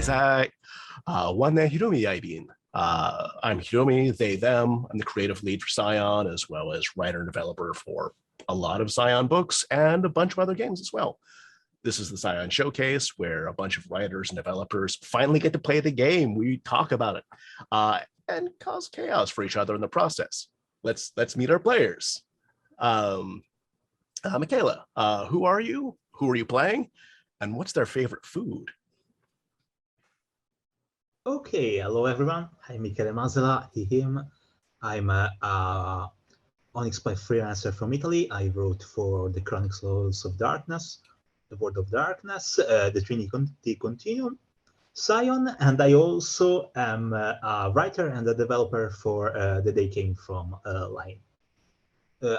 Isai. One Hiromi Aibin. I'm Hiromi, they, them. I'm the creative lead for Scion, as well as writer and developer for a lot of Scion books and a bunch of other games as well. This is the Scion Showcase, where a bunch of writers and developers finally get to play the game. We talk about it and cause chaos for each other in the process. Let's meet our players. Michaela, who are you? Who are you playing? And what's their favorite food? Okay, hello everyone. I'm Michele Masela, he, him. I'm a Onyx Path freelancer from Italy. I wrote for the Chronicles of Darkness, the World of Darkness, the Trinity Continuum, Scion, and I also am a writer and a developer for The Day Came From line.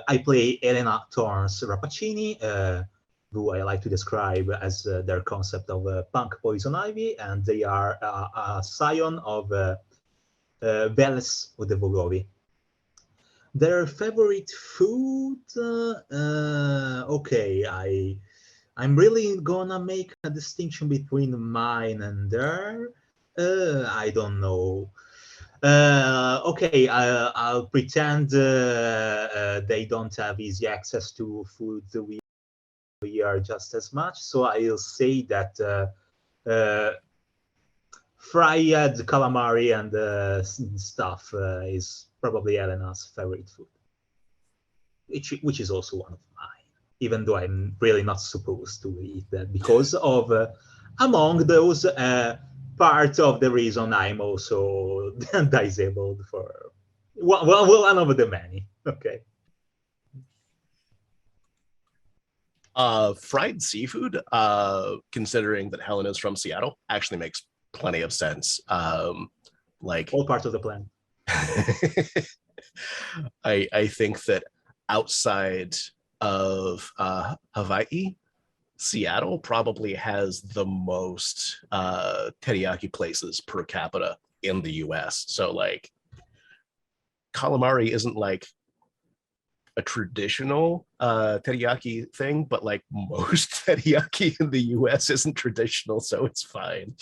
I play Elena Torrance Rappaccini, who I like to describe as their concept of punk poison ivy, and they are a scion of Veles Odevogovi. Their favorite food? Okay, I'm really gonna make a distinction between mine and their. I don't know. Okay, I'll pretend they don't have easy access to food we are just as much. So I'll say that fried calamari and stuff is probably Elena's favorite food, which is also one of mine, even though I'm really not supposed to eat that because of, among those, part of the reason I'm also disabled for, one of the many, okay. Fried seafood, considering that Helen is from Seattle, actually makes plenty of sense. Like all parts of the plan. I think that outside of Hawaii, Seattle probably has the most teriyaki places per capita in the US. So like calamari isn't like a traditional teriyaki thing, but like most teriyaki in the US isn't traditional, so it's fine.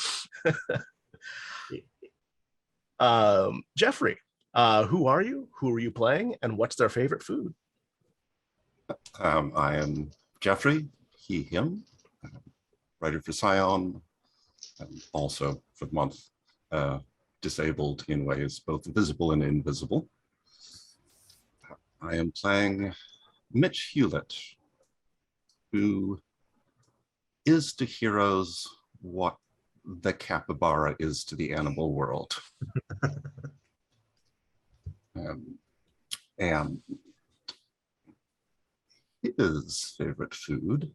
Jeffrey, who are you? Who are you playing? And what's their favorite food? I am Jeffrey, he, him, writer for Scion, and also for the month, disabled in ways both visible and invisible. I am playing Mitch Hewlett, who is to heroes what the capybara is to the animal world. And his favorite food,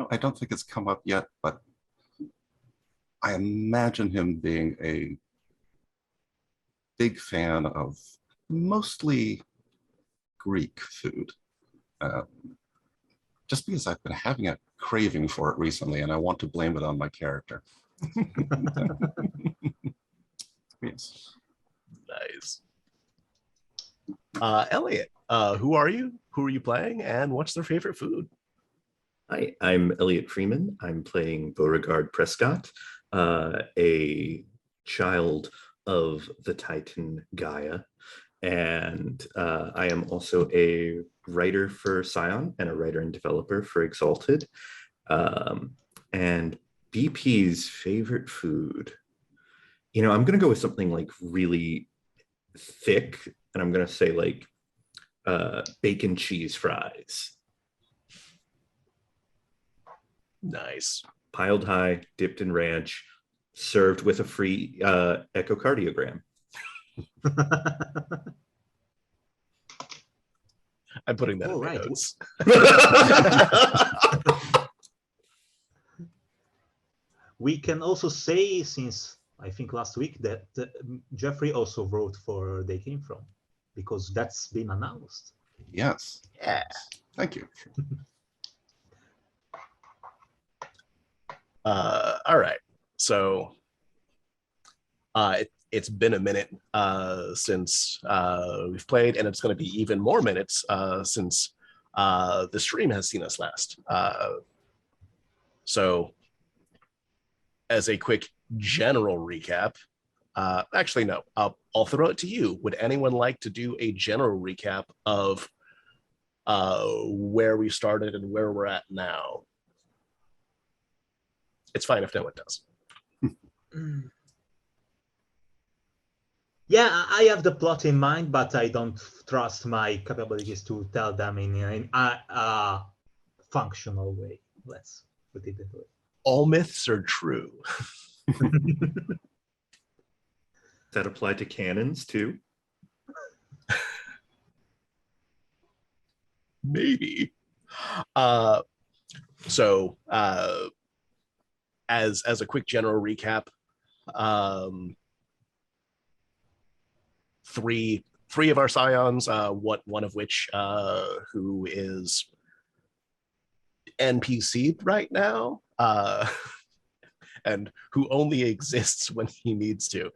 I don't think it's come up yet, but I imagine him being a big fan of mostly Greek food, just because I've been having a craving for it recently and I want to blame it on my character. Yes. Nice. Elliot, who are you? Who are you playing? And what's their favorite food? Hi, I'm Elliot Freeman. I'm playing Beauregard Prescott, a child of the Titan Gaia. And I am also a writer for Scion and a writer and developer for Exalted. And BP's favorite food, I'm going to go with something like really thick, and I'm going to say like bacon cheese fries. Nice. Piled high, dipped in ranch, served with a free echocardiogram. I'm putting that in my notes. We can also say, since I think last week, that Jeffrey also wrote for They Came From, because that's been announced. Yes. Yeah. Thank you. All right. So it's been a minute since we've played, and it's going to be even more minutes since the stream has seen us last. So, as a quick general recap, actually, no, I'll throw it to you. Would anyone like to do a general recap of where we started and where we're at now? It's fine if no one does. Yeah, I have the plot in mind, but I don't trust my capabilities to tell them in a functional way. Let's put it that way. All myths are true. That apply to cannons too? Maybe. So as a quick general recap, three of our Scions, one of which who is NPC right now, and who only exists when he needs to.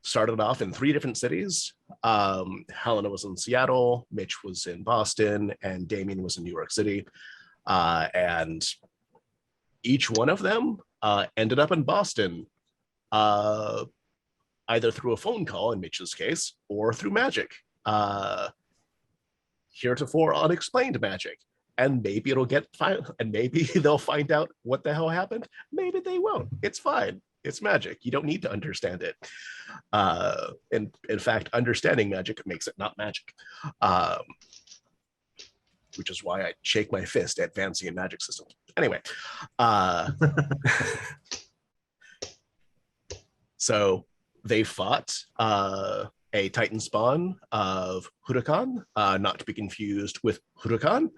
Started off in 3 different cities. Helena was in Seattle, Mitch was in Boston, and Damien was in New York City. And each one of them ended up in Boston, either through a phone call in Mitch's case, or through magic. Heretofore unexplained magic. And maybe it'll get fine, and maybe they'll find out what the hell happened. Maybe they won't. It's fine. It's magic. You don't need to understand it. And in fact, understanding magic makes it not magic. Which is why I shake my fist at fancy and magic systems. Anyway, so they fought a Titan spawn of Huracan, not to be confused with Huracan.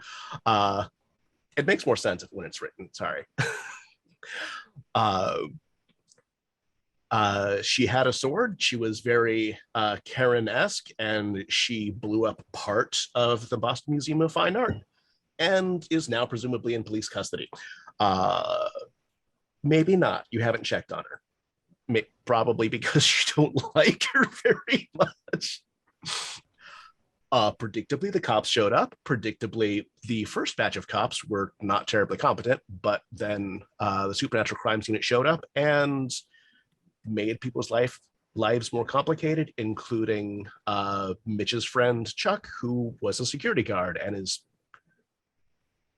It makes more sense when it's written, sorry. She had a sword. She was very Karen-esque, and she blew up part of the Boston Museum of Fine Art and is now presumably in police custody. Maybe not. You haven't checked on her. Probably because you don't like her very much. Predictably, the cops showed up. Predictably, the first batch of cops were not terribly competent, but then the Supernatural Crimes Unit showed up and made people's lives more complicated, including Mitch's friend Chuck, who was a security guard and is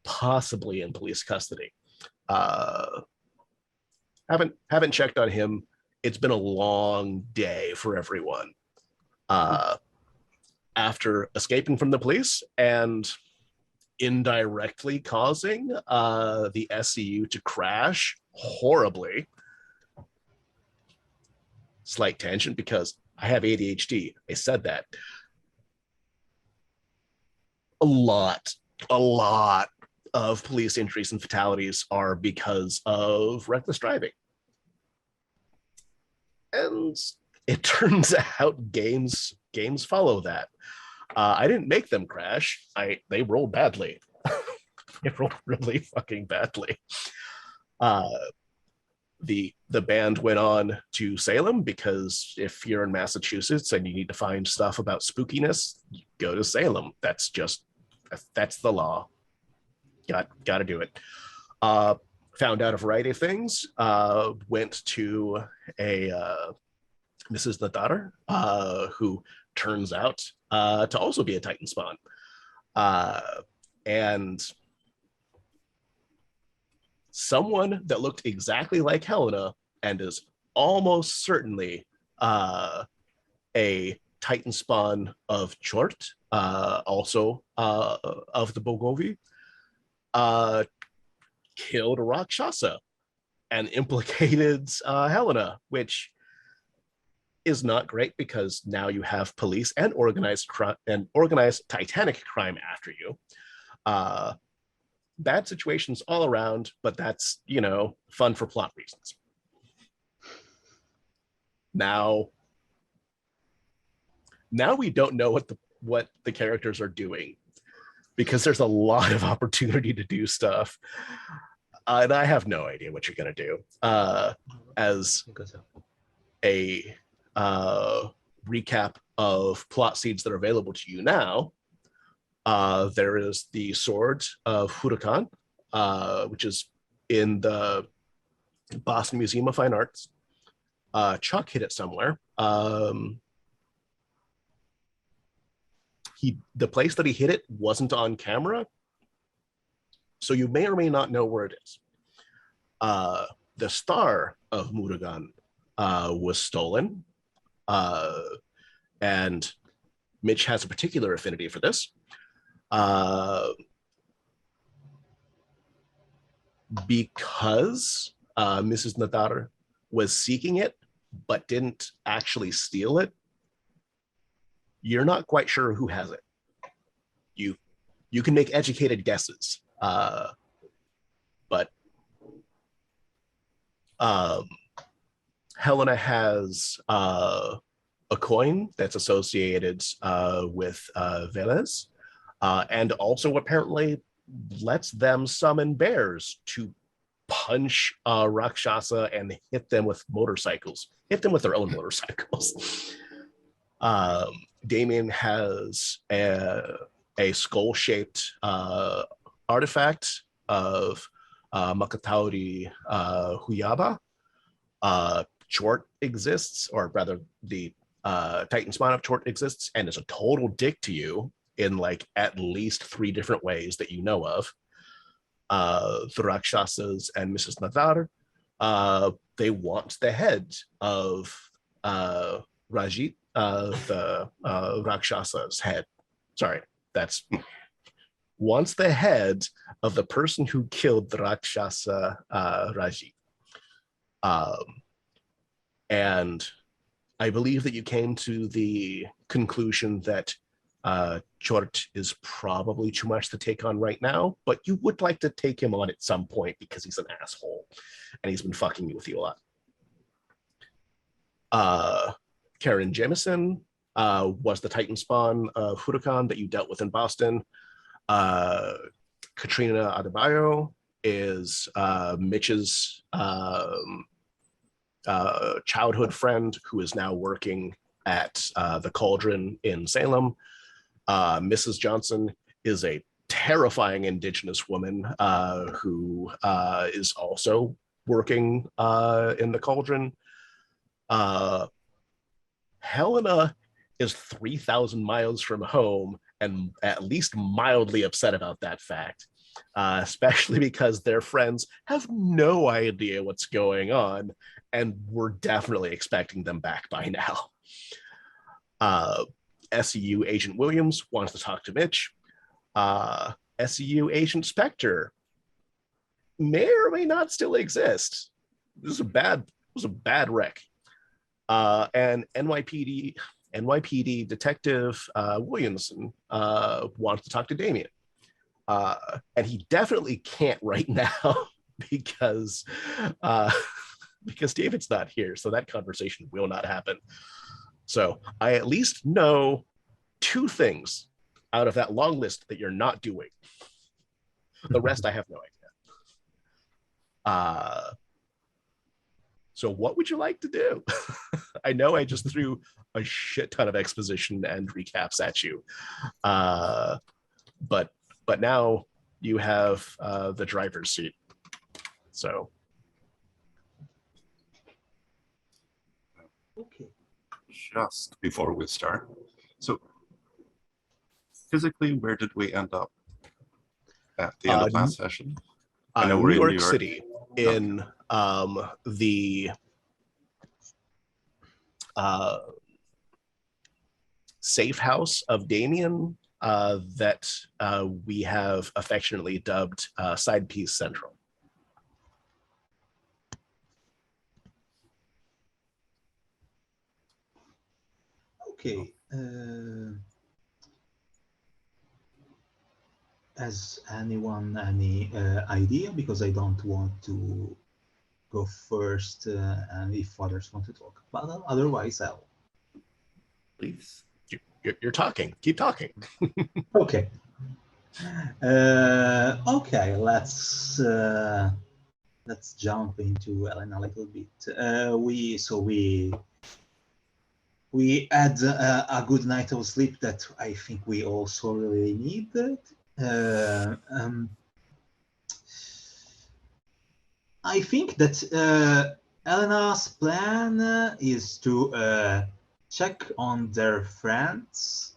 possibly in police custody. Haven't checked on him. It's been a long day for everyone. After escaping from the police and indirectly causing the SCU to crash horribly. Slight tangent because I have ADHD. I said that. A lot of police injuries and fatalities are because of reckless driving. And it turns out games follow that. I didn't make them crash. They rolled badly. They rolled really fucking badly. The band went on to Salem because if you're in Massachusetts and you need to find stuff about spookiness, you go to Salem. That's the law. Got to do it. Found out a variety of things. Went to a Mrs. Nadar, who turns out to also be a Titan spawn. And someone that looked exactly like Helena and is almost certainly a Titan spawn of Chort, also of the Bogovi, killed a Rakshasa and implicated Helena, which is not great because now you have police and organized titanic crime after you. Bad situations all around, but that's, fun for plot reasons. Now we don't know what the characters are doing because there's a lot of opportunity to do stuff. And I have no idea what you're going to do. As a recap of plot seeds that are available to you now, there is the Sword of Huracan, which is in the Boston Museum of Fine Arts. Chuck hid it somewhere. The place that he hid it wasn't on camera, so you may or may not know where it is. The star of Murugan was stolen, and Mitch has a particular affinity for this. Because Mrs. Nadar was seeking it, but didn't actually steal it, you're not quite sure who has it. You can make educated guesses, but Helena has a coin that's associated with Velez, and also apparently lets them summon bears to punch Rakshasa and hit them with their own motorcycles. Damien has a skull-shaped artifact of Makatauri Huyaba. Chort exists, or rather the Titan spawn of Chort exists, and is a total dick to you in like at least 3 different ways that you know of. The Rakshasas and Mrs. Nadar, they want the head of Rajit, the Rakshasa's head. Sorry, that's wants the head of the person who killed the Rakshasa Rajit. And I believe that you came to the conclusion that Chort is probably too much to take on right now, but you would like to take him on at some point because he's an asshole and he's been fucking with you a lot. Karen Jameson was the Titan spawn of Huracan that you dealt with in Boston. Katrina Adebayo is Mitch's childhood friend who is now working at the Cauldron in Salem. Mrs. Johnson is a terrifying indigenous woman who is also working in the Cauldron. Helena is 3,000 miles from home and at least mildly upset about that fact, especially because their friends have no idea what's going on, and we're definitely expecting them back by now. SEU Agent Williams wants to talk to Mitch. SEU Agent Spectre may or may not still exist. This is a bad wreck. And NYPD Detective Williamson wants to talk to Damien. And he definitely can't right now because David's not here, so that conversation will not happen. So I at least know 2 things out of that long list that you're not doing. The rest I have no idea. So what would you like to do? I know I just threw a shit ton of exposition and recaps at you. But now you have the driver's seat. So. Okay. Just before we start, so physically, where did we end up at the end of last session? I know we're New in York City, in the safe house of Damien that we have affectionately dubbed Side Piece Central. Okay. Has anyone any idea? Because I don't want to go first, and if others want to talk. But otherwise, I'll. Please. You're talking. Keep talking. Okay. Okay. Let's jump into Ellen a little bit. We had a good night of sleep that I think we also really needed. I think that Elena's plan is to check on their friends,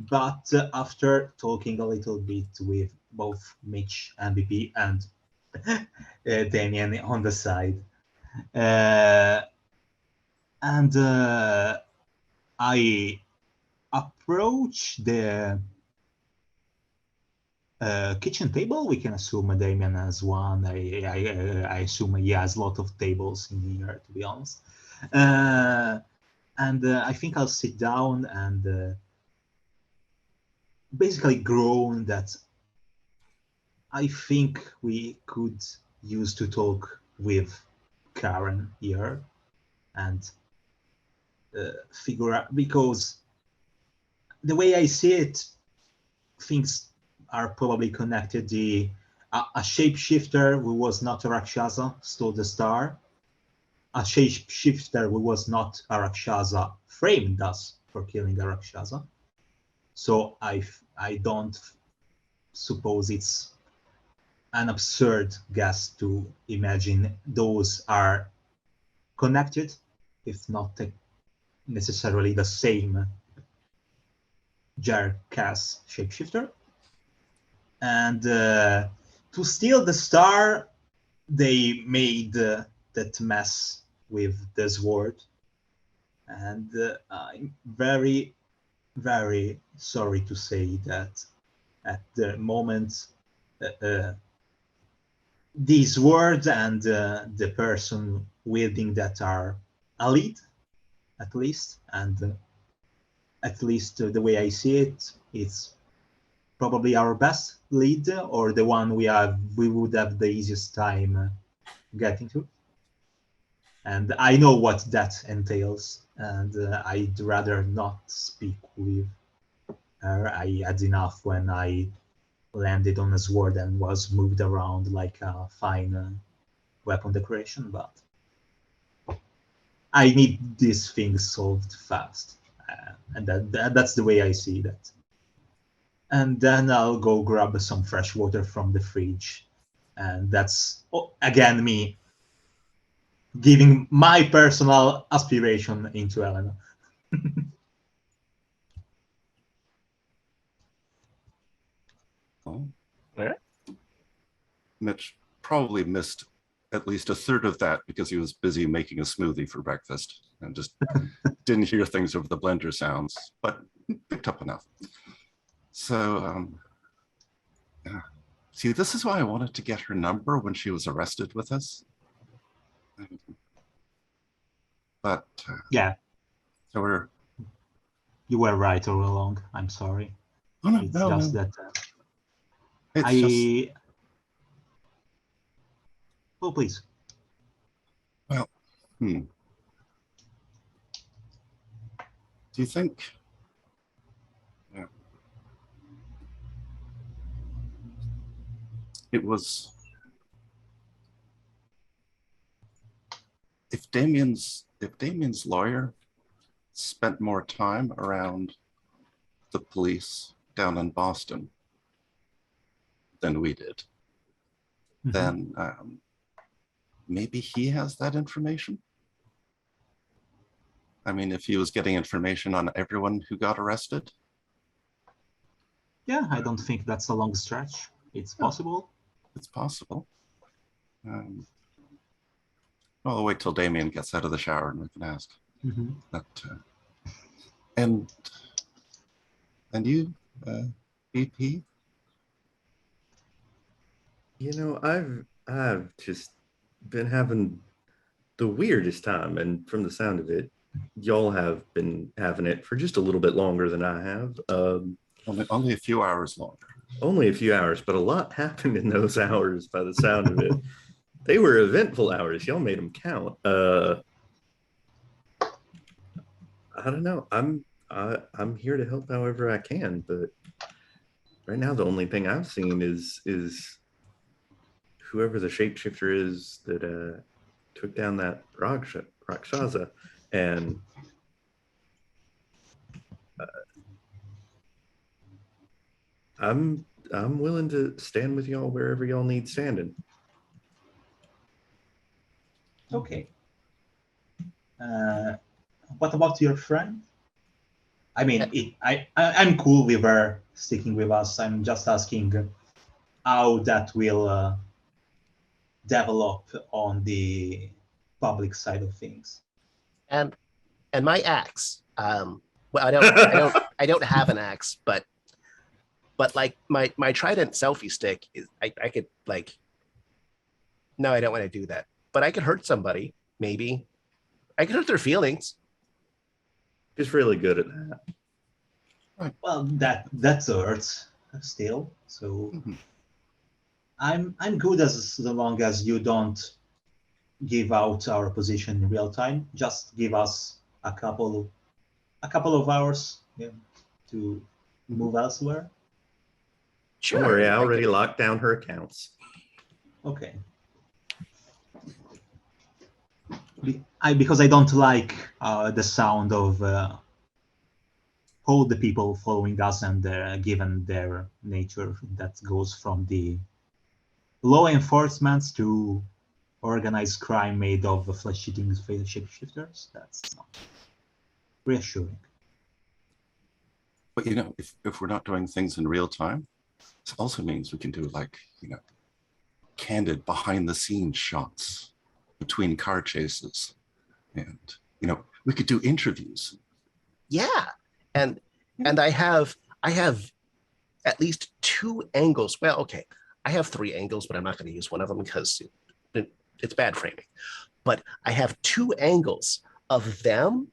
but after talking a little bit with both Mitch and BP and Damien on the side, uh, and I approach the kitchen table. We can assume Damien has one. I assume he has a lot of tables in here, to be honest. And I think I'll sit down and basically groan that I think we could use to talk with Karen here and figure out, because the way I see it, things are probably connected. A shapeshifter who was not a Rakshasa stole the star. A shapeshifter who was not a Rakshasa framed us for killing a Rakshasa. So I don't suppose it's an absurd guess to imagine those are connected, if not necessarily the same Jarkas shapeshifter. And to steal the star, they made that mess with the sword. And I'm very, very sorry to say that at the moment, these words and the person wielding that are elite, at least, and at least the way I see it, it's probably our best lead, or the one we would have the easiest time getting to. And I know what that entails, and I'd rather not speak with her. I had enough when I landed on a sword and was moved around like a fine weapon decoration, but I need these things solved fast. And that's the way I see that. And then I'll go grab some fresh water from the fridge. And that's, again, me giving my personal aspiration into Elena. Oh. All right. Mitch probably missed at least a third of that because he was busy making a smoothie for breakfast and just didn't hear things over the blender sounds, but picked up enough. So, see, this is why I wanted to get her number when she was arrested with us. But yeah, so we're. You were right all along. I'm sorry. Oh, no, It's no, just no. that It's just. Oh, please. Well, do you think? Yeah. It was. If Damien's lawyer spent more time around the police down in Boston than we did, then maybe he has that information. I mean, if he was getting information on everyone who got arrested. Yeah, I don't think that's a long stretch. It's possible. It's possible. Well, I'll wait till Damien gets out of the shower and we can ask. But, and you, BP? You know, I've just been having the weirdest time, and from the sound of it, y'all have been having it for just a little bit longer than I have. Only a few hours longer. Only a few hours, but a lot happened in those hours by the sound of it. They were eventful hours. Y'all made them count. I don't know. I'm here to help however I can, but right now the only thing I've seen is whoever the shapeshifter is that took down that Rakshasa, and I'm willing to stand with y'all wherever y'all need standing. Okay. What about your friend? I mean, I'm cool with her sticking with us. I'm just asking how that will develop on the public side of things. And my axe. Well, I don't have an axe, but like my trident selfie stick is I could like. No, I don't want to do that. But I could hurt somebody. Maybe I could hurt their feelings. He's really good at that. Well, that hurts still. So I'm good as long as you don't give out our position in real time. Just give us a couple of hours to move elsewhere. Sure. Don't worry, I already locked down her accounts. Okay. Because I don't like the sound of all the people following us, and given their nature that goes from the law enforcement to organized crime made of flesh-eating shapeshifters. That's not reassuring. But if we're not doing things in real time, this also means we can do candid behind-the-scenes shots between car chases, and we could do interviews. Yeah, and I have at least 2 angles. Well, okay, I have 3 angles, but I'm not going to use one of them because it's bad framing. But I have 2 angles of them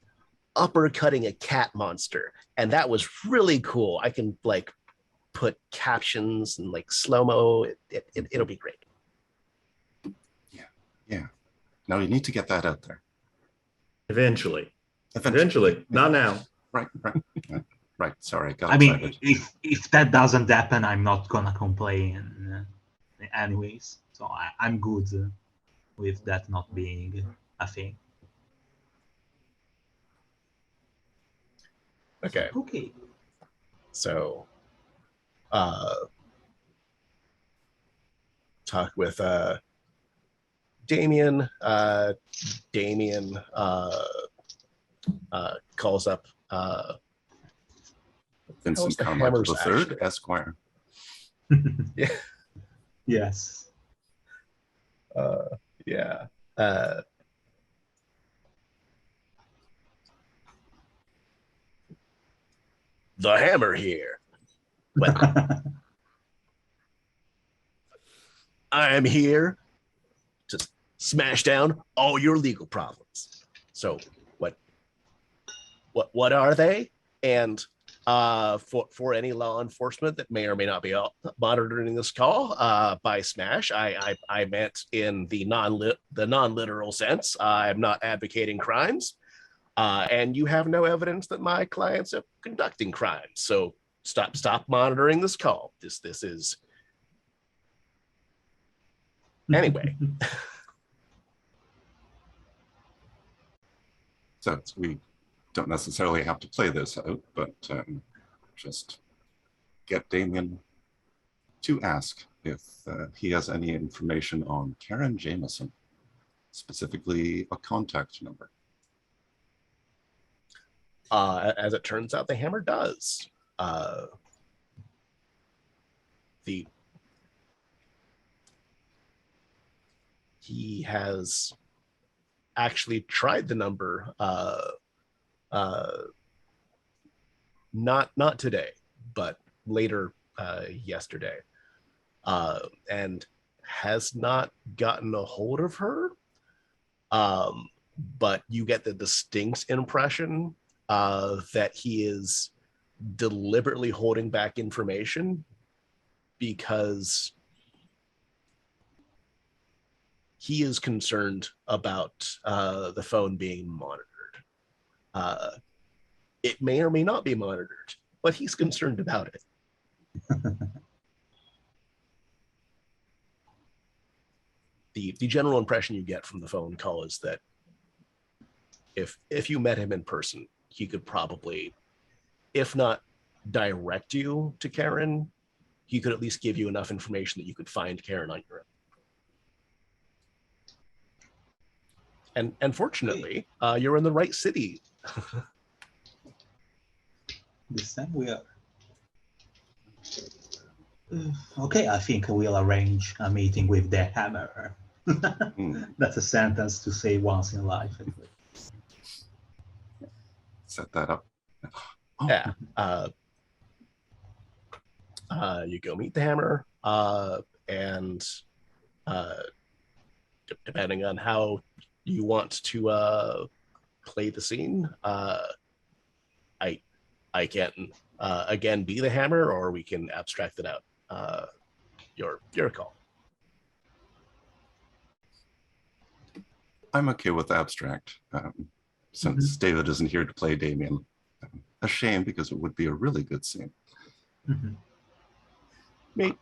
uppercutting a cat monster, and that was really cool. I can like put captions and like slow-mo. It'll be great. Yeah. Now you need to get that out there. Eventually. Not now. Right. Sorry. I mean, if that doesn't happen, I'm not gonna complain anyways. So I'm good with that not being a thing. Okay. So, talk with Damien. Damien calls up Vincent Carmichael III, Esquire. Yeah. Yes. Yeah. The hammer here. Well, I'm here to smash down all your legal problems. So what are they? And for any law enforcement that may or may not be monitoring this call, by smash, I meant in the non-literal sense. I'm not advocating crimes, and you have no evidence that my clients are conducting crimes. So stop monitoring this call. This is anyway. So we don't necessarily have to play this out, but just get Damien to ask if he has any information on Karen Jameson, specifically a contact number. As it turns out, the hammer does. He has actually tried the number, not today, but later yesterday, and has not gotten a hold of her. But you get the distinct impression that he is deliberately holding back information because he is concerned about the phone being monitored. It may or may not be monitored, but he's concerned about it. The general impression you get from the phone call is that if you met him in person, he could probably, if not direct you to Karen, he could at least give you enough information that you could find Karen on your own. And fortunately, you're in the right city. This time we are. Okay, I think we'll arrange a meeting with the hammer. That's a sentence to say once in life. Set that up. Oh. Yeah. You go meet the hammer, and depending on how you want to play the scene, I can again be the hammer, or we can abstract it out. Your call. I'm okay with abstract, since David isn't here to play Damien. A shame, because it would be a really good scene.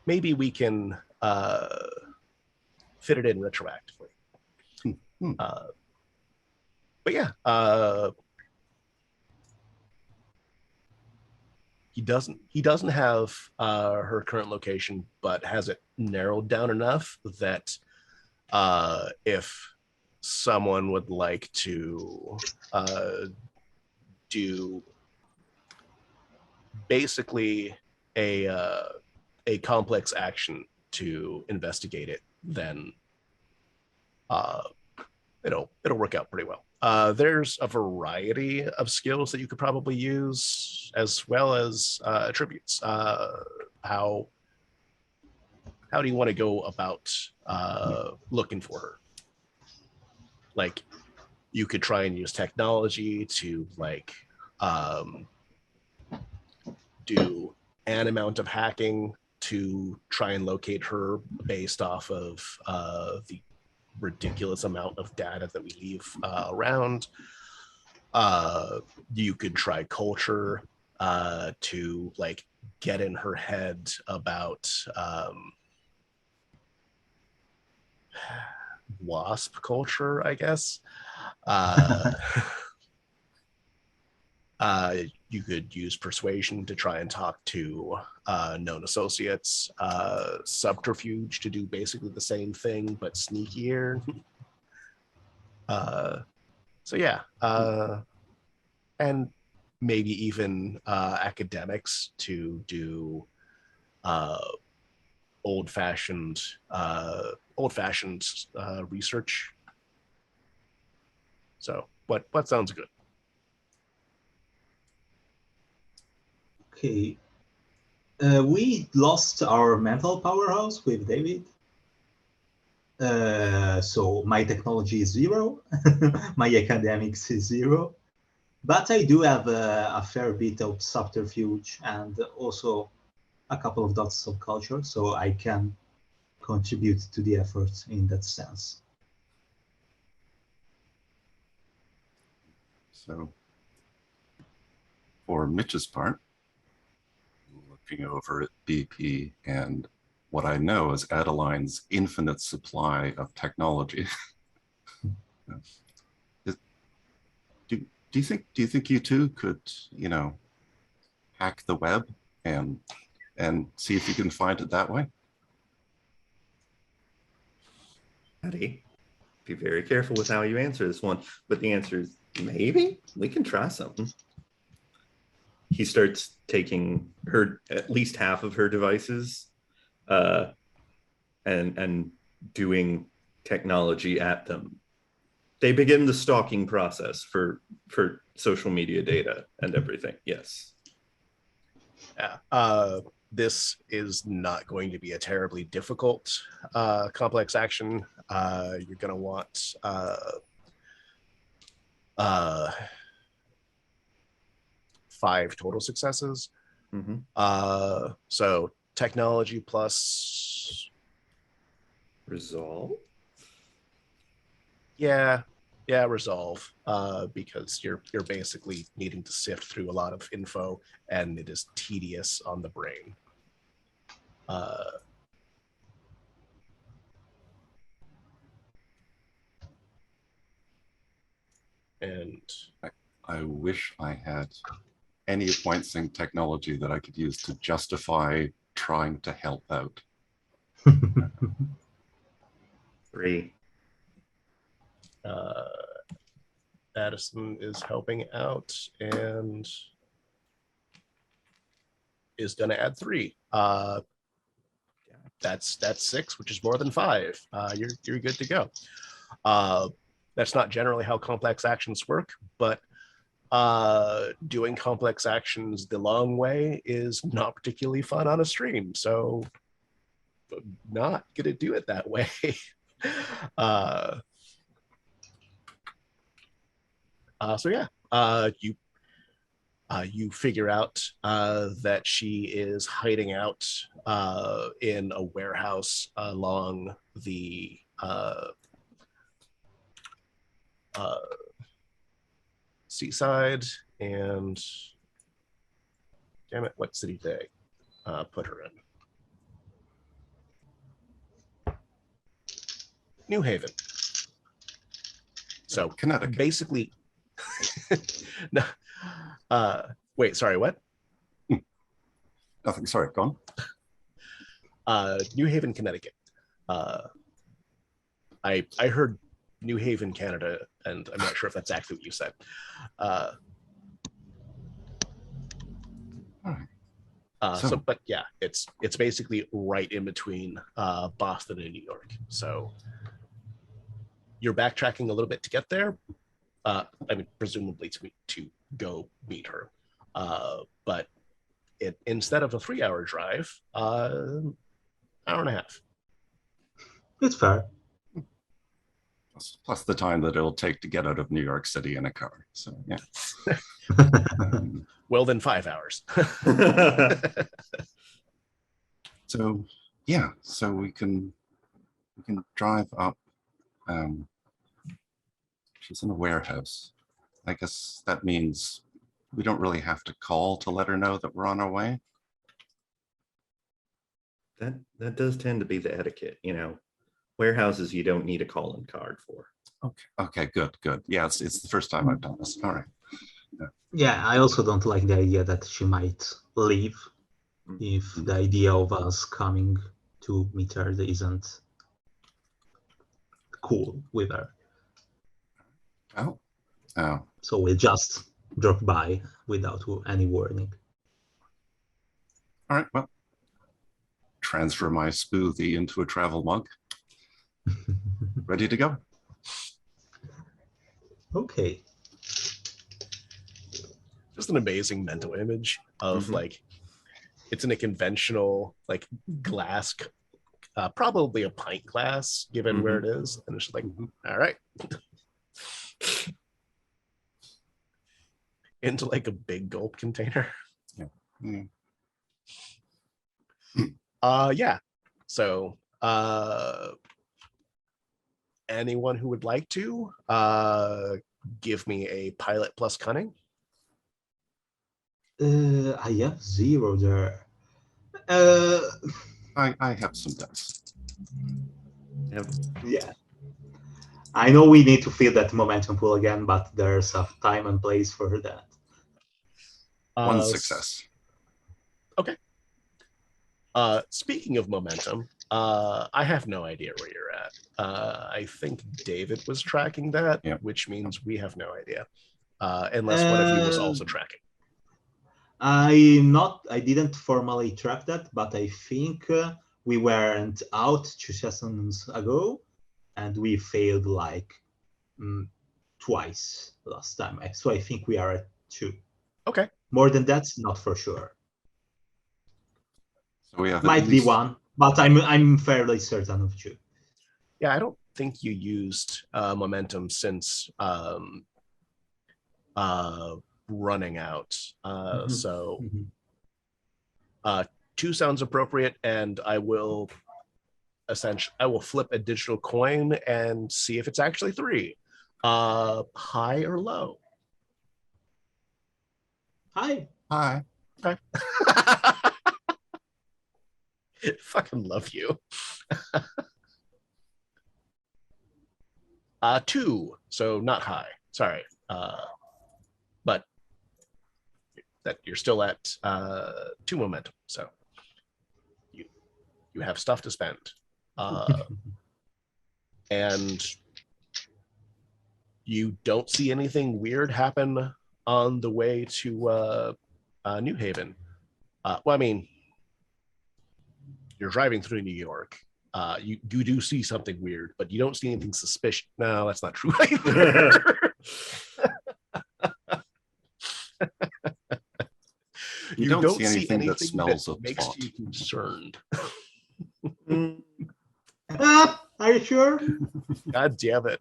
Maybe we can fit it in retroactively. But yeah, he doesn't have her current location, but has it narrowed down enough that if someone would like to do basically a complex action to investigate it, then it'll work out pretty well. There's a variety of skills that you could probably use, as well as attributes. How do you want to go about looking for her? Like, you could try and use technology to like do an amount of hacking to try and locate her based off of the ridiculous amount of data that we leave around. You could try culture to like get in her head about wasp culture, I guess. You could use persuasion to try and talk to known associates, subterfuge to do basically the same thing but sneakier. So yeah, and maybe even academics to do old-fashioned research. So what sounds good? Okay. We lost our mental powerhouse with David. So my technology is 0. My academics is 0. But I do have a fair bit of subterfuge and also a couple of dots of culture, so I can contribute to the effort in that sense. So for Mitch's part, looking over at BP and what I know is Adeline's infinite supply of technology. Do you think you two could, hack the web and see if you can find it that way? Patty, be very careful with how you answer this one, but the answer is maybe we can try something. He starts taking at least half of her devices and doing technology at them. They begin the stalking process for social media data and everything. Yes. Yeah. This is not going to be a terribly difficult complex action. You're going to want 5 total successes. So technology plus resolve. Yeah, resolve. Because you're basically needing to sift through a lot of info, and it is tedious on the brain. And I wish I had any appointing technology that I could use to justify trying to help out. 3. Addison is helping out and is going to add 3. That's 6, which is more than 5. You're good to go. That's not generally how complex actions work, but doing complex actions the long way is not particularly fun on a stream, so not gonna do it that way. So yeah, you figure out that she is hiding out in a warehouse along the seaside, and damn it, what city did they put her in? New Haven. So Connecticut. basically, no, wait, sorry, what? Nothing. Sorry, go on. New Haven, Connecticut. I heard New Haven, Canada, and I'm not sure if that's actually what you said. All right. So, but yeah, it's basically right in between Boston and New York. So you're backtracking a little bit to get there. I mean, presumably to go meet her. But instead of a 3-hour drive, hour and a half. It's fair. Plus the time that it'll take to get out of New York City in a car. So yeah. Well, then 5 hours. So yeah, so we can drive up. She's in a warehouse. I guess that means we don't really have to call to let her know that we're on our way. That does tend to be the etiquette, warehouses you don't need a call-in card for. Okay, good. Yeah, it's the first time I've done this. All right. Yeah, I also don't like the idea that she might leave if the idea of us coming to meet her isn't cool with her. Oh. So we'll just drop by without any warning. All right, well, transfer my smoothie into a travel mug. Ready to go. Okay. Just an amazing mental image of like, it's in a conventional like glass, probably a pint glass, given where it is, and it's just like, all right, into like a big gulp container. Yeah. So anyone who would like to give me a pilot plus cunning. I have 0 there. I have some dice. Yeah. I know we need to fill that momentum pool again, but there's a time and place for that. 1 success. Okay. Speaking of momentum, I have no idea where you're at. I think David was tracking that, which means we have no idea, unless one of you was also tracking. I didn't formally track that, but I think we weren't out 2 sessions ago, and we failed like twice last time. So I think we are at 2. Okay. More than that, not for sure. So we have might be 1, but I'm fairly certain of 2. Yeah, I don't think you used momentum since running out. So 2 sounds appropriate, and I will flip a digital coin and see if it's actually 3. High or low? High. Okay. Fucking love you. 2, so not high. Sorry. But that you're still at 2 momentum, so you have stuff to spend. And You don't see anything weird happen on the way to New Haven. Well, I mean, you're driving through New York. You do see something weird, but you don't see anything suspicious. No, that's not true either. You don't see anything that smells of makes plot. you concerned. Are you sure? God damn it.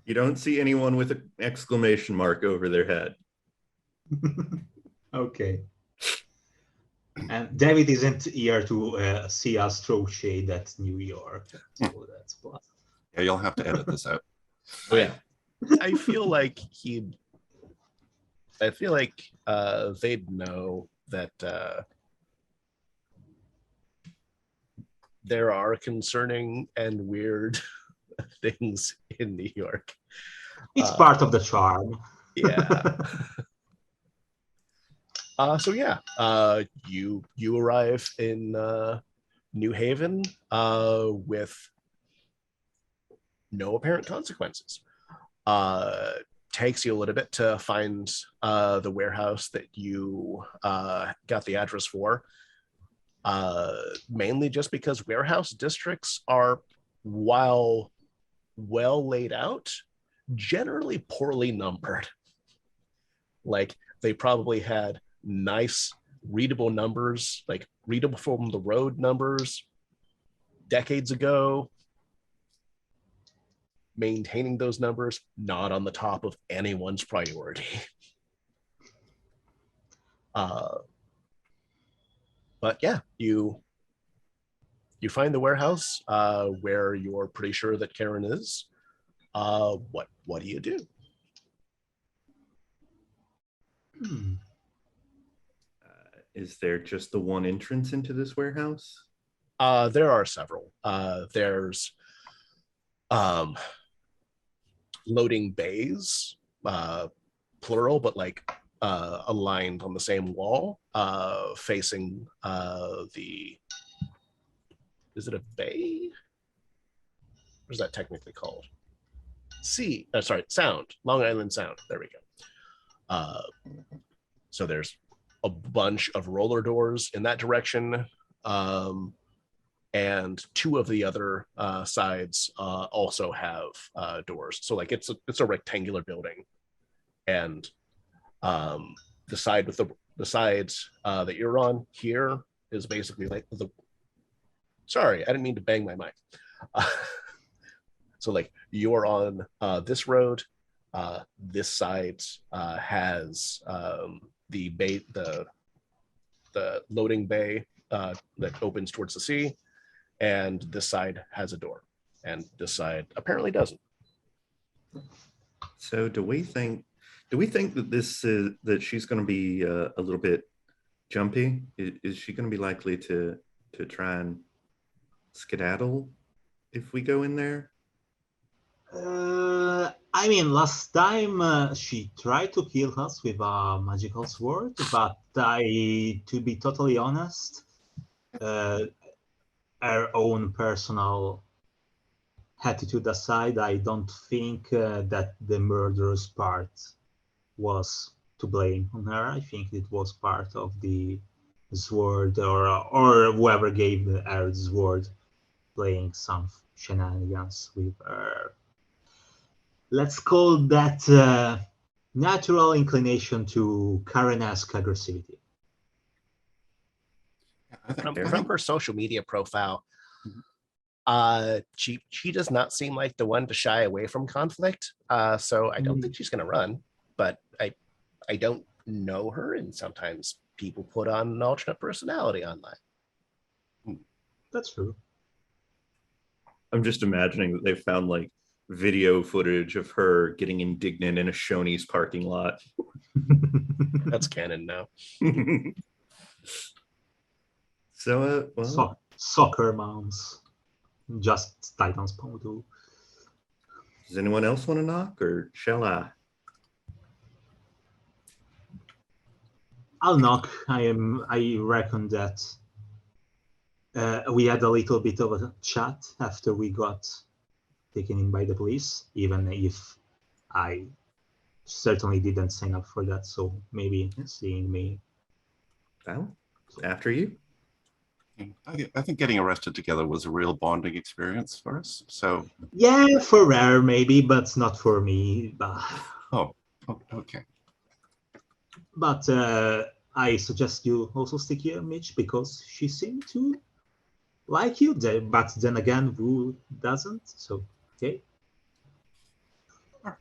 You don't see anyone with an exclamation mark over their head. Okay. And David isn't here to see us throw shade at New York. So that's plus. Yeah, you'll have to edit this out. Oh, yeah. I feel like they'd know that there are concerning and weird things in New York. It's part of the charm. Yeah. So yeah, you arrive in New Haven with no apparent consequences. Takes you a little bit to find the warehouse that you got the address for. Mainly just because warehouse districts are, while well laid out, generally poorly numbered. Like, they probably had nice readable numbers, like readable from the road numbers decades ago. Maintaining those numbers, not on the top of anyone's priority. But yeah, you find the warehouse where you're pretty sure that Karen is. What do you do? Is there just the one entrance into this warehouse? There are several. There's loading bays, plural, but like aligned on the same wall, facing the, is it a bay? What is that technically called? Sound, Long Island Sound. There we go. So there's a bunch of roller doors in that direction. And two of the other sides also have doors. So like it's a rectangular building, and the side with the sides that you're on here is basically like the. Sorry, I didn't mean to bang my mic. So like you're on this road. This side has the bay, the loading bay that opens towards the sea. And this side has a door, and this side apparently doesn't. So do we think that that she's going to be a little bit jumpy? Is she going to be likely to try and skedaddle if we go in there? I mean, last time she tried to kill us with a magical sword, but to be totally honest, her own personal attitude aside, I don't think that the murderous part was to blame on her. I think it was part of the sword or whoever gave her the sword playing some shenanigans with her. Let's call that natural inclination to Karen-esque aggressivity. From her social media profile, she does not seem like the one to shy away from conflict. So I don't think she's going to run, but I don't know her, and sometimes people put on an alternate personality online. That's true. I'm just imagining that they found like video footage of her getting indignant in a Shoney's parking lot. That's canon now. So, well, soccer moms, just Titans Pondo. Does anyone else want to knock, or shall I? I'll knock. I reckon that we had a little bit of a chat after we got taken in by the police, even if I certainly didn't sign up for that. So maybe seeing me. Well, after you. I think getting arrested together was a real bonding experience for us. So Yeah, for Rare maybe, but not for me. okay. But I suggest you also stick here, Mitch, because she seemed to like you. But then again, who doesn't? So okay.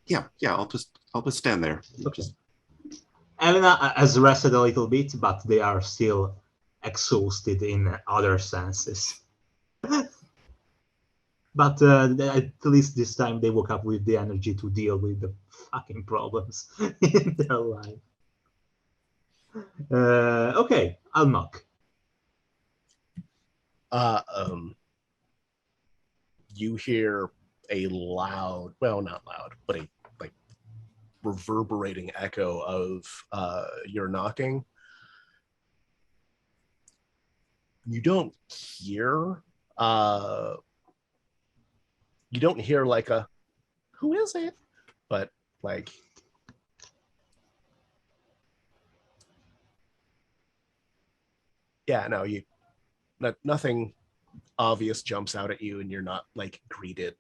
Yeah. I'll just stand there. Okay. Elena has rested a little bit, but they are still exhausted in other senses. But at least this time they woke up with the energy to deal with the fucking problems in their life. Okay, I'll knock. You hear a loud, well, not loud, but a like reverberating echo of your knocking. You don't hear like a who is it? But like yeah, no, nothing obvious jumps out at you and you're not like greeted.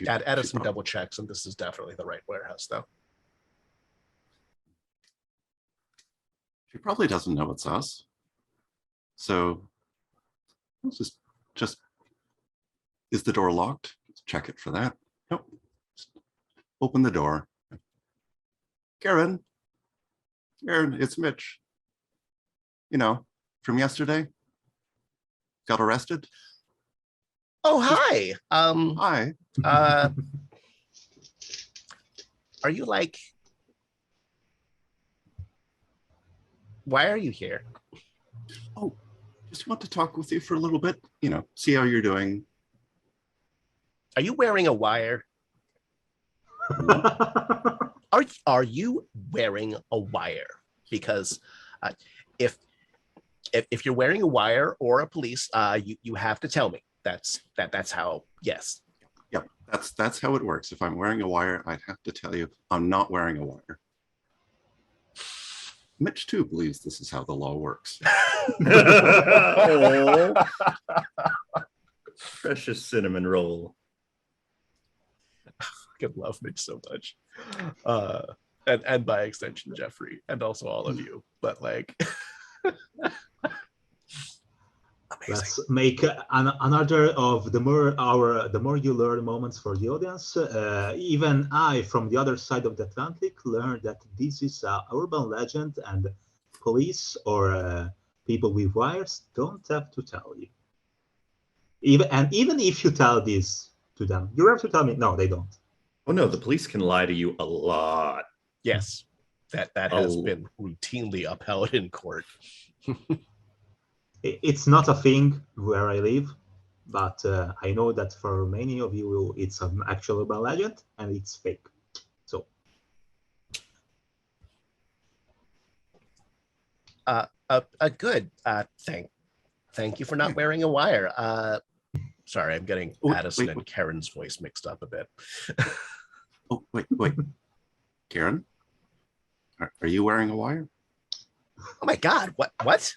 Add some double checks, and this is definitely the right warehouse, though. She probably doesn't know it's us. So let's just is the door locked? Let's check it for that. Nope. Just open the door. Karen, it's Mitch. You know, from yesterday. Got arrested. Oh, hi. Hi. Are you like? Why are you here? Oh, just want to talk with you for a little bit. You know, see how you're doing. Are you wearing a wire? Are you wearing a wire? Because if you're wearing a wire or a police, you have to tell me. That's how. Yes. Yep, that's how it works. If I'm wearing a wire, I'd have to tell you I'm not wearing a wire. Mitch too believes this is how the law works. Oh, precious cinnamon roll. I fucking love Mitch so much, and by extension Jeffrey, and also all of you. But like, amazing. Let's make another of the more you learn moments for the audience. Even I, from the other side of the Atlantic, learned that this is an urban legend, and police or people with wires don't have to tell you. Even if you tell this to them, you have to tell me. No, they don't. Oh no, the police can lie to you a lot. Yes, that has been routinely upheld in court. It's not a thing where I live, but I know that for many of you, it's an actual urban legend and it's fake. So, Good. Thank you for not wearing a wire. Sorry, I'm getting Addison and Karen's voice mixed up a bit. Oh, wait. Karen, are you wearing a wire? Oh my God! What?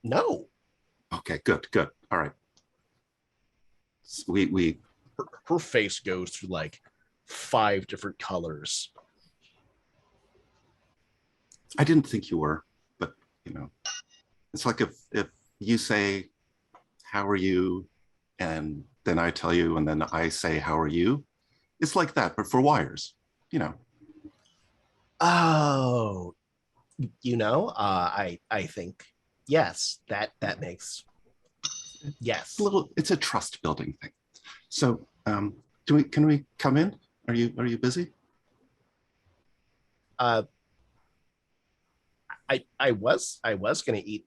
No. Okay, good. All right. We her face goes through like 5 different colors. I didn't think you were, but you know, it's like if you say, "How are you?" and then I tell you, and then I say, "How are you?" It's like that, but for wires, you know. Oh, I think yes, that makes yes. It's a trust building thing. So, can we come in? Are you busy? I was going to eat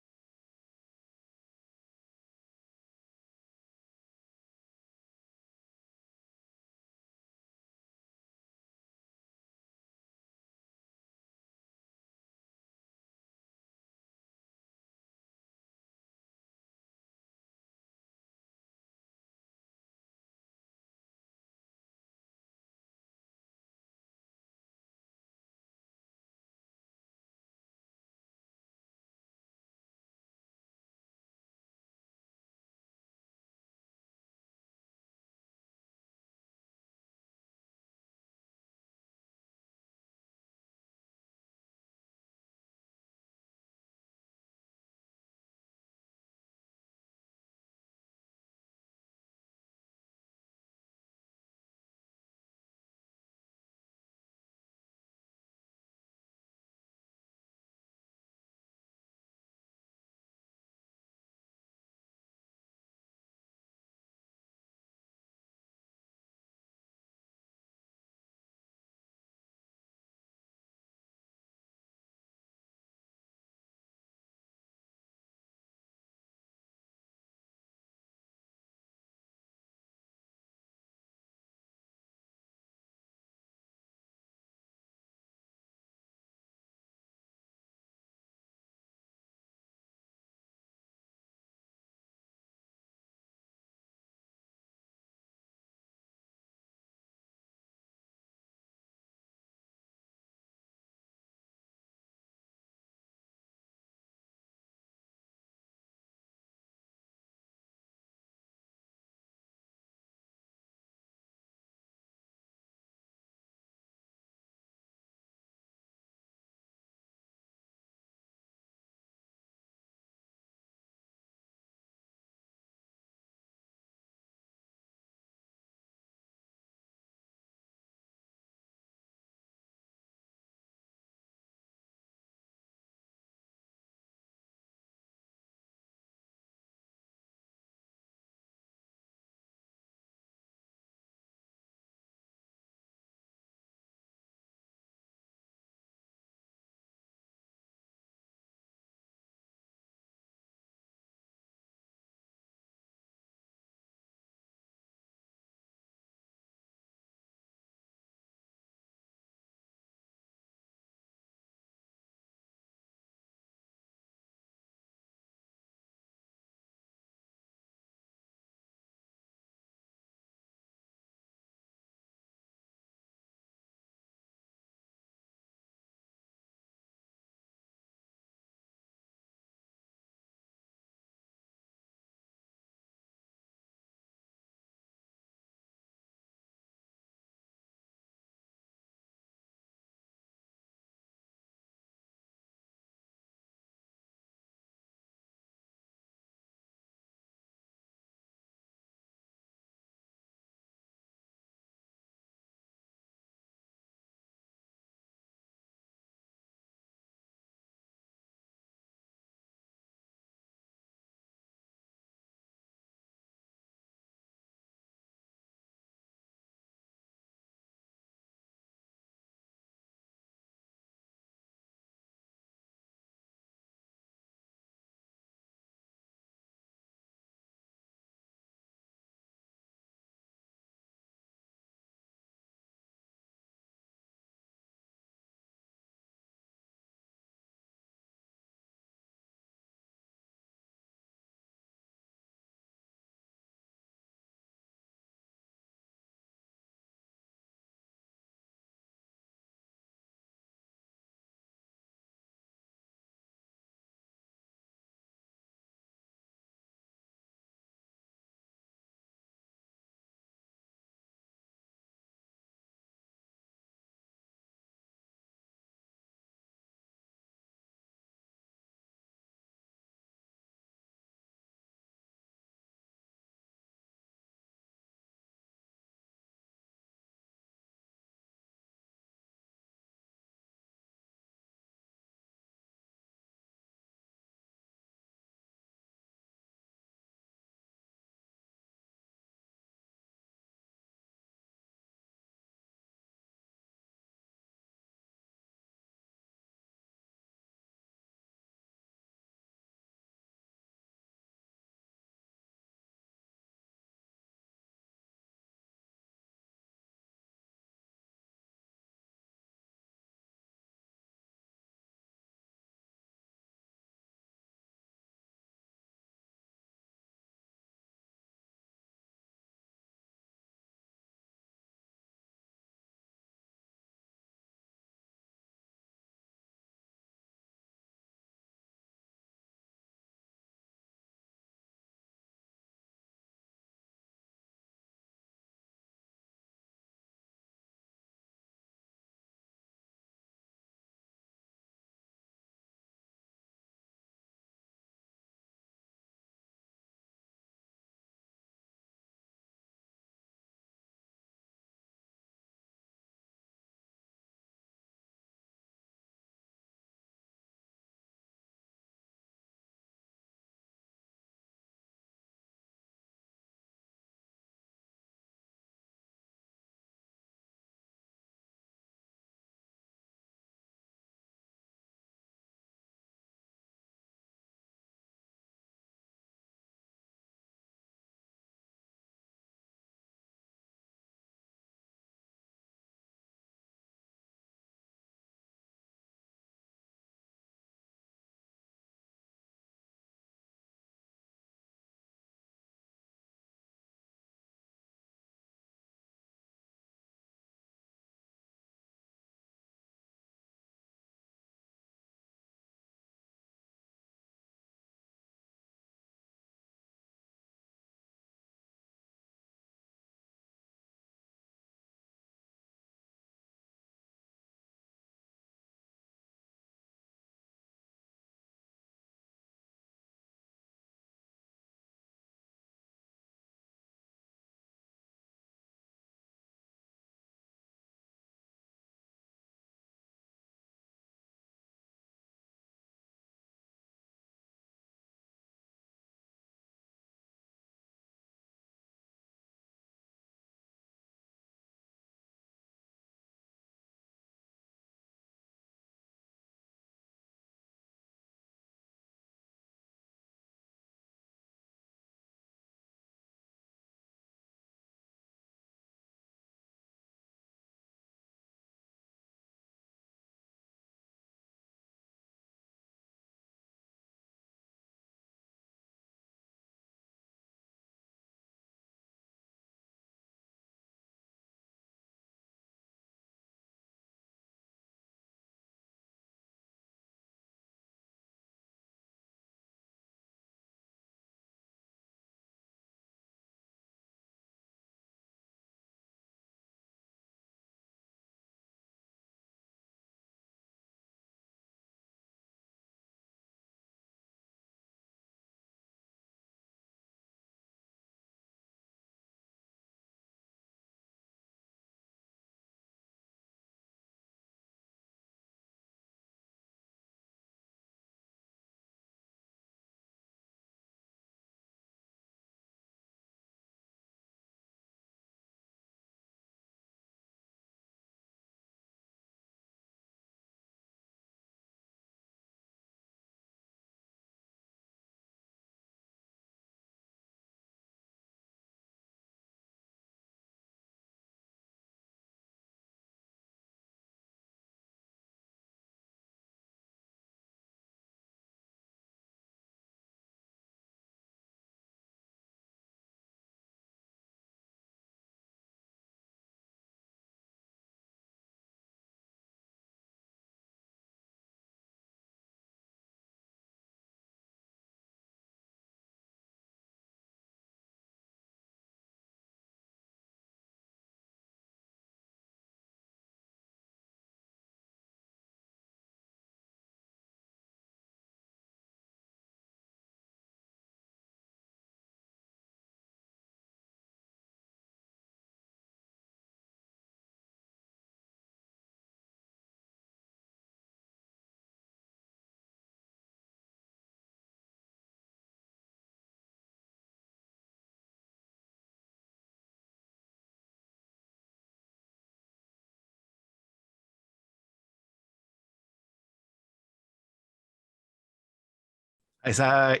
I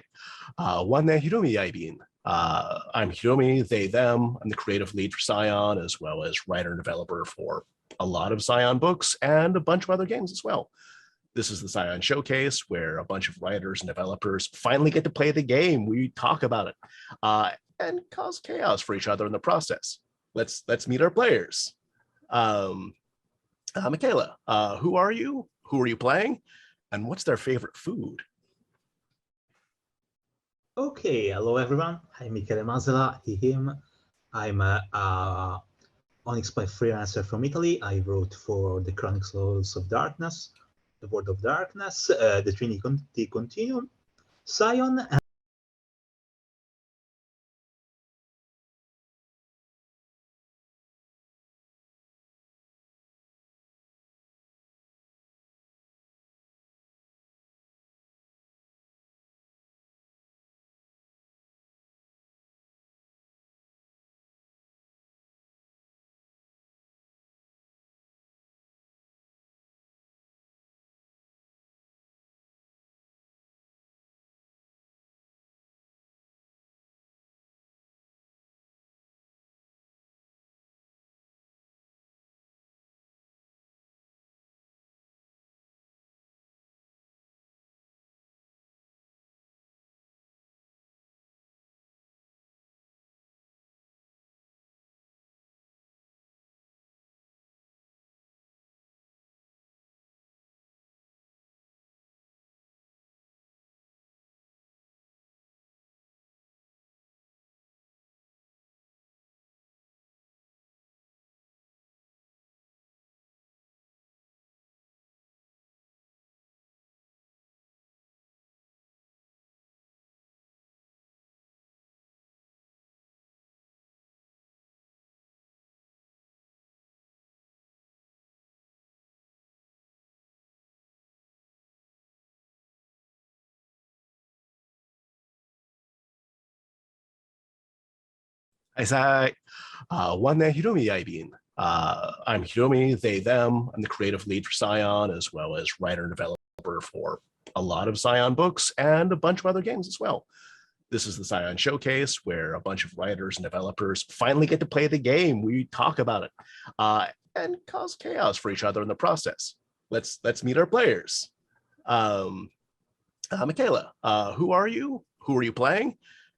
one Hiromi Ibin. I'm Hiromi, they, them. I'm the creative lead for Scion, as well as writer and developer for a lot of Scion books and a bunch of other games as well. This is the Scion Showcase, where a bunch of writers and developers finally get to play the game. We talk about it and cause chaos for each other in the process. Let's meet our players. Michaela, who are you? Who are you playing? And what's their favorite food? Okay, hello everyone. I'm Michele Masela, he, him. I'm a Onyx Path freelancer from Italy. I wrote for the Chronicles of Darkness, the World of Darkness, the Trinity Continuum, Scion, and One Hiromi Ibin. I'm Hiromi, they, them. I'm the creative lead for Scion, as well as writer and developer for a lot of Scion books and a bunch of other games as well. This is the Scion Showcase, where a bunch of writers and developers finally get to play the game. We talk about it and cause chaos for each other in the process. Let's meet our players. Michaela, who are you? Who are you playing?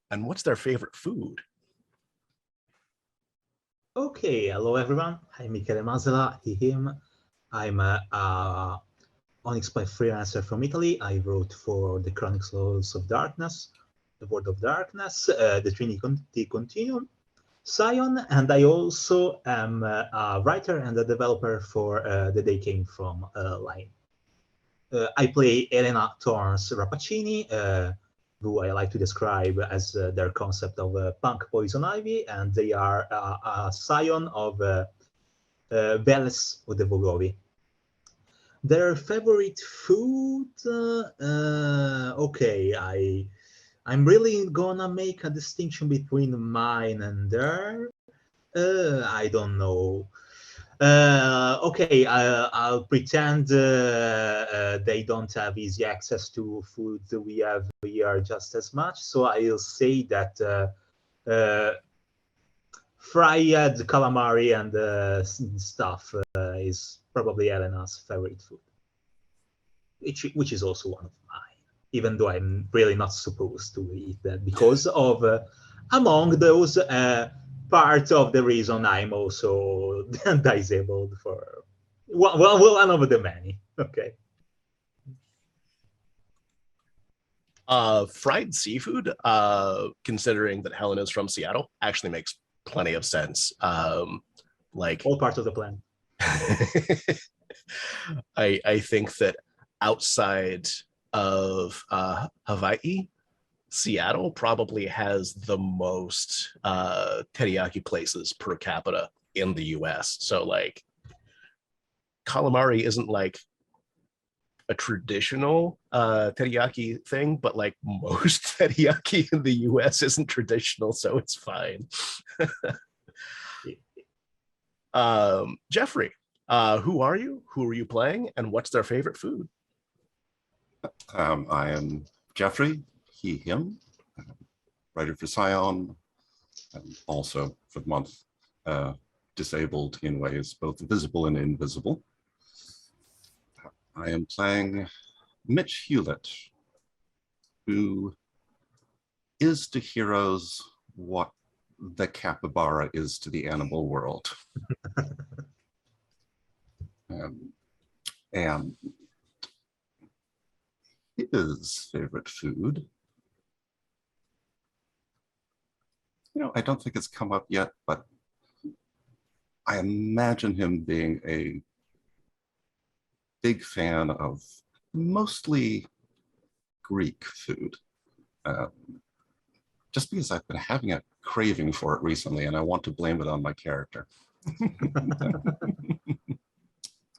And what's their favorite food? okay, hello everyone. I'm Michele Masela, he, him. I'm a Onyx Path freelancer from Italy. I wrote for the Chronicles of Darkness, the World of Darkness, the Trinity Continuum, Scion, and I also am a writer and a developer for The Day Came From line. I play Elena Torrance Rappaccini, who I like to describe as their concept of punk poison ivy, and they are a scion of Veles Odevogovi. Their favorite food? Okay, I'm really gonna make a distinction between mine and their. I don't know. Okay, I'll pretend they don't have easy access to food we have here just as much. So I'll say that fried calamari and stuff is probably Elena's favorite food, which is also one of mine, even though I'm really not supposed to eat that because of, among those, part of the reason I'm also disabled for one of the many. Okay. Fried seafood, considering that Helen is from Seattle, actually makes plenty of sense. Like all parts of the plan. I think that outside of Hawaii, Seattle probably has the most teriyaki places per capita in the US. So like calamari isn't like a traditional teriyaki thing, but like most teriyaki in the US isn't traditional, so it's fine. Jeffrey, who are you? Who are you playing? And what's their favorite food? I am Jeffrey. he, him, writer for Scion, and also for the month, disabled in ways both visible and invisible. I am playing Mitch Hewlett, who is to heroes what the capybara is to the animal world. And his favorite food, I don't think it's come up yet, but I imagine him being a big fan of mostly Greek food. Just because I've been having a craving for it recently and I want to blame it on my character.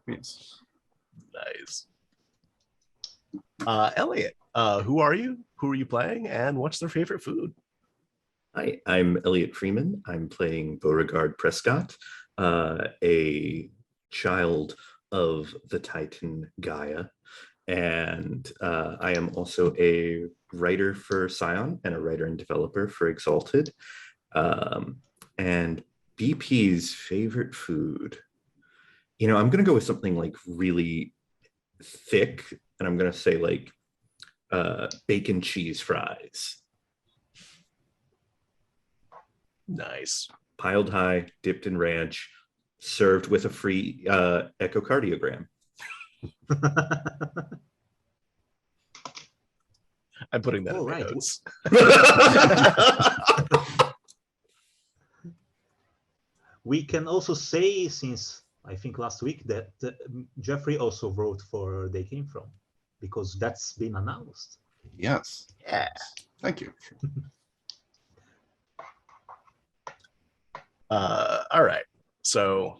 Yes. Nice. Elliot, who are you? Who are you playing? And what's their favorite food? Hi, I'm Elliot Freeman. I'm playing Beauregard Prescott, a child of the Titan Gaia. And I am also a writer for Scion and a writer and developer for Exalted. And BP's favorite food, I'm going to go with something like really thick, and I'm going to say like bacon cheese fries. Nice. Piled high, dipped in ranch, served with a free echocardiogram. I'm putting that in my notes. We can also say, since I think last week, that Jeffrey also wrote for They Came From, because that's been announced. Yes. Yeah. Thank you. All right. So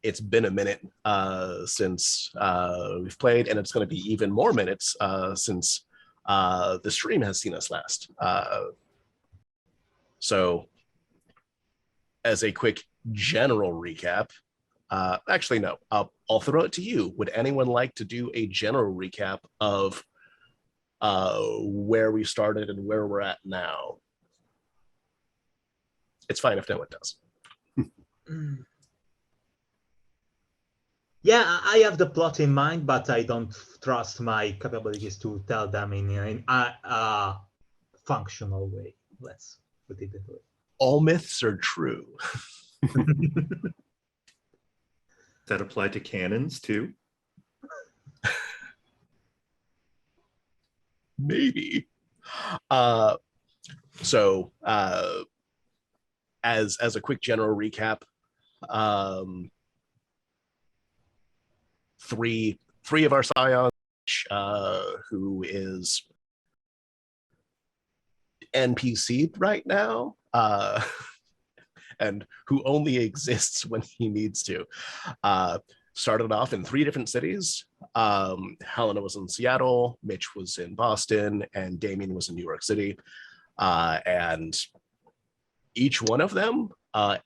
it's been a minute since we've played, and it's going to be even more minutes since the stream has seen us last. So as a quick general recap, actually, no, I'll throw it to you. Would anyone like to do a general recap of where we started and where we're at now? It's fine if no one does. Yeah, I have the plot in mind, but I don't trust my capabilities to tell them in a functional way. Let's put it that way. All myths are true. That apply to cannons too? Maybe. So as a quick general recap, three of our Scions, who is NPC'd right now, and who only exists when he needs to. Started off in 3 different cities. Helena was in Seattle, Mitch was in Boston, and Damien was in New York City. And each one of them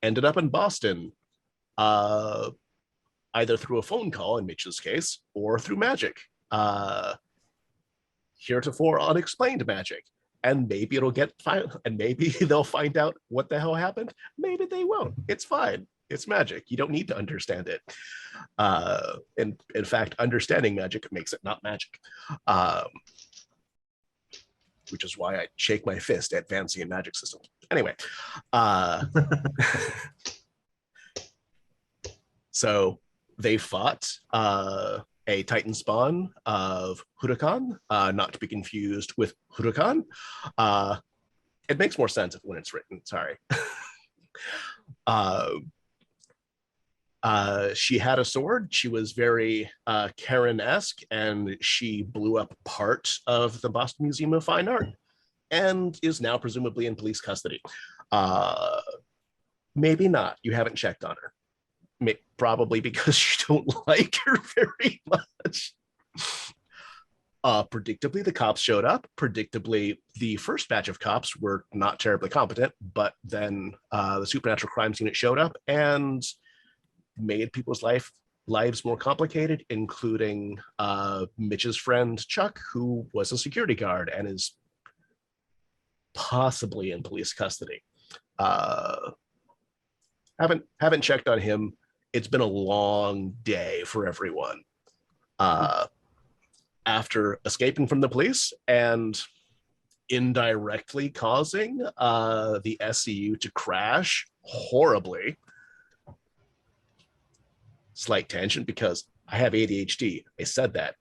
ended up in Boston, either through a phone call in Mitch's case, or through magic. Heretofore unexplained magic. And maybe it'll get and maybe they'll find out what the hell happened. Maybe they won't. It's fine. It's magic. You don't need to understand it. In fact, understanding magic makes it not magic. Which is why I shake my fist at fancy and magic systems. Anyway, so they fought a Titan spawn of Huracan, not to be confused with Huracan. It makes more sense when it's written, sorry. She had a sword. She was very Karen-esque, and she blew up part of the Boston Museum of Fine Art and is now presumably in police custody. Maybe not. You haven't checked on her. Probably because you don't like her very much. Predictably, the cops showed up. Predictably, the first batch of cops were not terribly competent, but then the Supernatural Crimes Unit showed up and made people's life lives more complicated, including Mitch's friend Chuck, who was a security guard and is possibly in police custody. Haven't checked on him. It's been a long day for everyone. After escaping from the police and indirectly causing the SCU to crash horribly. Slight tangent because I have ADHD. I said that.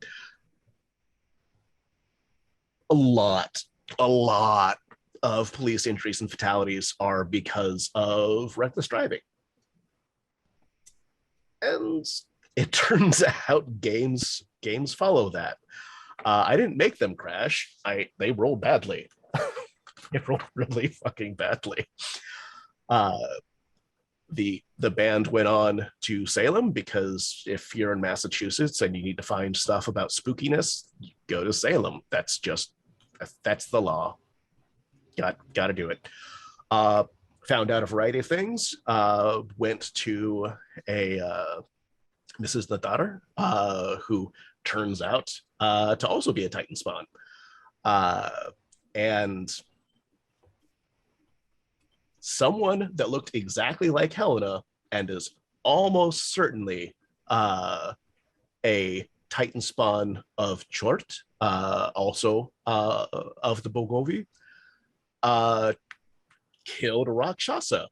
A lot of police injuries and fatalities are because of reckless driving. And it turns out games follow that. I didn't make them crash. They rolled badly. They rolled really fucking badly. The band went on to Salem because if you're in Massachusetts and you need to find stuff about spookiness, you go to Salem. That's the law. Got to do it. Found out a variety of things. Went to a Mrs. Nadar, who turns out to also be a Titan spawn. And someone that looked exactly like Helena and is almost certainly a Titan spawn of Chort, also of the Bogovi, killed a Rakshasa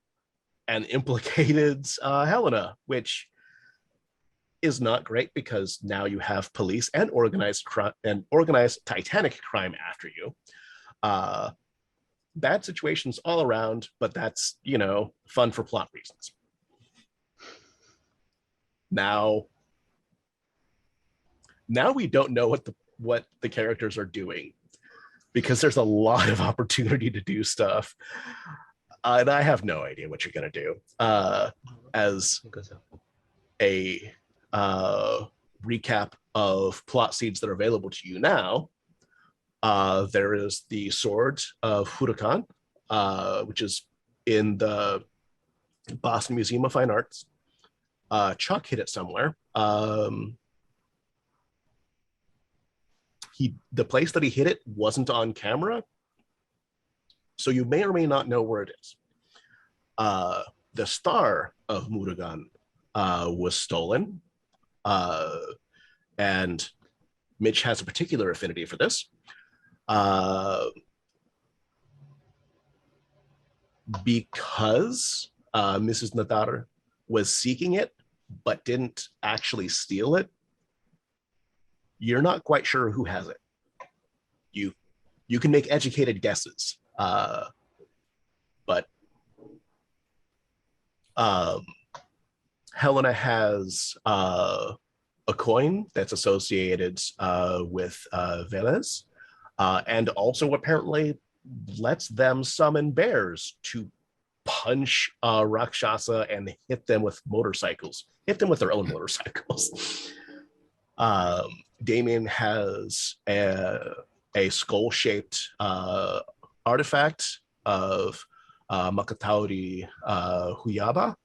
and implicated Helena, which is not great because now you have police and organized titanic crime after you. Bad situations all around, but that's, fun for plot reasons. Now we don't know what the characters are doing because there's a lot of opportunity to do stuff. And I have no idea what you're going to do. As a recap of plot seeds that are available to you now, there is the Sword of Huracan, which is in the Boston Museum of Fine Arts. Chuck hid it somewhere. The place that he hid it wasn't on camera, so you may or may not know where it is. The Star of Murugan was stolen, and Mitch has a particular affinity for this. Because Mrs. Nadar was seeking it but didn't actually steal it, you're not quite sure who has it. You can make educated guesses, but Helena has a coin that's associated with Velez, and also apparently lets them summon bears to punch Rakshasa and hit them with their own motorcycles. Damien has a skull-shaped artifact of Makatauri Huyaba.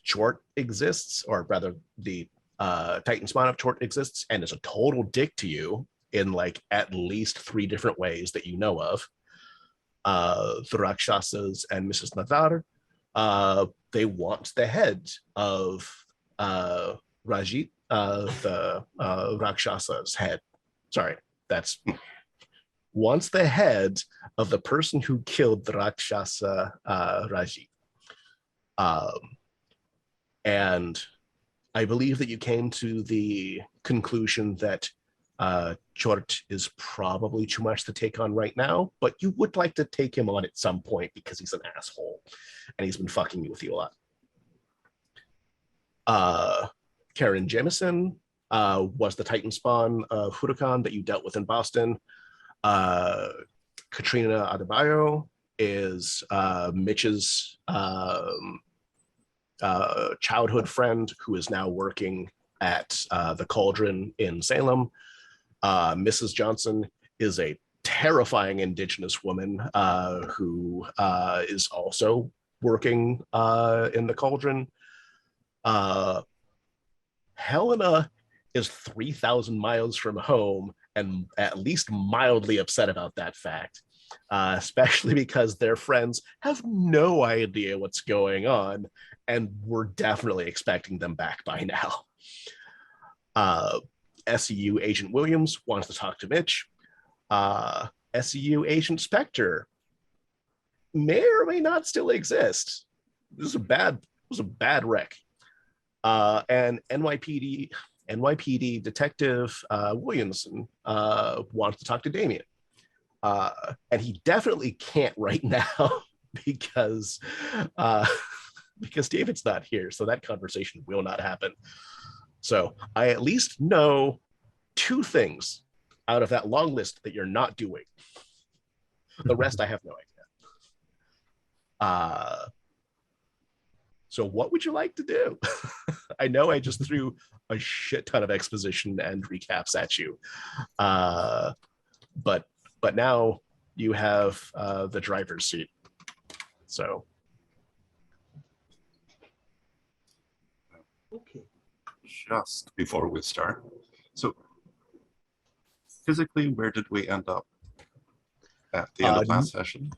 Chort exists, or rather the Titan spawn of Chort exists, and is a total dick to you in like at least 3 different ways that you know of. The Rakshasas and Mrs. Nadar, they want the head of Rajit, the Rakshasa's head. Sorry, that's wants the head of the person who killed the Rakshasa Rajit. And I believe that you came to the conclusion that Chort is probably too much to take on right now, but you would like to take him on at some point because he's an asshole and he's been fucking with you a lot. Karen Jameson was the Titan spawn of Huracan that you dealt with in Boston. Katrina Adebayo is Mitch's childhood friend who is now working at the Cauldron in Salem. Mrs. Johnson is a terrifying Indigenous woman who is also working in the Cauldron. Helena is 3,000 miles from home and at least mildly upset about that fact, especially because their friends have no idea what's going on, and we're definitely expecting them back by now. SEU Agent Williams wants to talk to Mitch. SEU Agent Spectre may or may not still exist. This was a bad wreck. And NYPD Detective Williamson wants to talk to Damien. And he definitely can't right now because David's not here. So that conversation will not happen. So I at least know 2 things out of that long list that you're not doing. The rest I have no idea. So what would you like to do? I know I just threw a shit ton of exposition and recaps at you. But now you have the driver's seat. So. Okay. Just before we start, so physically, where did we end up at the end of last session?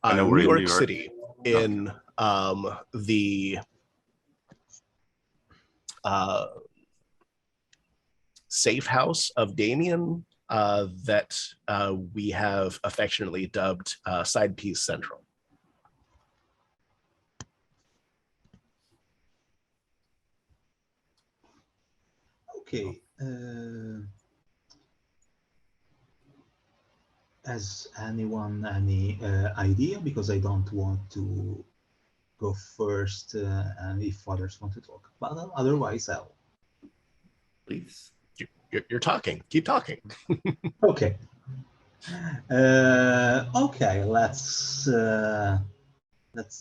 I know we're in New York City, in the safe house of Damien that we have affectionately dubbed Side Piece Central. Okay. Has anyone any idea? Because I don't want to go first, and if others want to talk. But otherwise, I'll. Please. You're talking. Keep talking. Okay. Okay. Let's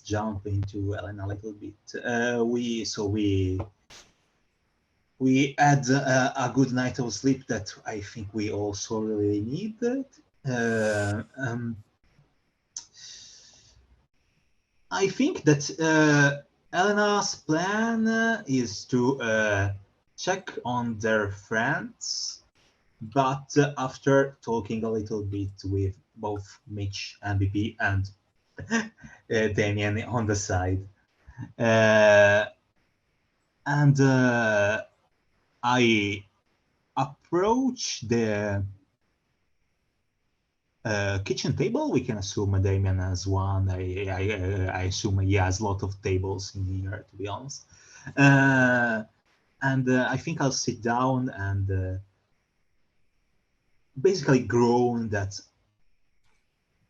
jump into Ellen a little bit. We had a good night of sleep that I think we also really needed. I think that Elena's plan is to check on their friends, but after talking a little bit with both Mitch and BP and Damien on the side, and I approach the kitchen table. We can assume Damien has one. I assume he has a lot of tables in here, to be honest. And I think I'll sit down and basically groan that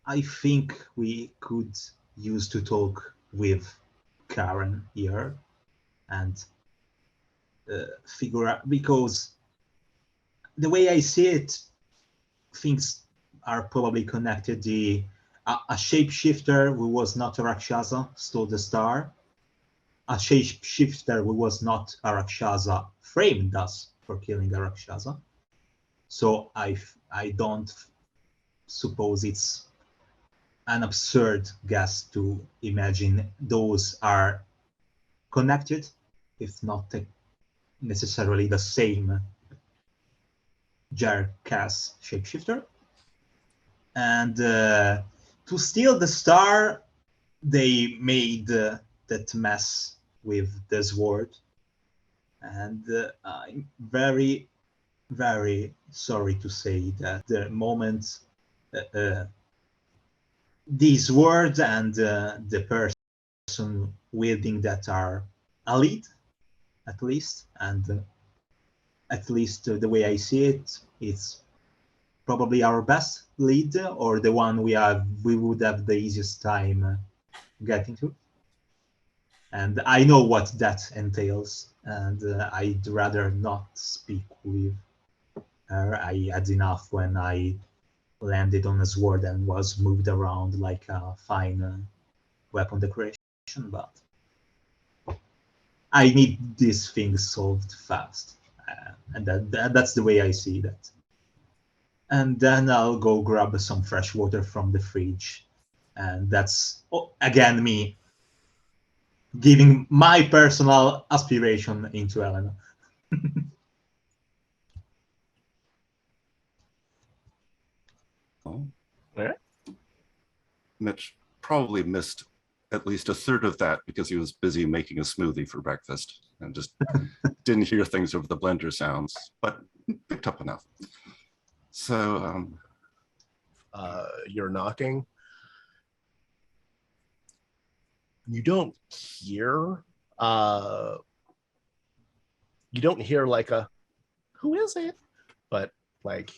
I think we could use to talk with Karen here and figure out, because the way I see it, things are probably connected. A shapeshifter who was not a Rakshasa stole the star. A shapeshifter who was not a Rakshasa framed us for killing a Rakshasa. So I don't suppose it's an absurd guess to imagine those are connected, if not necessarily the same Jarkas shapeshifter. And to steal the star, they made that mess with the sword. And I'm very, very sorry to say that the moment these words and the person wielding that are elite, at least, and at least the way I see it, it's probably our best lead, or the one we would have the easiest time getting to. And I know what that entails, and I'd rather not speak with her. I had enough when I landed on a sword and was moved around like a fine weapon decoration, but I need these things solved fast, and that's the way I see that. And then I'll go grab some fresh water from the fridge, and that's again me giving my personal aspiration into Elena. Well, All right. Mitch probably missed at least a third of that because he was busy making a smoothie for breakfast and just didn't hear things over the blender sounds, but picked up enough. So You're knocking. You don't hear like a who is it? But like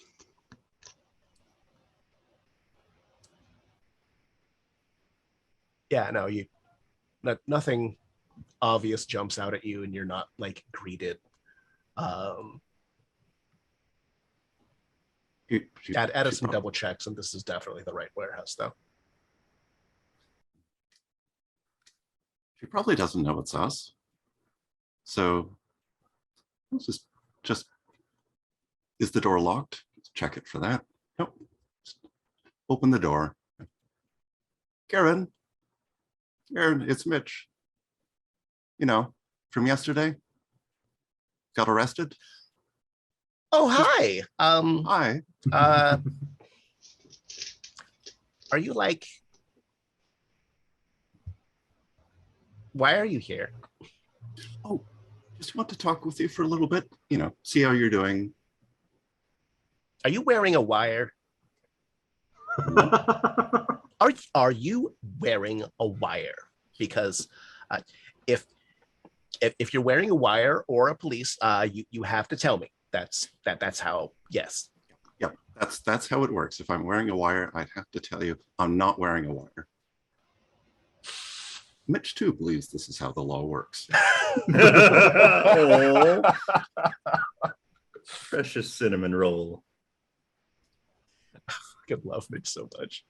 yeah, no, nothing obvious jumps out at you and you're not like greeted. Added some double checks and this is definitely the right warehouse though. She probably doesn't know it's us. So let's just is the door locked? Let's check it for that. Nope. Just open the door. Karen, it's Mitch. You know, from yesterday. Got arrested. Oh, hi. Hi. Are you like, why are you here? Oh, just want to talk with you for a little bit. You know, see how you're doing. Are you wearing a wire? Are you wearing a wire? Because if you're wearing a wire or a police, you have to tell me. That's how. Yes. Yep, that's how it works. If I'm wearing a wire, I'd have to tell you I'm not wearing a wire. Mitch too believes this is how the law works. Oh, precious cinnamon roll. I love Mitch so much,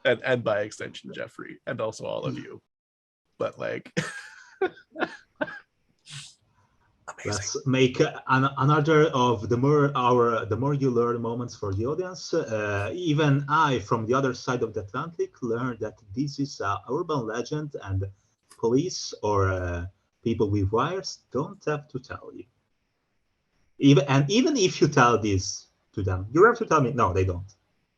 and by extension Jeffrey, and also all of you. But like, amazing. Let's make another of the more you learn moments for the audience. Even I, from the other side of the Atlantic, learned that this is an urban legend, and police or people with wires don't have to tell you. Even if you tell this to them, you have to tell me. No, they don't.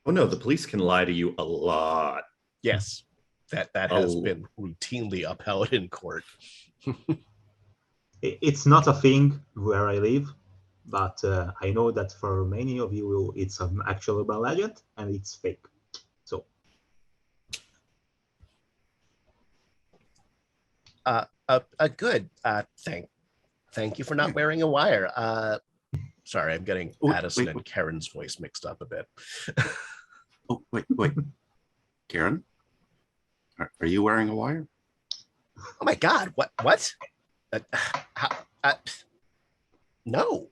Oh no, the police can lie to you a lot. Yes, that has been routinely upheld in court. It's not a thing where I live, but I know that for many of you, it's an actual urban legend and it's fake. So, Good. Thank you for not wearing a wire. Sorry, I'm getting Addison and Karen's voice mixed up a bit. Oh, wait. Karen, are you wearing a wire? Oh my God! What? No.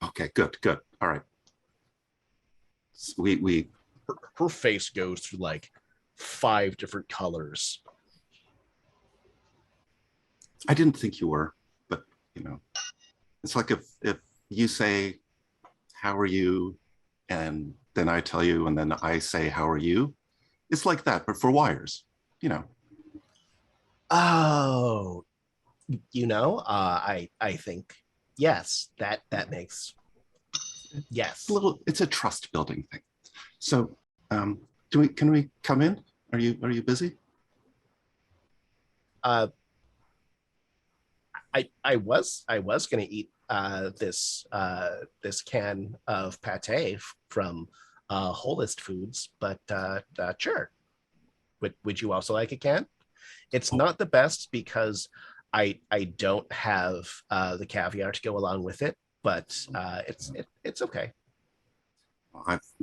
Okay, good. All right. So her face goes through like 5 different colors. I didn't think you were, but you know, it's like if you say, "How are you?" and then I tell you, and then I say, "How are you?" It's like that, but for wires, you know. Oh, you know, I think yes, that makes yes. It's a trust building thing. So, can we come in? Are you busy? I was going to eat this can of pate from Holist Foods, but sure. Would you also like a can? It's not the best because I don't have the caviar to go along with it, but it's okay.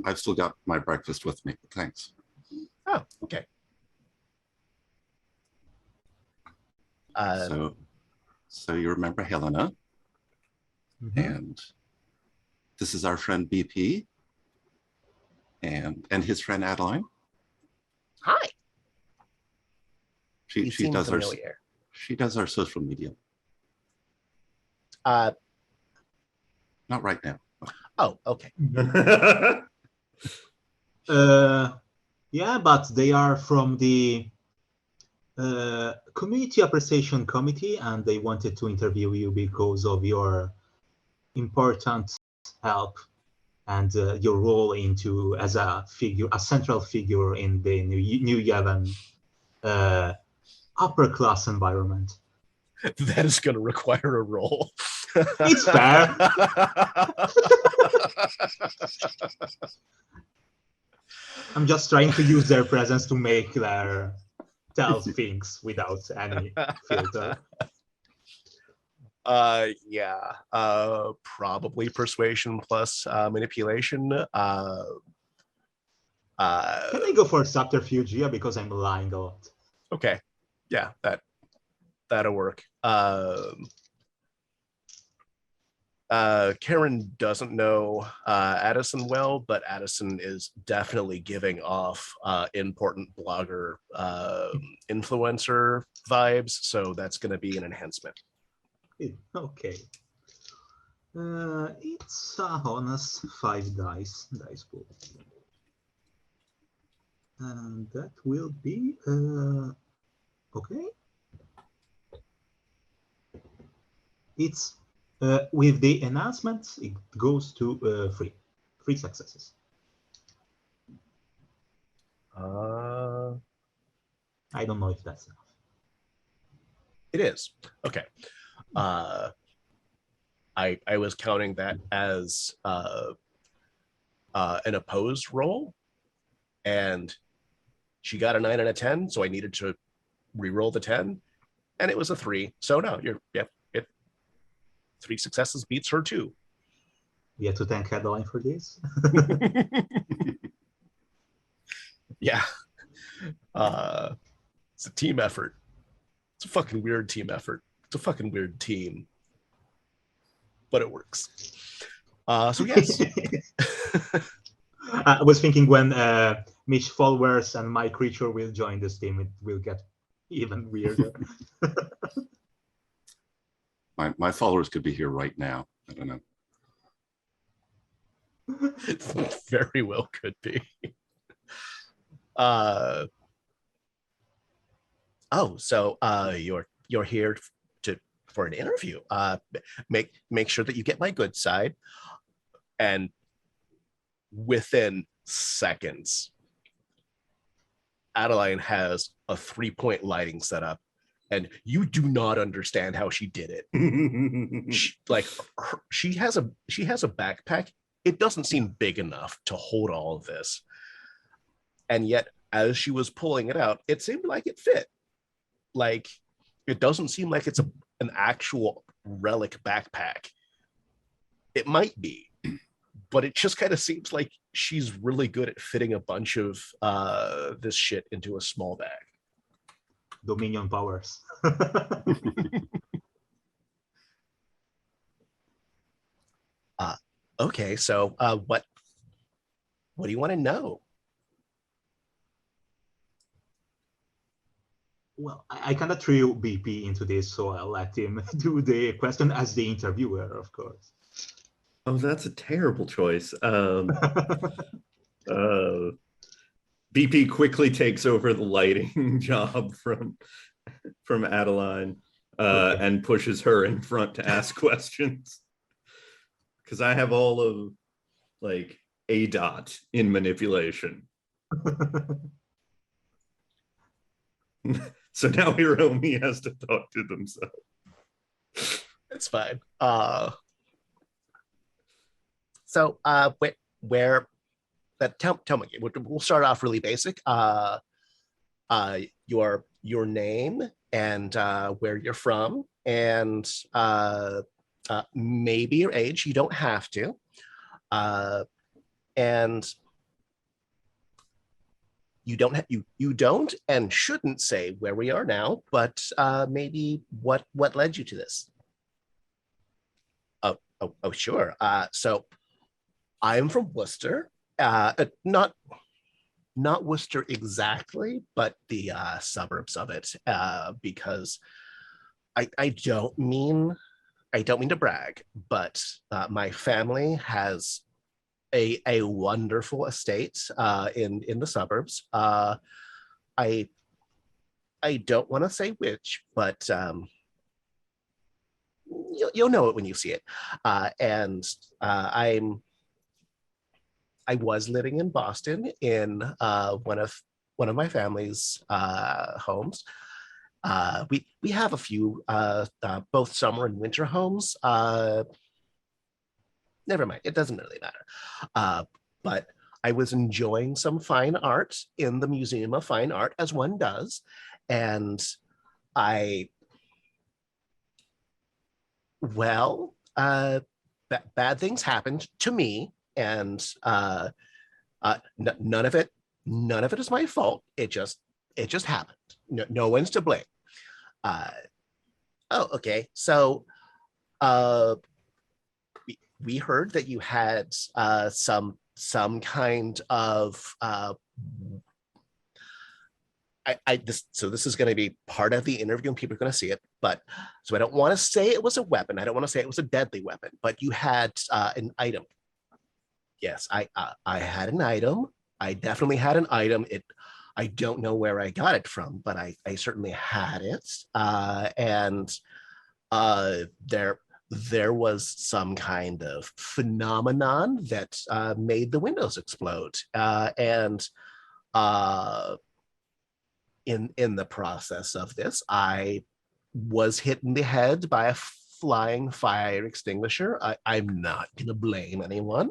I've still got my breakfast with me. Thanks. Oh, okay. So you remember Helena, and this is our friend BP, and his friend Adeline. Hi. She does familiar. She does our social media. Not right now. Oh, okay. Yeah, but they are from the Community Appreciation Committee, and they wanted to interview you because of your important help and your role into as a central figure in the New Yavin upper class environment. That is going to require a roll. It's fair. I'm just trying to use their presence to make their tell things without any filter. Yeah. Probably persuasion plus manipulation. Can I go for subterfuge here because I'm lying a lot? Okay. Yeah, that'll work. Karen doesn't know Addison well, but Addison is definitely giving off important blogger influencer vibes, so that's going to be an enhancement. Okay. It's a honest 5 dice pool. And that will be okay. It's with the enhancements, it goes to 3 successes. I don't know if that's enough. It is. Okay. I was counting that as an opposed roll, and she got a 9 and a 10, so I needed to re-roll the 10, and it was a 3. So no, it 3 successes beats her 2. You have to thank Adeline for this. Yeah. It's a team effort. It's a fucking weird team effort. It's a fucking weird team. But it works. So yes. I was thinking when Mitch followers and my creature will join this team, it will get even weirder. My followers could be here right now. I don't know. Very well could be. So you're here for an interview. Make sure that you get my good side. And within seconds, Adeline has a 3-point lighting set up, and you do not understand how she did it. She has a backpack. It doesn't seem big enough to hold all of this, and yet as she was pulling it out, it seemed like it fit. Like, it doesn't seem like it's an actual relic backpack. It might be, but it just kind of seems like she's really good at fitting a bunch of this shit into a small bag. Dominion powers. Okay, so what do you want to know? Well, I cannot throw BP into this, so I'll let him do the question as the interviewer, of course. Oh, that's a terrible choice. BP quickly takes over the lighting job from Adeline and pushes her in front to ask questions. Because I have all of like a dot in manipulation. So now Hiromi has to talk to themselves. It's fine. So where that tell me, we'll start off really basic. Your name and where you're from, and maybe your age. You don't have to. And you don't and shouldn't say where we are now, but maybe what led you to this. Oh, sure. So I'm from Worcester. Not Worcester exactly, but the suburbs of it. Because I don't mean to brag, but my family has a wonderful estate in the suburbs. I I don't want to say which, but you'll know it when you see it. And I was living in Boston in one of my family's homes. We have a few both summer and winter homes. Never mind, it doesn't really matter. But I was enjoying some fine art in the Museum of Fine Art, as one does, and bad things happened to me, and none of it is my fault. It just happened. No one's to blame. Oh, okay. So we heard that you had some kind of this is going to be part of the interview and people are going to see it, but so I don't want to say it was a weapon. I don't want to say it was a deadly weapon, but you had an item. Yes, I had an item. I definitely had an item. I don't know where I got it from, but I certainly had it. And there was some kind of phenomenon that made the windows explode. And in the process of this, I was hit in the head by a flying fire extinguisher. I'm not going to blame anyone,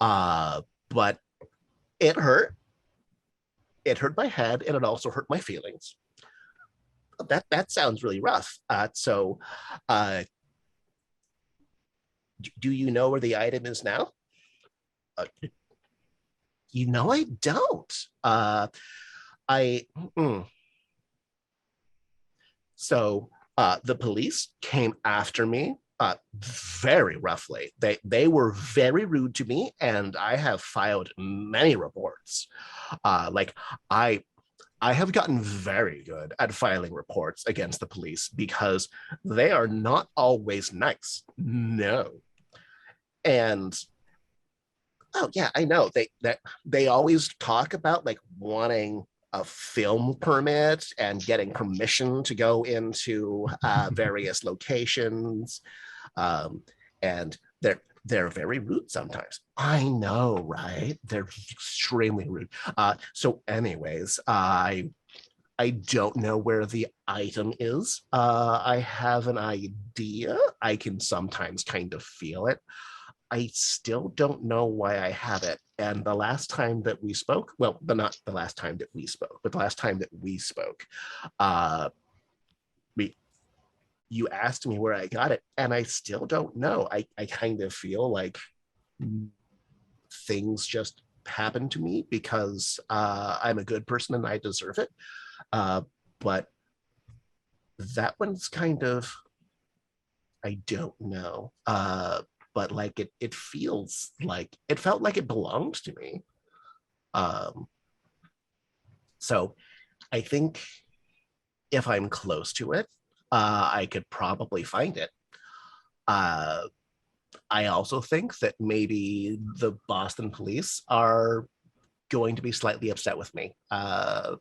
but it hurt. It hurt my head, and it also hurt my feelings. That sounds really rough. So do you know where the item is now? You know, I don't. So the police came after me very roughly. They were very rude to me, and I have filed many reports. Like I have gotten very good at filing reports against the police because they are not always nice. No. And oh yeah, I know they always talk about like wanting a film permit and getting permission to go into various locations, and they're very rude sometimes. I know, right? They're extremely rude. So anyways, I don't know where the item is. I have an idea. I can sometimes kind of feel it. I still don't know why I have it. And the last time that we spoke, well, not the last time that we spoke, but the last time that we spoke, you asked me where I got it, and I still don't know. I kind of feel like things just happen to me because I'm a good person and I deserve it. But that one's kind of, I don't know. But like it feels like it felt like it belonged to me. So I think if I'm close to it, I could probably find it. I also think that maybe the Boston police are going to be slightly upset with me, or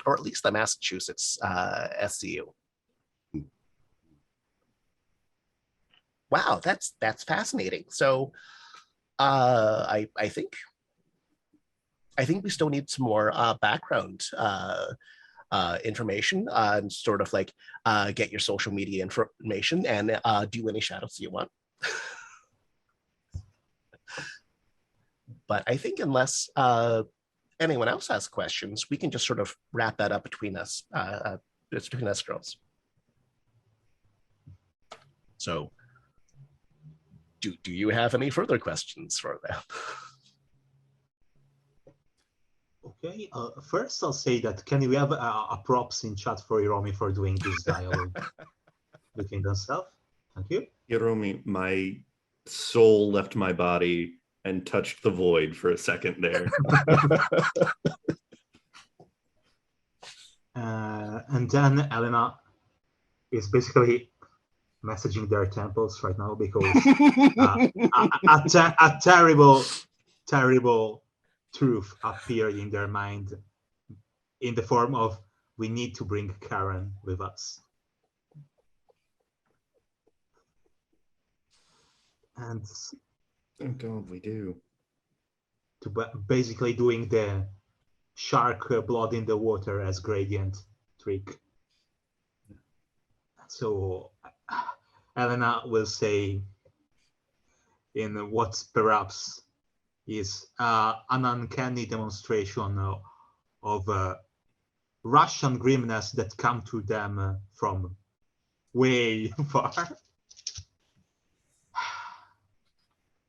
at least the Massachusetts SCU. Wow, that's fascinating. So I think we still need some more background information and sort of like get your social media information and do any shout outs you want. But I think unless anyone else has questions, we can just sort of wrap that up between us, girls. So do you have any further questions for them? Okay, first I'll say that can we have a props in chat for Hiromi for doing this dialogue between themselves? Thank you. Hiromi, my soul left my body and touched the void for a second there. And then Elena is basically messaging their temples right now because a terrible truth appeared in their mind in the form of we need to bring Karen with us. And Oh God, we do. to basically doing the shark blood in the water as gradient trick. So Elena will say in what perhaps is an uncanny demonstration of Russian grimness that come to them from way far.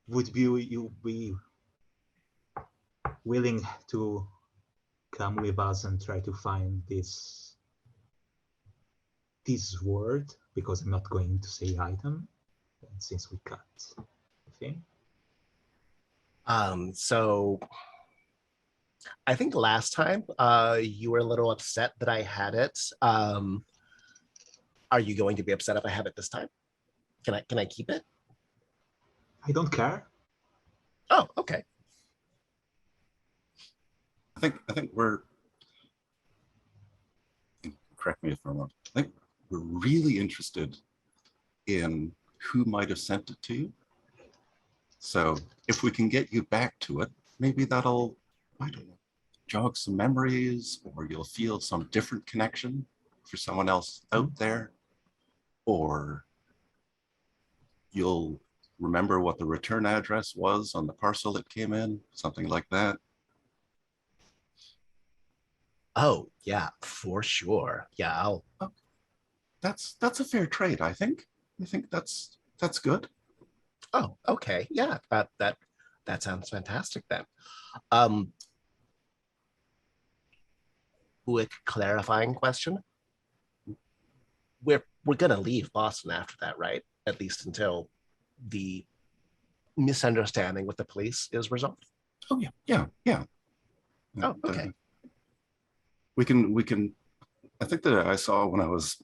Would you be willing to come with us and try to find this word? Because I'm not going to say item, since we cut the thing. So I think last time you were a little upset that I had it. Are you going to be upset if I have it this time? Can I keep it? I don't care. Oh, okay. I think we're, correct me if I'm wrong, I think we're really interested in who might have sent it to you. So if we can get you back to it, maybe that'll, I don't know, jog some memories, or you'll feel some different connection for someone else out there, or you'll remember what the return address was on the parcel that came in, something like that. Oh, yeah, for sure. Yeah, I'll. That's a fair trade, I think. I think that's good. Oh, okay. Yeah, that sounds fantastic then. Quick clarifying question. We're gonna leave Boston after that, right? At least until the misunderstanding with the police is resolved. Oh yeah. Oh, okay. We can. I think that I saw when I was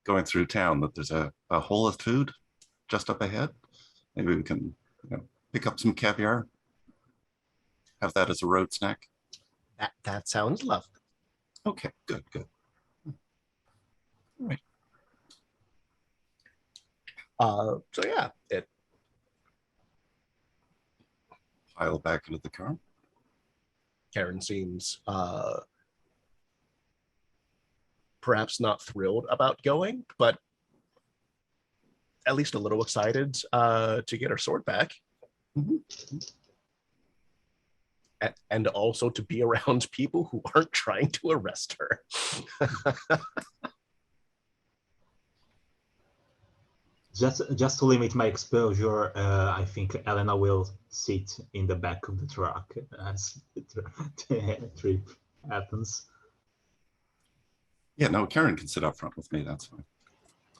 going through town that there's a hole of food just up ahead. Maybe we can pick up some caviar, have that as a road snack. That sounds lovely. Okay, good. All right. So yeah, it Pile back into the car. Karen seems perhaps not thrilled about going, but at least a little excited to get her sword back. Mm-hmm. And also to be around people who aren't trying to arrest her. Just to limit my exposure, I think Elena will sit in the back of the truck as the trip happens. Yeah, no, Karen can sit up front with me. That's fine.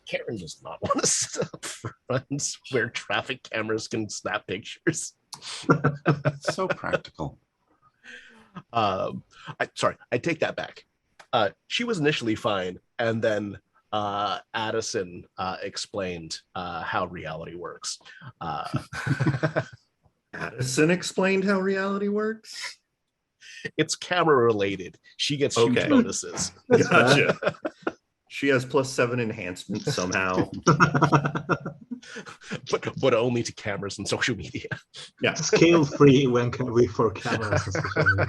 Karen does not want to sit up front where traffic cameras can snap pictures. So practical. I take that back. She was initially fine, and then Addison explained how reality works. Addison explained how reality works? It's camera related. She gets huge Okay. bonuses. Gotcha. She has +7 enhancements somehow. but only to cameras and social media. Yeah. Scale free when we for cameras and social media.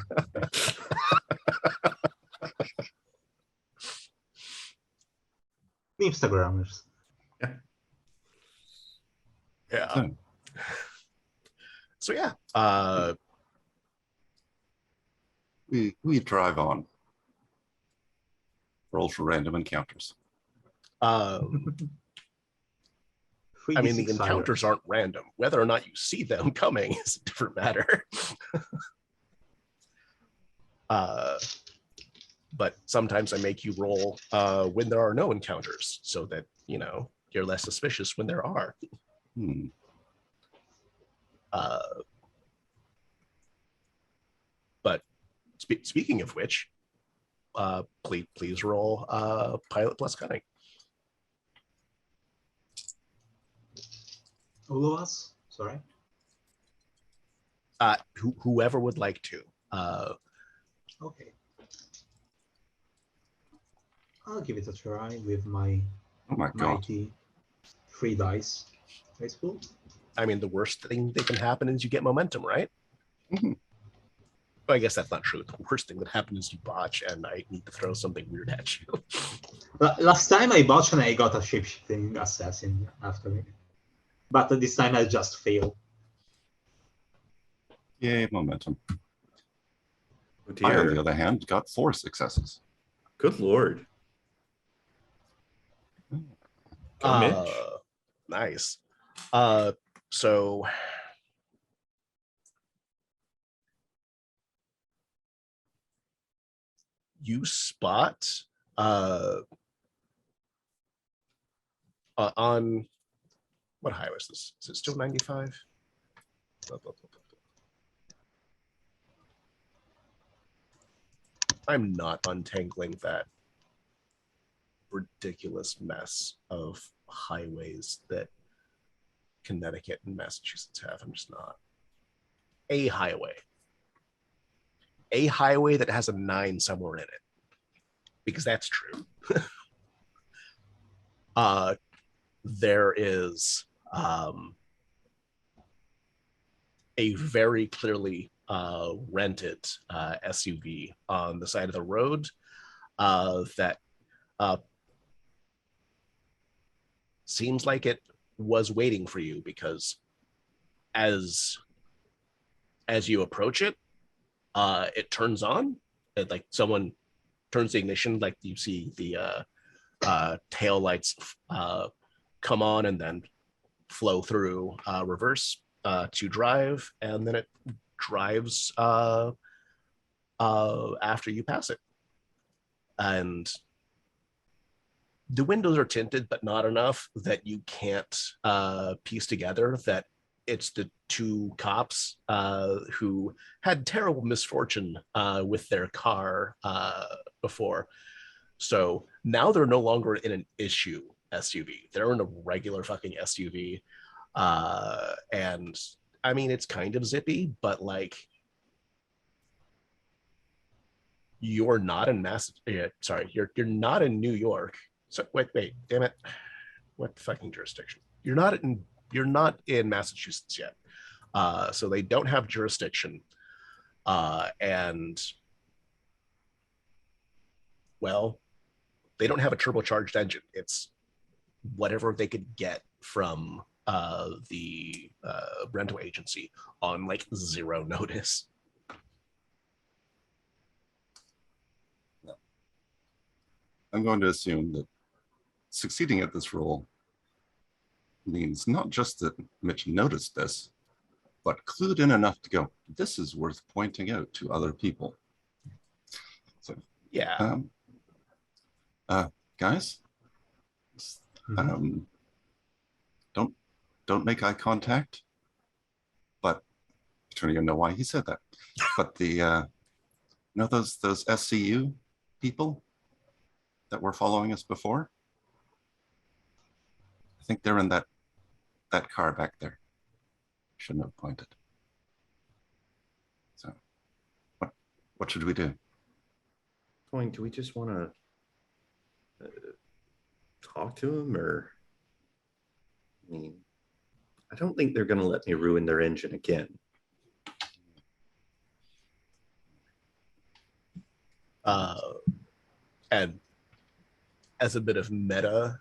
Instagrammers. Yeah. So yeah. We drive on. Roll for random encounters. I mean, the encounters aren't random. Whether or not you see them coming is a different matter. But sometimes I make you roll when there are no encounters, so that you're less suspicious when there are. But speaking of which, please roll pilot plus cunning. All of us? Sorry. Whoever would like to. Okay. I'll give it a try with my Oh my god. mighty 3 dice pool. I mean, the worst thing that can happen is you get momentum, right? Mhm. Well, I guess that's not true. The worst thing that happens is you botch, and I need to throw something weird at you. Last time I botched and I got a shapeshifting assassin after me. But this time I just failed. Yay, momentum. Oh I, on the dear. other hand, got 4 successes. Good lord. Go, Mitch. Nice. So you spot on what highway is this? Is it still 95? I'm not untangling that ridiculous mess of highways that Connecticut and Massachusetts have. I'm just not. A highway that has a 9 somewhere in it, because that's true. There is a very clearly rented SUV on the side of the road that seems like it was waiting for you, because as you approach it, it turns on. Like someone turns the ignition, like you see the tail lights come on and then flow through reverse to drive, and then it drives after you pass it. And the windows are tinted, but not enough that you can't piece together that it's the 2 cops who had terrible misfortune with their car before. So now they're no longer in an issue SUV. They're in a regular fucking SUV. And I mean, it's kind of zippy, but like, you're not in you're not in New York. So wait, damn it. What fucking jurisdiction? You're not in Massachusetts yet. So they don't have jurisdiction. And well, they don't have a turbocharged engine. It's whatever they could get from the rental agency on like 0 notice. I'm going to assume that succeeding at this role means not just that Mitch noticed this, but clued in enough to go, this is worth pointing out to other people. So, yeah. Guys, don't make eye contact. But I don't even know why he said that. But the those SCU people that were following us before, I think they're in that car back there. Shouldn't have pointed. So what should we do? Point, do we just want to talk to him, or I mean, I don't think they're going to let me ruin their engine again. And as a bit of meta,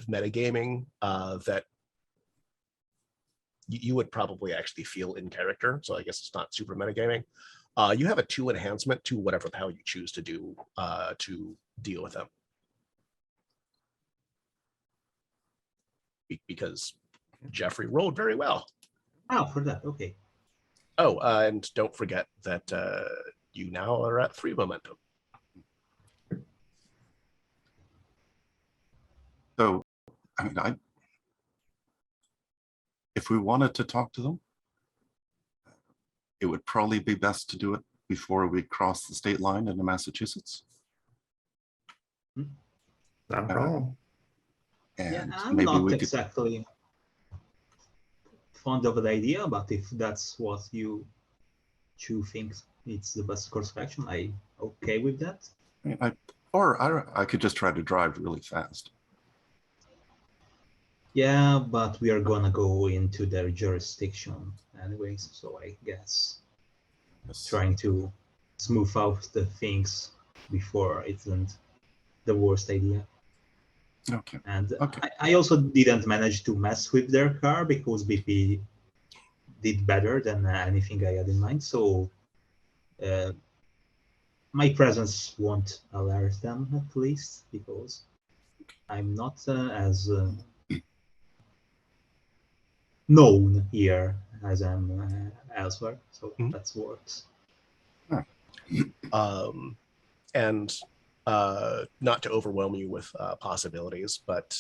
metagaming, that you would probably actually feel in character. So I guess it's not super metagaming. You have a 2 enhancement to whatever the hell you choose to do to deal with them. Because Jeffrey rolled very well. Oh, for that, okay. Oh, and don't forget that you now are at 3 momentum. So, I mean, if we wanted to talk to them, it would probably be best to do it before we cross the state line into Massachusetts. Not wrong. And yeah, I'm maybe not we could exactly fond of the idea, but if that's what you two think it's the best course of action, I'm okay with that. mean, I could just try to drive really fast. Yeah, but we are gonna go into their jurisdiction anyways, so I guess Yes. trying to smooth out the things before isn't the worst idea. Okay. And Okay. I also didn't manage to mess with their car because BP did better than anything I had in mind, so my presence won't alert them at least because I'm not as known here as I'm elsewhere, so that works. And not to overwhelm you with possibilities, but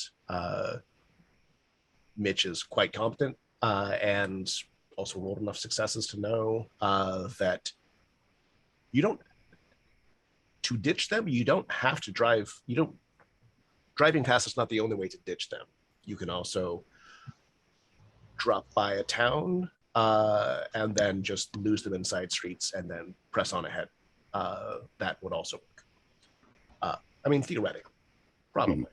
Mitch is quite competent and also rolled enough successes to know that you don't, to ditch them, you don't have to drive. Driving fast is not the only way to ditch them. You can also drop by a town and then just lose them in side streets and then press on ahead. That would also work. I mean, theoretically, probably.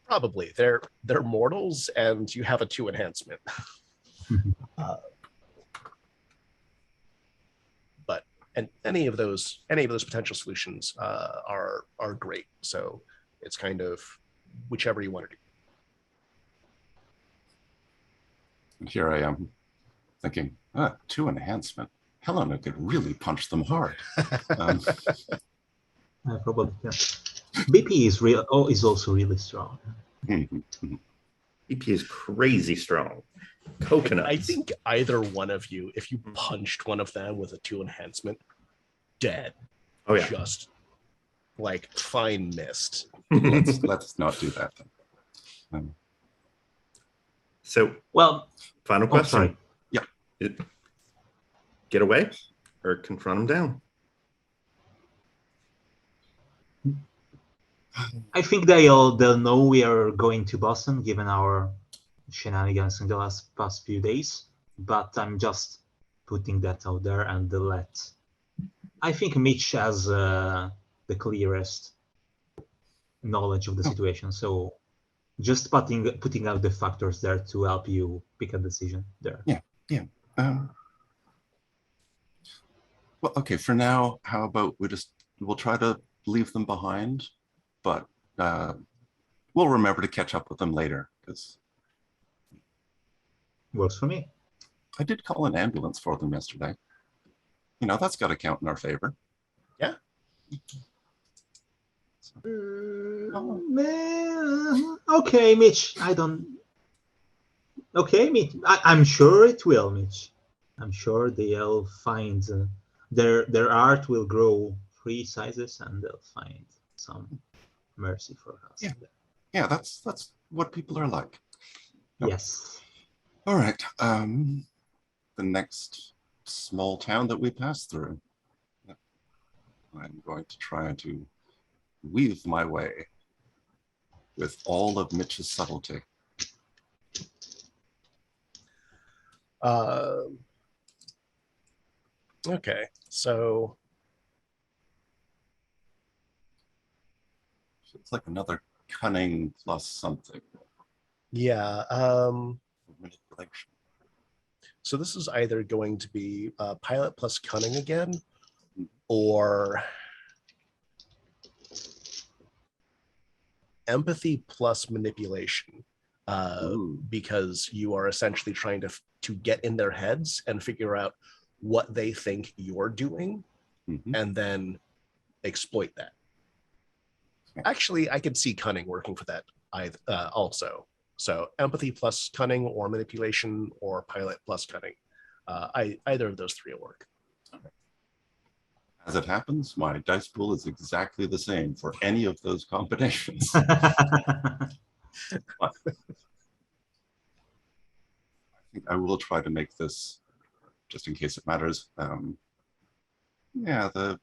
Probably. They're mortals and you have a 2 enhancement. But any of those potential solutions are great. So it's kind of whichever you want to do. And here I am thinking, 2 enhancement. Helena could really punch them hard. I probably can. BP is real. Oh, is also really strong. BP is crazy strong. Coconuts. I think either one of you, if you punched one of them with a 2 enhancement, dead. Oh yeah. Just like fine mist. Let's not do that then. So, well, final question. Sorry. Yeah. Get away or confront them down? I think they'll know we are going to Boston given our shenanigans in the past few days, but I'm just putting that out there and I think Mitch has the clearest knowledge of the situation, so just putting out the factors there to help you pick a decision there. Yeah. Well, okay, for now, how about we'll try to leave them behind, but we'll remember to catch up with them later, because Works for me. I did call an ambulance for them yesterday. That's got to count in our favor. Yeah. Okay, Mitch. Okay, Mitch. I'm sure it will, Mitch. I'm sure they'll find their art will grow 3 sizes, and they'll find some mercy for us. Yeah, that's what people are like. Yes. All right. The next small town that we pass through, I'm going to try to weave my way with all of Mitch's subtlety. Okay, so it's like another cunning plus something. Yeah. Manipulation. So this is either going to be pilot plus cunning again, or empathy plus manipulation, because you are essentially trying to get in their heads and figure out what they think you're doing, and then exploit that. Actually, I could see cunning working for that also. So empathy plus cunning, or manipulation, or pilot plus cunning. Either of those 3 will work. As it happens, my dice pool is exactly the same for any of those combinations. But I think I will try to make this, just in case it matters, the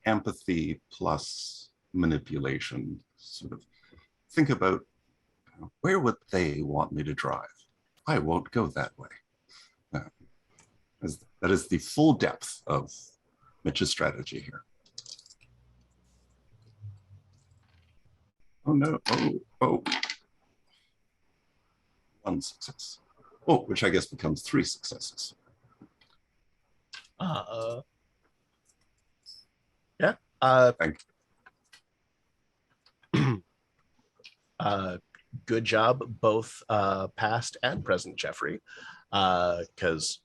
empathy plus manipulation. Sort of think about, where would they want me to drive? I won't go that way. That is the full depth of Mitch's strategy here. Oh no. Oh. One success. Oh, which I guess becomes 3 successes. Yeah. Thank Good job, both past and present Jeffrey, because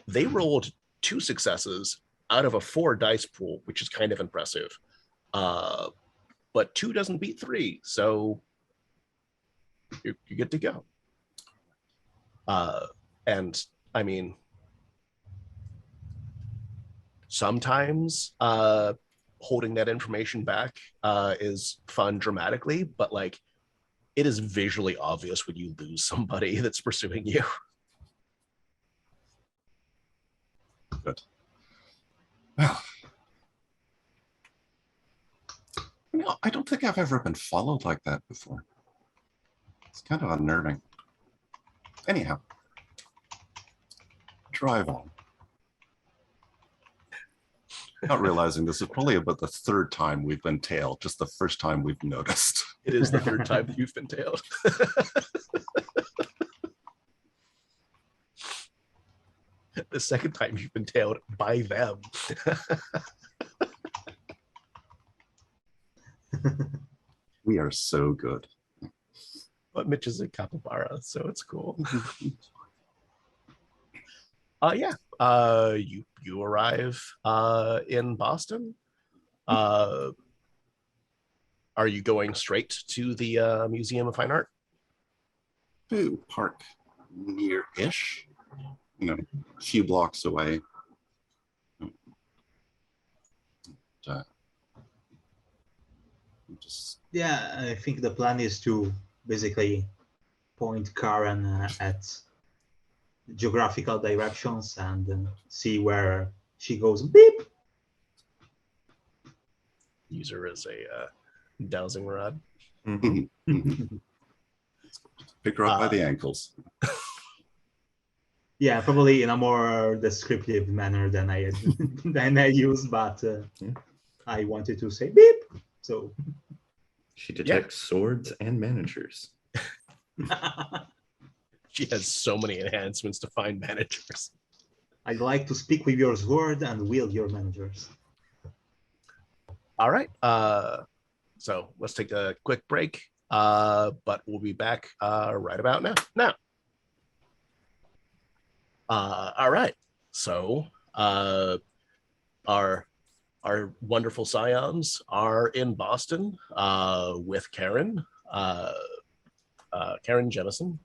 they rolled 2 successes out of a 4 dice pool, which is kind of impressive. But 2 doesn't beat 3, so you're good to go. And I mean, sometimes holding that information back is fun dramatically, but like it is visually obvious when you lose somebody that's pursuing you. Good. Well, I don't think I've ever been followed like that before. It's kind of unnerving. Anyhow, drive on. Not realizing this is probably about the 3rd time we've been tailed, just the first time we've noticed. It is the 3rd time that you've been tailed. The 2nd time you've been tailed by them. We are so good. But Mitch is a capybara, so it's cool. Yeah. You arrive in Boston. Are you going straight to the Museum of Fine Art? To park near-ish, a few blocks away. Yeah, I think the plan is to basically point Karen at geographical directions and see where she goes. Beep. Use her as a dowsing rod. Mm-hmm. Pick her up by the ankles. Yeah, probably in a more descriptive manner than I use, but I wanted to say beep. So She detects swords and managers. She has so many enhancements to find managers. I'd like to speak with your sword and wield your managers. All right. So let's take a quick break, but we'll be back right about now. All right. So our wonderful Scions are in Boston with Karen, Karen Jemison,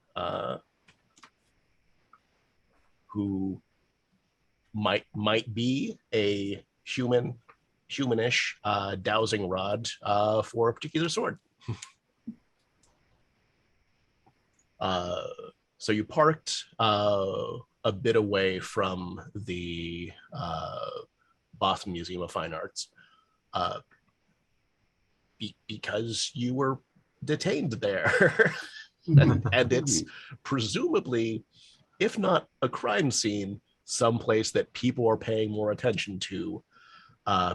who might be a humanish dowsing rod for a particular sword. So you parked a bit away from the Boston Museum of Fine Arts because you were detained there. and it's presumably, if not a crime scene, someplace that people are paying more attention to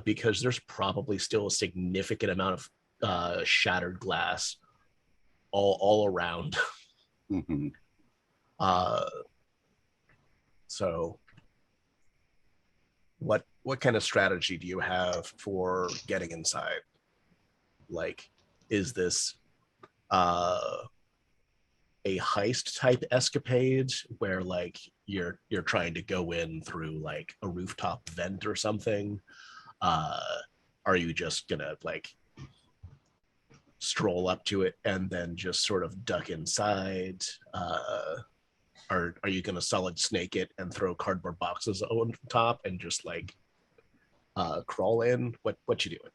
because there's probably still a significant amount of shattered glass all around. Mm-hmm. So what kind of strategy do you have for getting inside? Like, is this a heist type escapade where like you're trying to go in through like a rooftop vent or something? Are you just gonna like stroll up to it and then just sort of duck inside? Are you gonna solid snake it and throw cardboard boxes on top and just like crawl in? What you doing?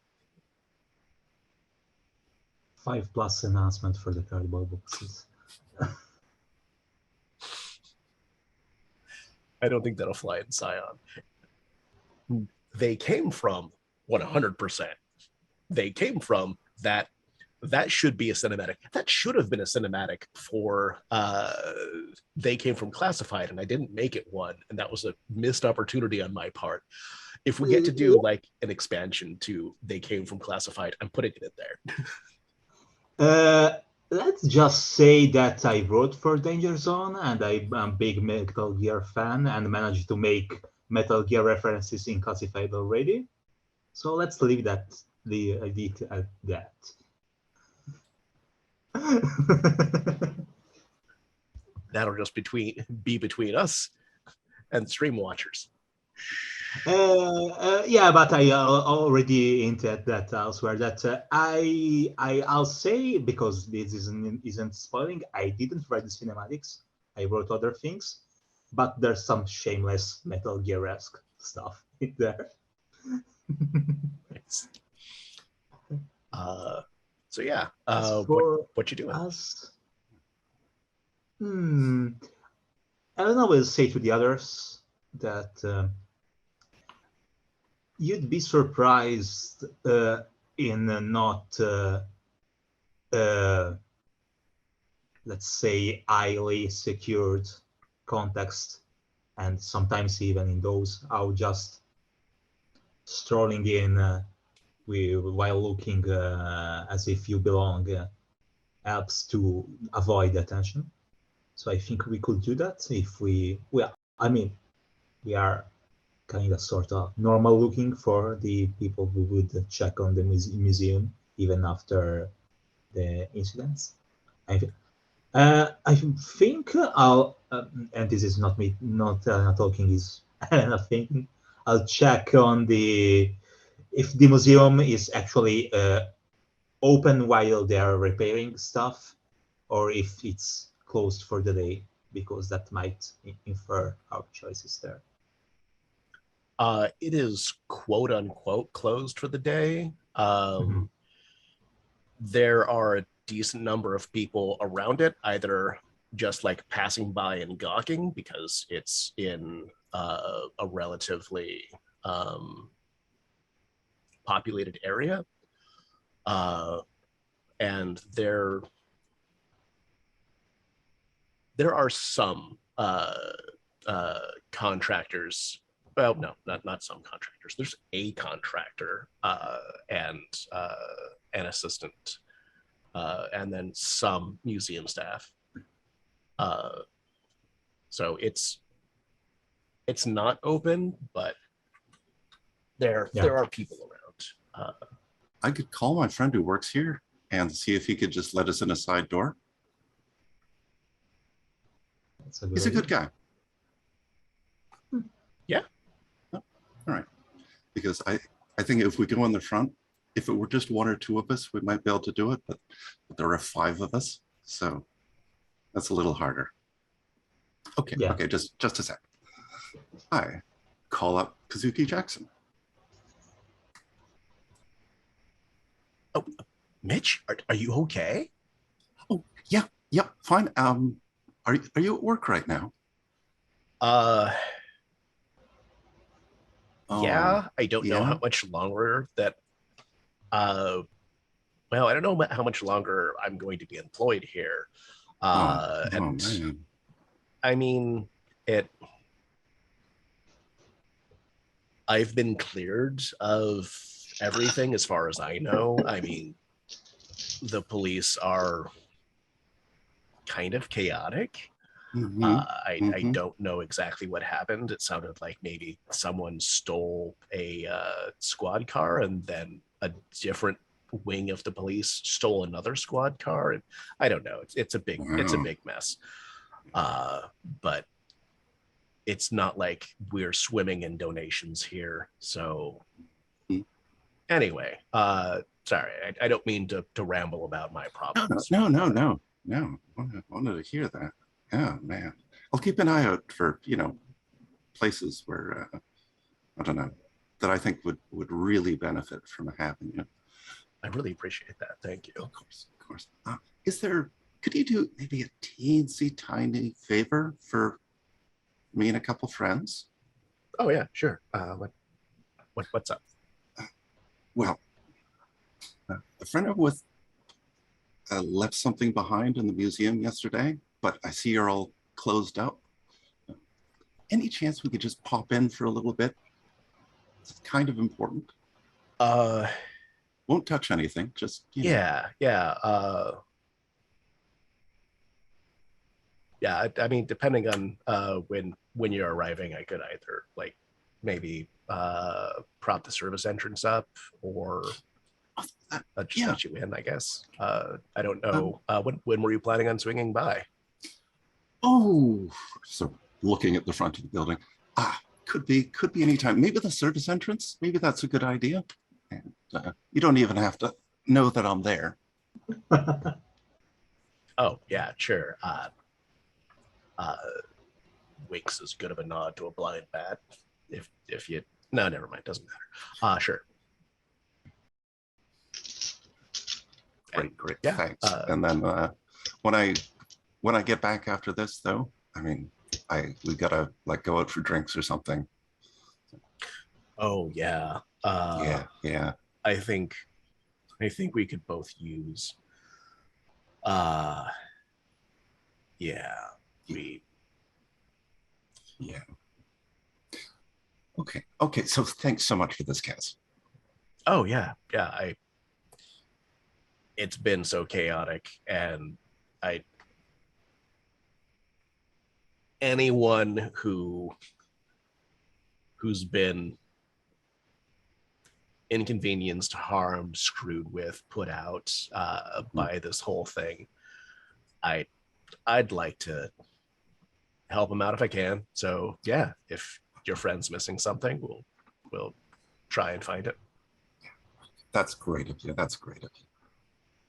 5+ enhancement for the cardboard boxes. I don't think that'll fly in Scion. They came from 100%. They came from that. That should be a cinematic. That should have been a cinematic for They Came From Classified, and I didn't make it one, and that was a missed opportunity on my part. If we get to do like an expansion to They Came from Classified, I'm putting it in there. Let's just say that I wrote for Danger Zone and I'm a big Metal Gear fan and managed to make Metal Gear references in Classified already. So let's leave that the idea at that. That'll just be between us and stream watchers. Yeah, but I already hinted that elsewhere that I'll say, because this isn't spoiling, I didn't write the cinematics. I wrote other things, but there's some shameless Metal Gear-esque stuff in there. Nice. So yeah, what you doing? I don't know. We'll say to the others that you'd be surprised in not, let's say, highly secured context, and sometimes even in those, how just strolling in while looking as if you belong helps to avoid attention. So I think we could do that if we are kind of sort of normal looking for the people who would check on the museum even after the incidents. I think I'll, and this is not me, not talking, is thinking. I'll check on if the museum is actually open while they are repairing stuff, or if it's closed for the day, because that might infer our choices there. It is quote unquote closed for the day. There are a decent number of people around it, either just like passing by and gawking because it's in a relatively populated area. And there are some contractors. Well, no, not some contractors. There's a contractor and an assistant, and then some museum staff. So it's not open, but there are people around. I could call my friend who works here and see if he could just let us in a side door. He's a good guy. Yeah. Oh, all right. Because I think if we go in the front, if it were just one or two of us, we might be able to do it, but there are 5 of us, so that's a little harder. Okay, yeah. Okay, just a sec. Hi, call up Kazuki Jackson. Oh, Mitch, are you okay? Oh, yeah, fine. Are you at work right now? Yeah, I don't know how much longer that. Well, I don't know how much longer I'm going to be employed here. And man. I mean, I've been cleared of everything as far as I know. I mean, the police are kind of chaotic. I don't know exactly what happened. It sounded like maybe someone stole a squad car, and then a different wing of the police stole another squad car. And I don't know. It's a big mess. But it's not like we're swimming in donations here. So anyway, sorry, I don't mean to ramble about my problems. No. I wanted to hear that. Oh man, I'll keep an eye out for places where I don't know that I think would really benefit from having you. I really appreciate that. Thank you. Of course. Could you do maybe a teensy tiny favor for me and a couple friends? Oh yeah, sure. What's up? Well, a friend I'm with left something behind in the museum yesterday, but I see you're all closed up. Any chance we could just pop in for a little bit? It's kind of important. Uh, Won't touch anything. Just yeah. Yeah, I mean, depending on when you're arriving, I could either like maybe prop the service entrance up or just let you in, I guess. I don't know. When were you planning on swinging by? Oh, so looking at the front of the building. Could be anytime. Maybe the service entrance. Maybe that's a good idea. And you don't even have to know that I'm there. Oh yeah, sure. Winks as good of a nod to a blind bat. If you no, never mind, doesn't matter. Sure. Great, yeah, thanks. And then when I get back after this, though, I mean, we gotta like go out for drinks or something. Oh yeah. Yeah. I think we could both use. Yeah. Yeah. Okay. So thanks so much for this, Kaz. Oh yeah. It's been so chaotic, and anyone who's been inconvenienced, harmed, screwed with, put out by this whole thing, I'd like to help them out if I can. So yeah, if your friend's missing something, we'll try and find it. That's great of you.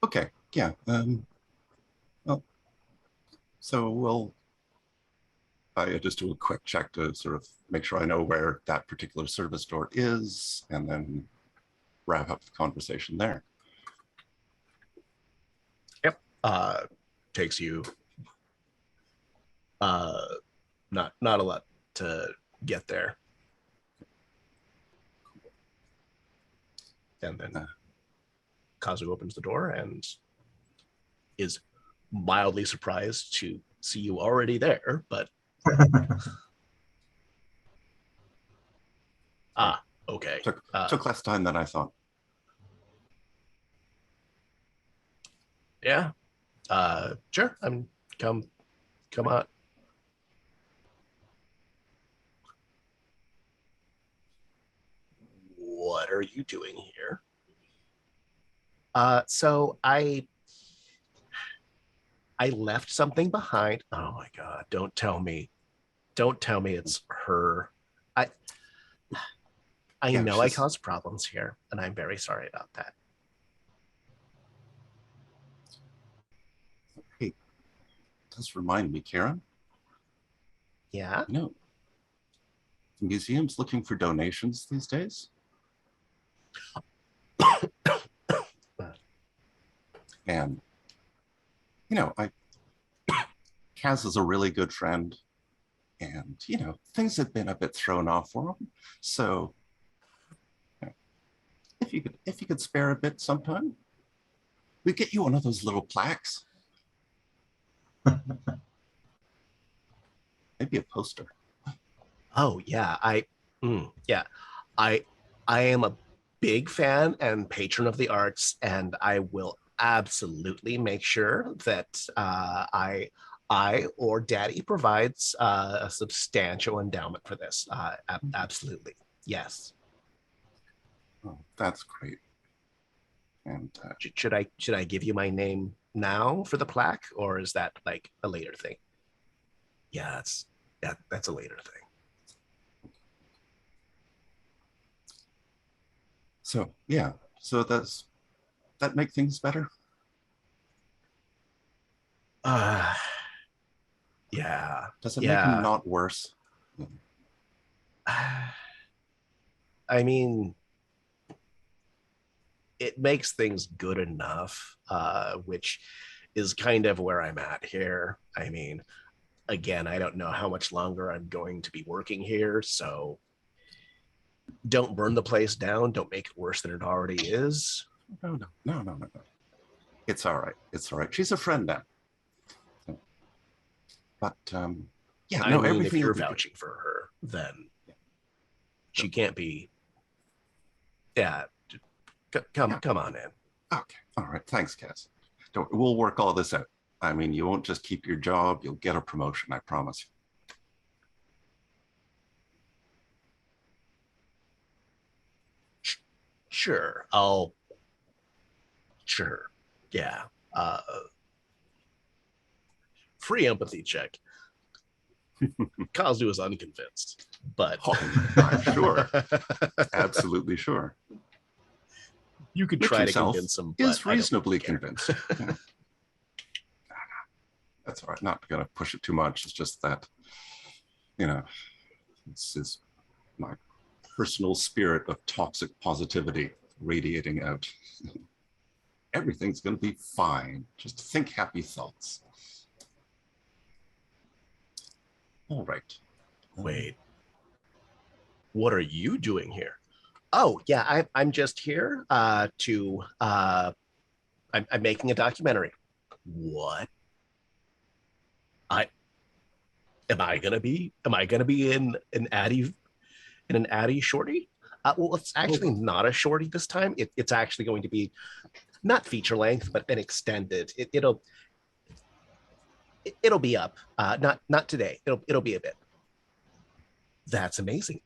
Okay, yeah. Well, so I just do a quick check to sort of make sure I know where that particular service door is, and then wrap up the conversation there. Yep. Takes you not a lot to get there. And then Kazu opens the door and is mildly surprised to see you already there, but okay. Took less time than I thought. Yeah. Sure. Come on. What are you doing here? So I left something behind. Oh my God. Don't tell me it's her. I know I caused problems here, and I'm very sorry about that. Hey, does remind me, Karen. Yeah? You know, the museum's looking for donations these days. And, Kaz is a really good friend. And, things have been a bit thrown off for him. So, if you could spare a bit sometime, we get you one of those little plaques. Maybe a poster. Oh yeah, I am a big fan and patron of the arts, and I will absolutely make sure that I or Daddy provides a substantial endowment for this. Absolutely, yes. Oh, that's great. And should I give you my name now for the plaque, or is that like a later thing? Yeah, that's a later thing. So yeah, that make things better? Yeah. Does it make them not worse? I mean, it makes things good enough, which is kind of where I'm at here. I mean, again, I don't know how much longer I'm going to be working here, so don't burn the place down. Don't make it worse than it already is. No. It's all right. She's a friend now. But yeah, I mean, if you're vouching for her, then she can't be Yeah, come on in. Okay. All right. Thanks, Cass. We'll work all this out. I mean, you won't just keep your job, you'll get a promotion, I promise you. Sure. Sure. Yeah. Free empathy check. Kazu is unconvinced, but I'm sure. Absolutely sure. You could Nick try to himself convince him. Is reasonably convinced. Yeah. That's all right. Not going to push it too much. It's just that, this is my personal spirit of toxic positivity radiating out. Everything's going to be fine. Just think happy thoughts. All right. Wait. What are you doing here? Oh, yeah, I'm just here I'm making a documentary. What? Am I gonna be in an Addy shorty? Well, it's actually not a shorty this time. It's actually going to be not feature length, but then extended. It'll be up. Not today. It'll be a bit. That's amazing.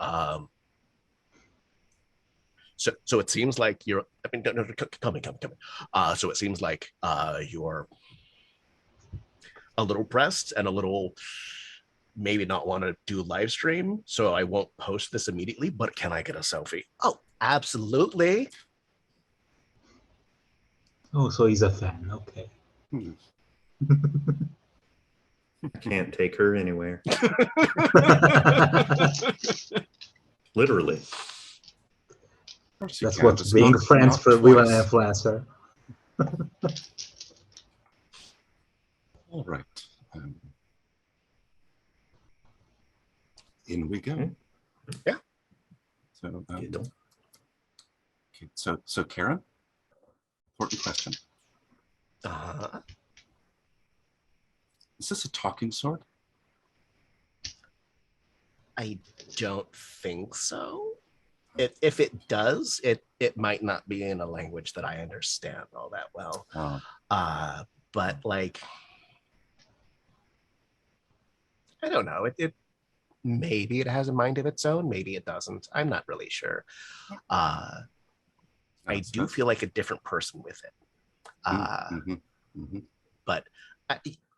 So it seems like you're. I mean, no, come in. So it seems like you're a little pressed and a little maybe not want to do live stream. So I won't post this immediately. But can I get a selfie? Oh, absolutely. Oh, so he's a fan. Okay. I can't take her anywhere. Literally. That's what being friends for with an influencer. All right. In we go. Yeah. So, okay. So Karen, important question. Is this a talking sword? I don't think so. If it does, it might not be in a language that I understand all that well. But like, I don't know. It maybe it has a mind of its own. Maybe it doesn't. I'm not really sure. I do feel like a different person with it. But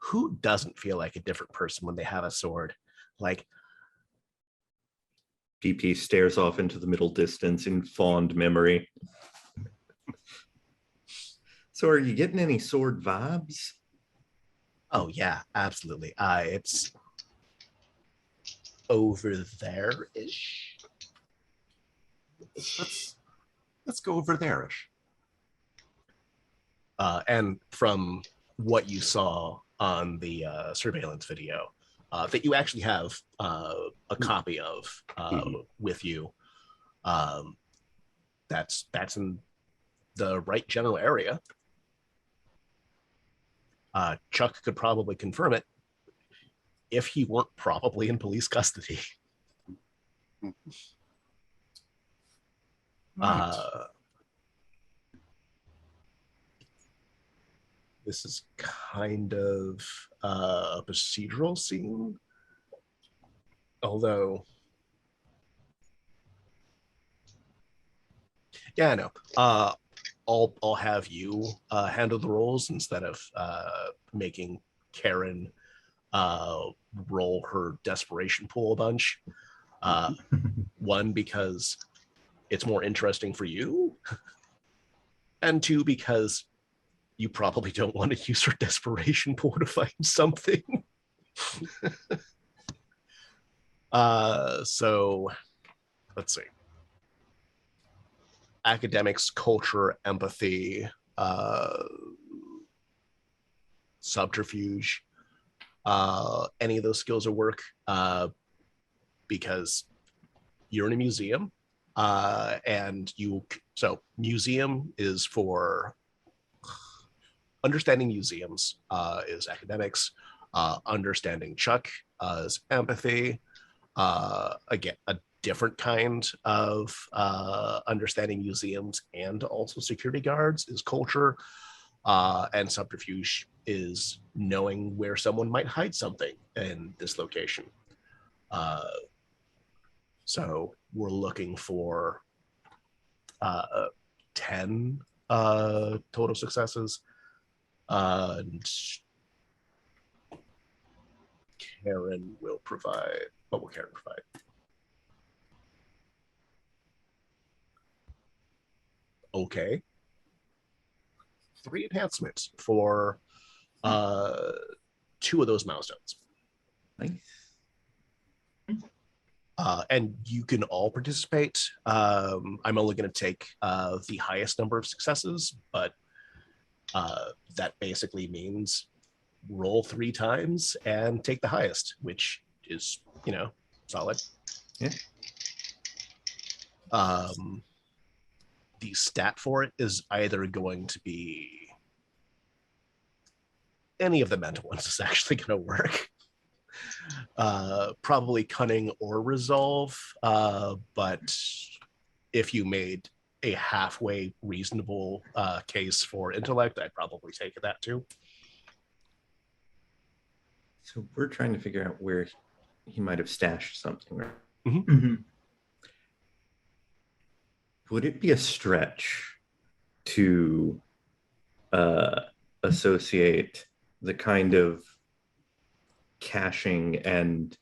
who doesn't feel like a different person when they have a sword? Like, PP stares off into the middle distance in fond memory. So are you getting any sword vibes? Oh yeah, absolutely. It's over there-ish. Let's go over there-ish. And from what you saw on the surveillance video, that you actually have a copy of with you, that's in the right general area. Chuck could probably confirm it if he weren't probably in police custody. This is kind of a procedural scene, although, yeah, I know. I'll have you handle the roles instead of making Karen roll her desperation pool a bunch. One, because it's more interesting for you, and two, because you probably don't want to use her desperation pool to find something. So let's see. Academics, culture, empathy, subterfuge, any of those skills will work, because you're in a museum, and so museum is for understanding museums, is academics, understanding Chuck is empathy. Again, different kind of understanding museums and also security guards is culture, and subterfuge is knowing where someone might hide something in this location. So we're looking for 10 total successes. And Karen will provide. What will Karen provide? Okay. 3 enhancements for 2 of those milestones. Nice. And you can all participate. I'm only going to take the highest number of successes, but that basically means roll 3 times and take the highest, which is, solid. Yeah. The stat for it is either going to be any of the mental ones is actually going to work. Probably cunning or resolve, but if you made a halfway reasonable case for intellect, I'd probably take that too. So we're trying to figure out where he might have stashed something, right? Mm-hmm. Mm-hmm. Would it be a stretch to associate the kind of caching and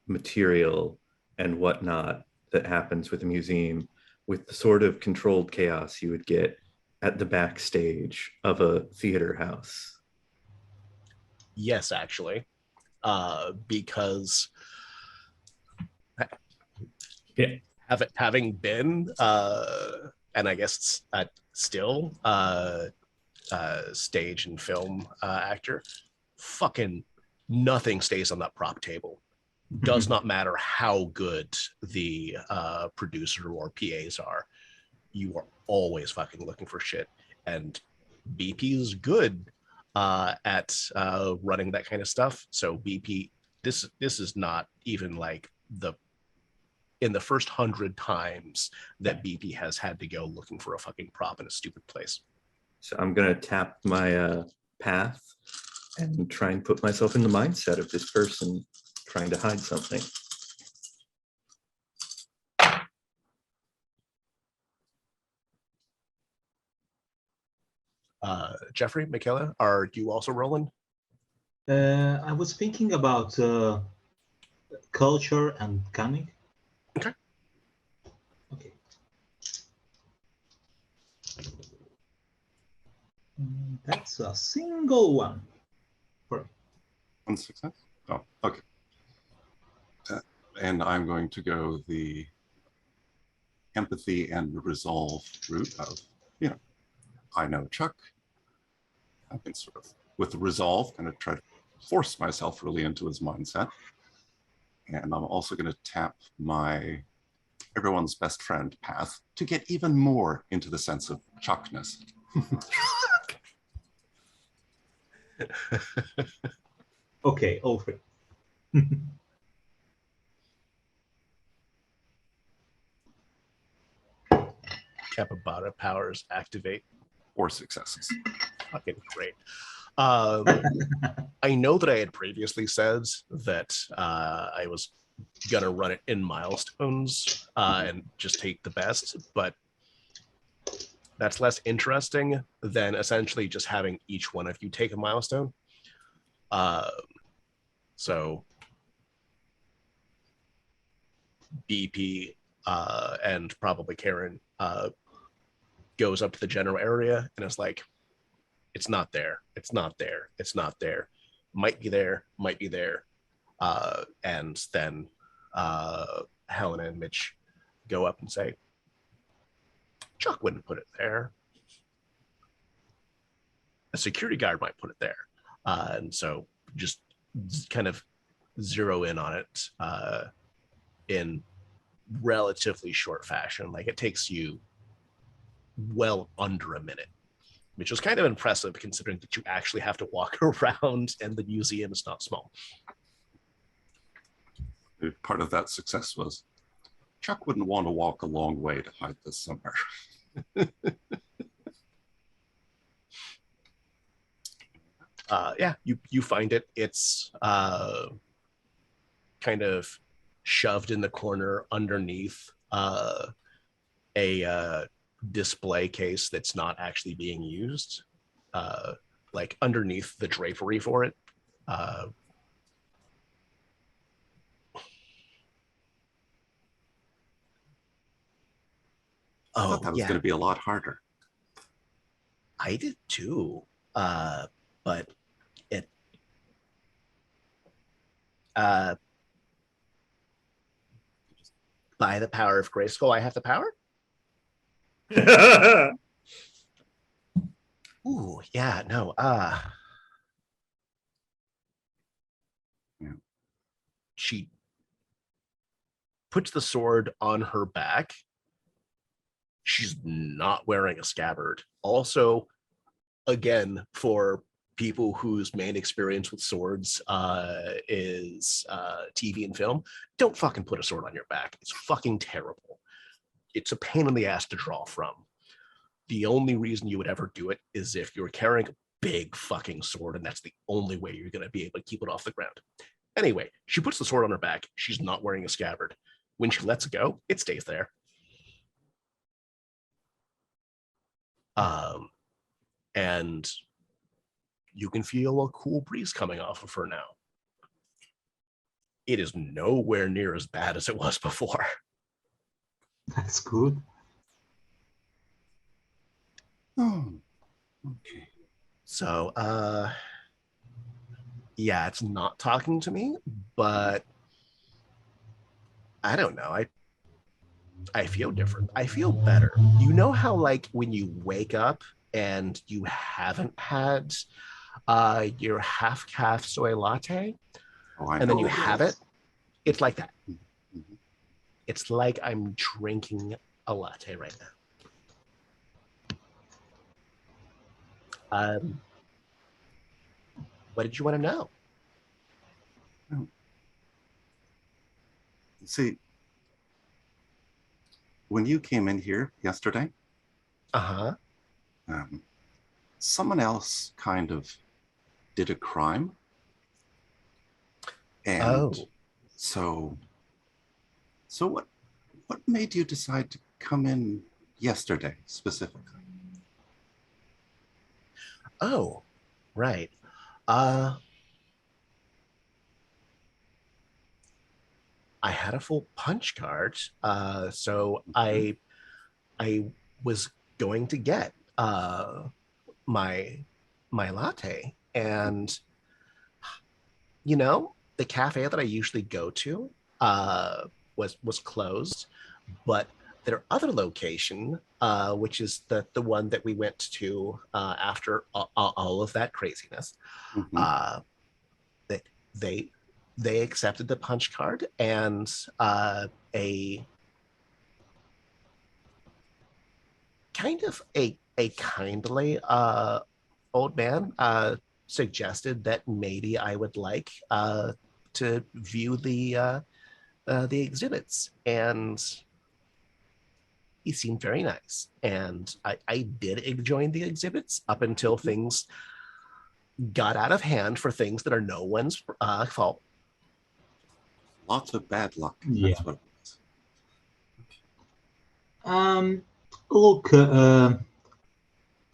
material and whatnot that happens with a museum with the sort of controlled chaos you would get at the backstage of a theater house? Yes, actually, because having been, and I guess still stage and film actor, fucking nothing stays on that prop table. Does not matter how good the producer or PAs are. You are always fucking looking for shit. And BP is good at running that kind of stuff. So BP, this is not even like in the first 100 times that BP has had to go looking for a fucking prop in a stupid place. So I'm going to tap my path and try and put myself in the mindset of this person trying to hide something. Jeffrey, Michaela, are you also rolling? I was thinking about culture and cunning. Okay. Okay. That's a single one. One success? Oh, okay. And I'm going to go the empathy and resolve route of, I know Chuck. I can sort of, with resolve, kind of try to force myself really into his mindset. And I'm also going to tap my everyone's best friend path to get even more into the sense of Chuckness. Okay, all 3. Capybara powers activate. 4 successes. Fucking great. I know that I had previously said that I was gonna run it in milestones and just take the best, but that's less interesting than essentially just having each one of you take a milestone. So BP and probably Karen goes up to the general area and is like, it's not there, it's not there, it's not there, might be there, might be there. And then Helen and Mitch go up and say, Chuck wouldn't put it there. A security guard might put it there. And so just kind of zero in on it in relatively short fashion. Like it takes you well under a minute, which was kind of impressive considering that you actually have to walk around and the museum is not small. Part of that success was Chuck wouldn't want to walk a long way to hide this somewhere. Yeah, you find it. It's kind of shoved in the corner underneath a display case that's not actually being used, like underneath the drapery for it. I thought that was going to be a lot harder. I did too, but it by the power of Grayskull, I have the power. Ooh, yeah, no. Yeah. She puts the sword on her back. She's not wearing a scabbard. Also, again, for people whose main experience with swords is TV and film, don't fucking put a sword on your back. It's fucking terrible. It's a pain in the ass to draw from. The only reason you would ever do it is if you're carrying a big fucking sword, and that's the only way you're going to be able to keep it off the ground. Anyway, she puts the sword on her back. She's not wearing a scabbard. When she lets it go, it stays there. And you can feel a cool breeze coming off of her now. It is nowhere near as bad as it was before. That's good. Oh, okay. So, yeah, it's not talking to me, but I don't know. I feel different. I feel better. You know how, like, when you wake up and you haven't had your half-calf soy latte, and then you have it, it's like that. Mm-hmm. It's like I'm drinking a latte right now. What did you want to know? See, when you came in here yesterday, someone else kind of did a crime. And so what made you decide to come in yesterday specifically? Oh, right. I had a full punch card, so I was going to get my latte, and you know, the cafe that I usually go to was closed, but their other location, which is the one that we went to after all of that craziness, that they accepted the punch card, and a kind of a kindly old man suggested that maybe I would like to view the exhibits, and he seemed very nice, and I did join the exhibits up until things got out of hand for things that are no one's fault. Lots of bad luck. Yeah. That's what it was. Look,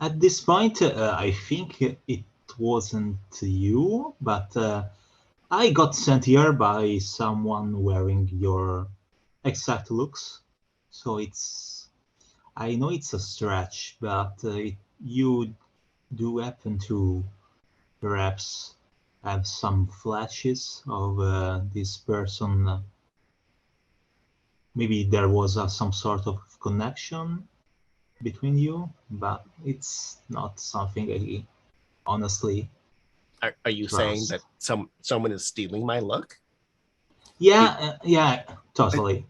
at this point, I think it wasn't you, but I got sent here by someone wearing your exact looks. So I know it's a stretch, but you do happen to perhaps have some flashes of this person. Maybe there was some sort of connection between you, but it's not something I honestly Are you saying that someone is stealing my look? Yeah, yeah, totally.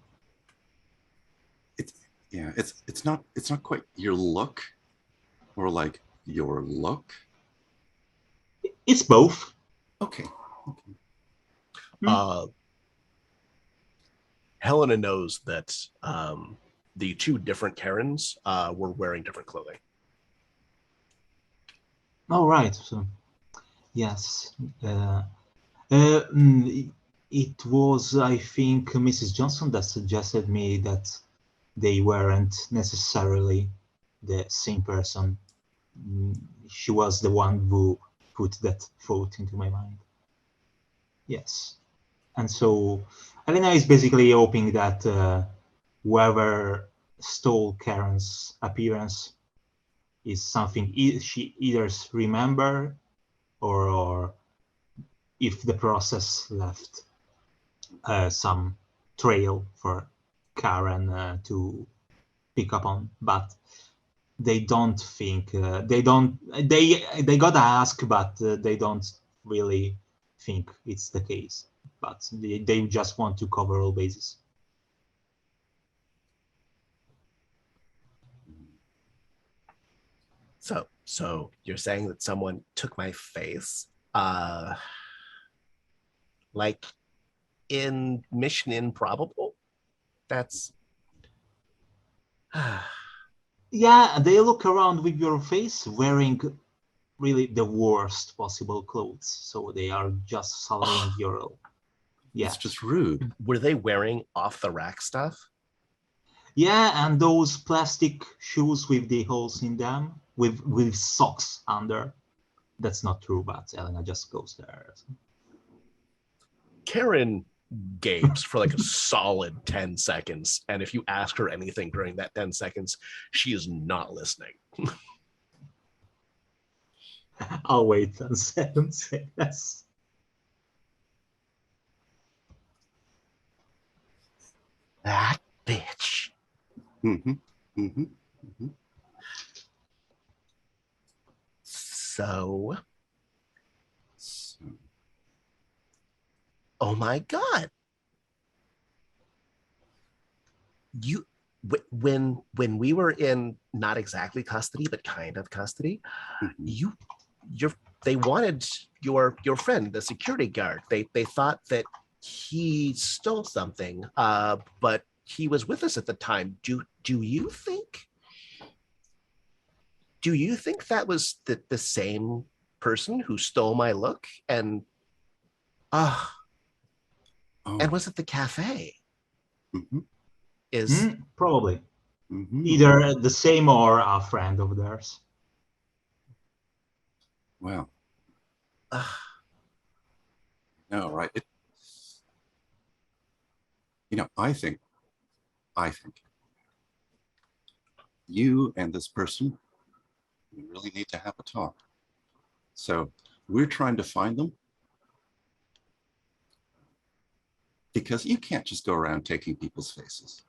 It's not quite your look, or like your look. It's both. Okay. Helena knows that the two different Karens were wearing different clothing. All right. So, yes. It was, I think, Mrs. Johnson that suggested me that they weren't necessarily the same person. She was the one who put that thought into my mind. Yes. And so Elena is basically hoping that whoever stole Karen's appearance is something she either remember or if the process left some trail for Karen to pick up on, but they don't think they gotta ask, but they don't really think it's the case. But they just want to cover all bases. So you're saying that someone took my face, like in Mission Improbable? That's Yeah, they look around with your face wearing really the worst possible clothes, so they are just sullying your. Yeah, It's just rude. Were they wearing off the rack stuff? Yeah, and those plastic shoes with the holes in them, with socks under. That's not true, but Elena just goes there. Karen gapes for like a solid 10 seconds. And if you ask her anything during that 10 seconds, she is not listening. I'll wait 10 seconds. Yes. That bitch. Mm-hmm. Mm-hmm. Mm-hmm. So, oh my God. You when we were in not exactly custody but kind of custody, Mm-hmm. they wanted your friend, the security guard. They thought that he stole something, but he was with us at the time. Do you think that was the same person who stole my look and and was at the cafe? Mm-hmm. Is probably Mm-hmm. either the same or a friend of theirs. Wow. No, right. I think you and this person, we really need to have a talk. So we're trying to find them because you can't just go around taking people's faces.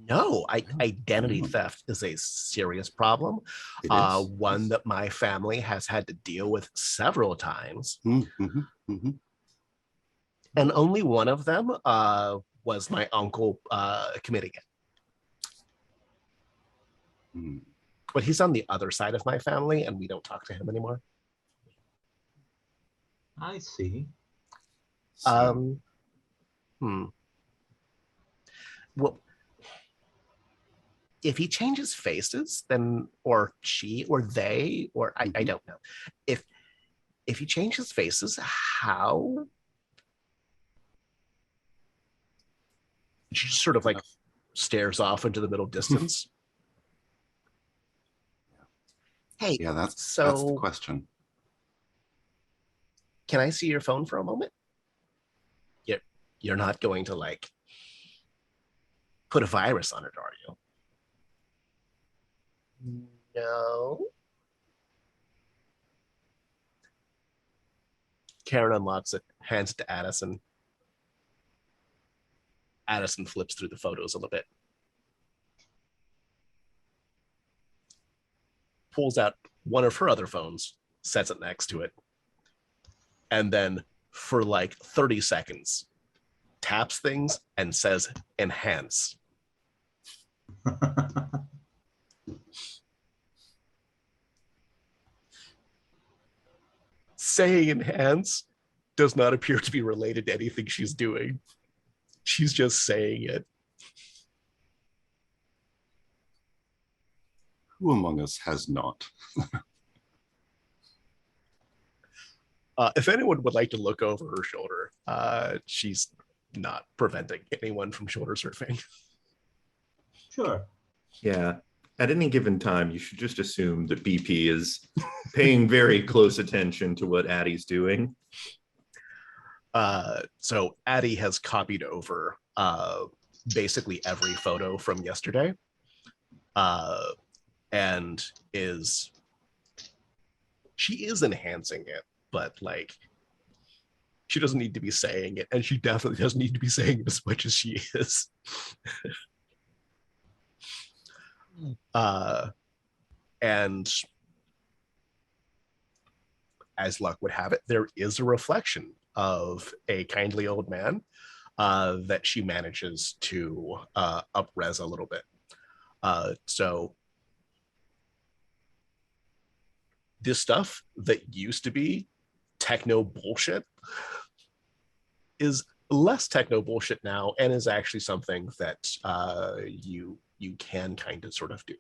No, identity theft is a serious problem. One that my family has had to deal with several times. Mm-hmm. Mm-hmm. And only one of them was my uncle committing it. Mm. But he's on the other side of my family, and we don't talk to him anymore. I see. So. Well, if he changes faces, then, or she, or they, or I don't know. If he changes faces, how? She sort of like stares off into the middle distance. Hey, yeah, that's the question. Can I see your phone for a moment? You're not going to like put a virus on it, are you? No. Karen unlocks it, hands it to Addison. Addison flips through the photos a little bit. Pulls out one of her other phones, sets it next to it, and then for like 30 seconds, taps things and says, enhance. Saying enhance does not appear to be related to anything she's doing. She's just saying it. Who among us has not? If anyone would like to look over her shoulder, she's not preventing anyone from shoulder surfing. Sure. Yeah. At any given time, you should just assume that BP is paying very close attention to what Addie's doing. So Addie has copied over basically every photo from yesterday, and she is enhancing it, but like she doesn't need to be saying it, and she definitely doesn't need to be saying it as much as she is. And as luck would have it, there is a reflection of a kindly old man that she manages to up-res a little bit. So this stuff that used to be techno bullshit is less techno bullshit now, and is actually something that you can kind of sort of do.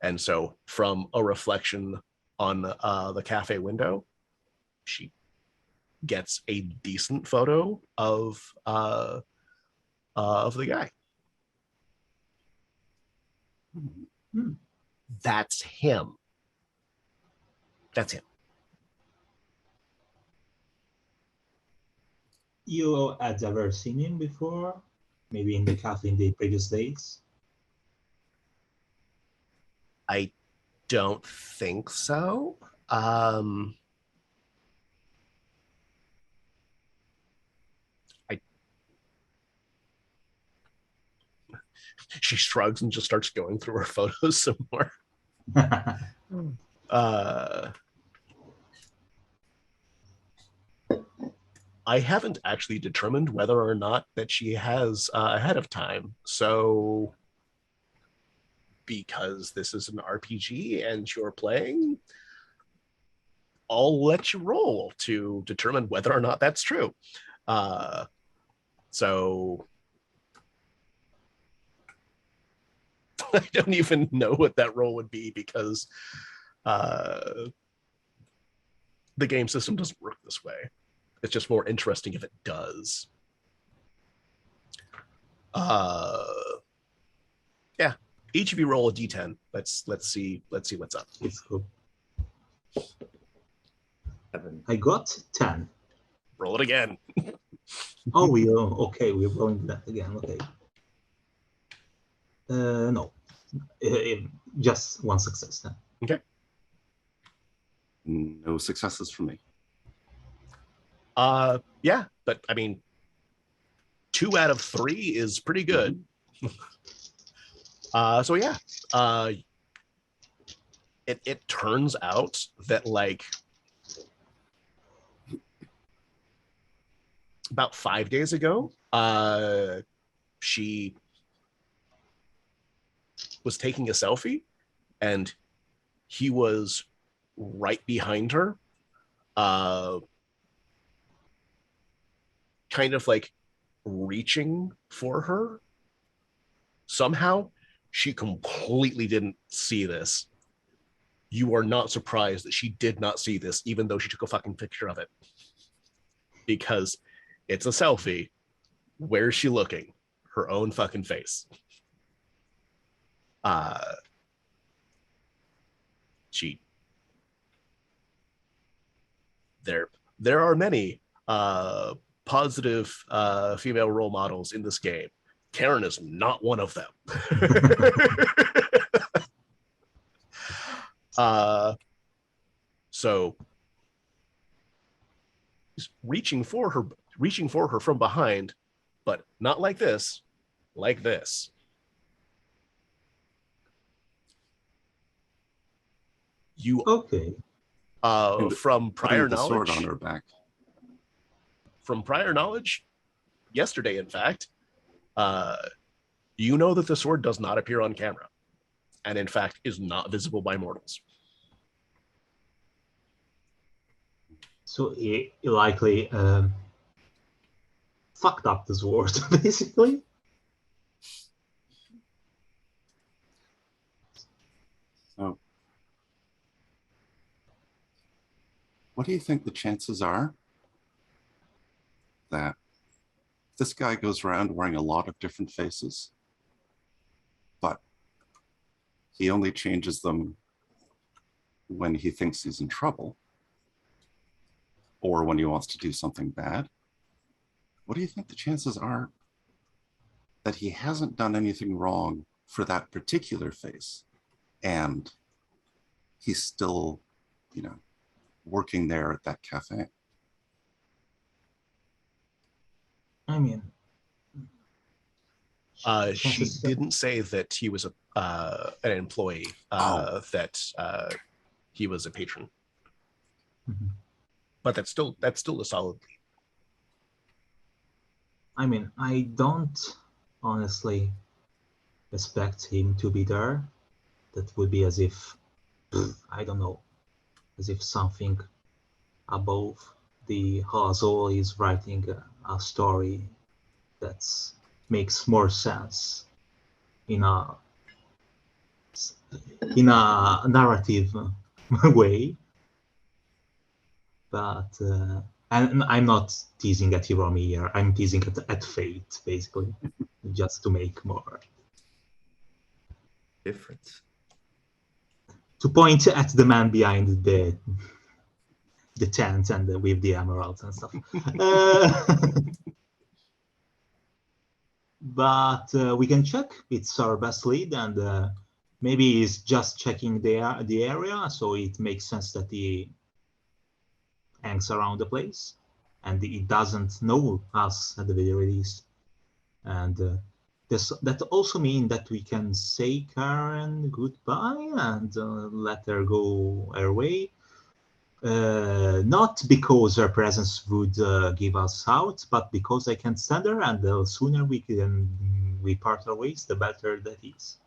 And so from a reflection on the cafe window, she gets a decent photo of the guy. That's him. That's him. You had ever seen him before? Maybe in the cafe in the previous days? I don't think so. She shrugs and just starts going through her photos some more. I haven't actually determined whether or not that she has ahead of time. So because this is an RPG and you're playing, I'll let you roll to determine whether or not that's true. So I don't even know what that roll would be, because the game system doesn't work this way. It's just more interesting if it does. Yeah, each of you roll a d10. Let's see what's up. It's cool. 7. I got 10. Roll it again. Oh, okay, we're rolling that again. Okay. No, just one success then. Okay. No successes for me. Yeah, but I mean, 2 out of 3 is pretty good. So yeah, it turns out that like about 5 days ago, she was taking a selfie, and he was right behind her, kind of like reaching for her. Somehow she completely didn't see this. You are not surprised that she did not see this, even though she took a fucking picture of it, because it's a selfie. Where's she looking? Her own fucking face. There are many positive female role models in this game. Karen is not one of them. So he's reaching for her from behind, but not like this, like this. Okay. From prior the sword knowledge, on her back. From prior knowledge, yesterday, in fact, you know that the sword does not appear on camera, and in fact is not visible by mortals. So he likely fucked up this word, basically. So, what do you think the chances are that this guy goes around wearing a lot of different faces, but he only changes them when he thinks he's in trouble or when he wants to do something bad? What do you think the chances are that he hasn't done anything wrong for that particular face and he's still, working there at that cafe? I mean, she didn't say that he was an employee, that he was a patron. Mhm. But that's still a solid lead. I mean, I don't honestly expect him to be there. That would be as if, I don't know, as if something above the hustle is writing a story that makes more sense in a narrative way. But and I'm not teasing at Hiromi here. I'm teasing at Fate, basically, just to make more. Difference. To point at the man behind the tent and with the emeralds and stuff. But we can check. It's our best lead, and maybe he's just checking the area, so it makes sense that he hangs around the place, and he doesn't know us at the very least. And that also means that we can say Karen goodbye and let her go her way. Not because her presence would give us out, but because I can stand her, and the sooner we part our ways, the better that is.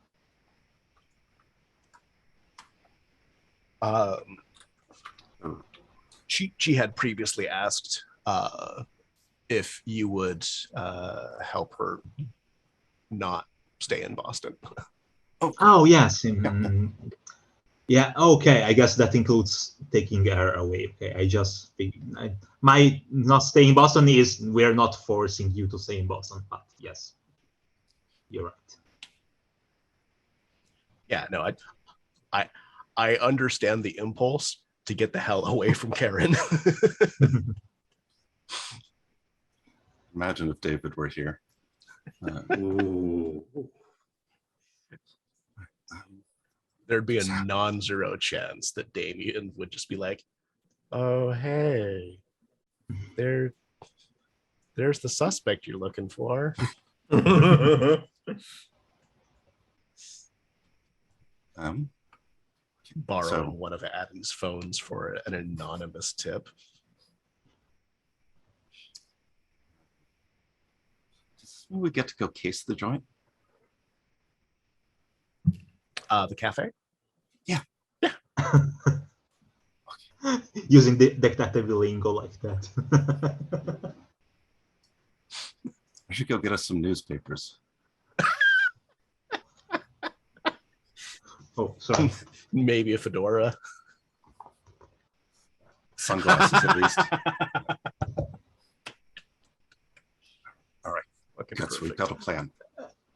She had previously asked if you would help her not stay in Boston. Oh yes. Yeah, okay, I guess that includes taking her away. Okay, I just my not staying in Boston is we're not forcing you to stay in Boston, but yes, you're right. Yeah, no, I understand the impulse to get the hell away from Karen. Imagine if David were here. Ooh. There'd be a non-zero chance that Damien would just be like, "Oh, hey, there's the suspect you're looking for." Borrowing one of Abby's phones for an anonymous tip. We get to go case the joint. The cafe? Yeah. Yeah. Using the detective lingo like that. I should go get us some newspapers. Oh, sorry. Maybe a fedora. Sunglasses, at least. All right. Guts, we've got a plan.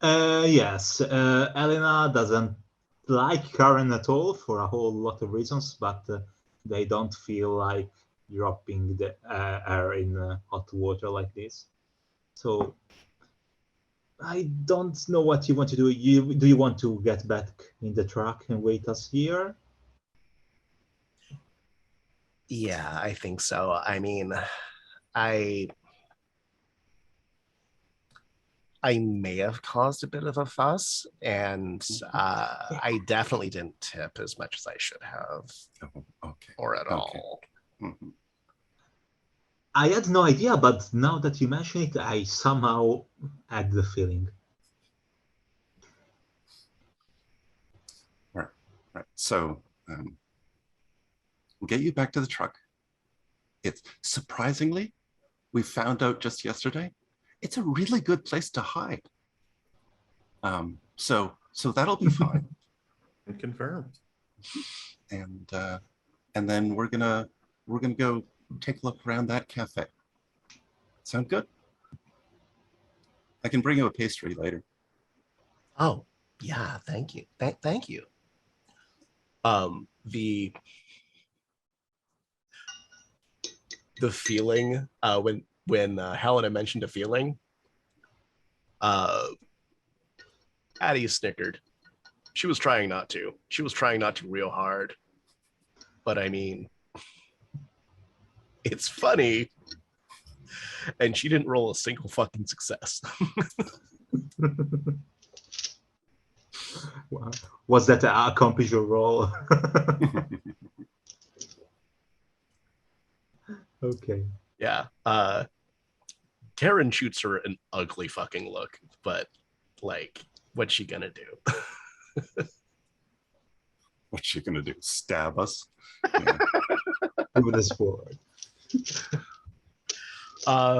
Yes, Elena doesn't like Karen at all for a whole lot of reasons, but they don't feel like dropping the her in hot water like this. So I don't know what you want to do. Do you want to get back in the truck and wait us here? Yeah, I think so. I mean, I may have caused a bit of a fuss, and I definitely didn't tip as much as I should have, or at all. Mm-hmm. I had no idea, but now that you mention it, I somehow had the feeling. Right. So we'll get you back to the truck. It's surprisingly, we found out just yesterday it's a really good place to hide. So that'll be fine. And confirm. And then we're gonna go take a look around that cafe. Sound good? I can bring you a pastry later. Oh, yeah, thank you. Thank you. The feeling when Helena mentioned a feeling, Addie snickered. She was trying not to. She was trying not to real hard. But I mean, it's funny. And she didn't roll a single fucking success. Wow. Was that to accomplish your role? Okay. Yeah. Karen shoots her an ugly fucking look, but like, what's she gonna do? What's she gonna do? Stab us? Yeah. With a sword.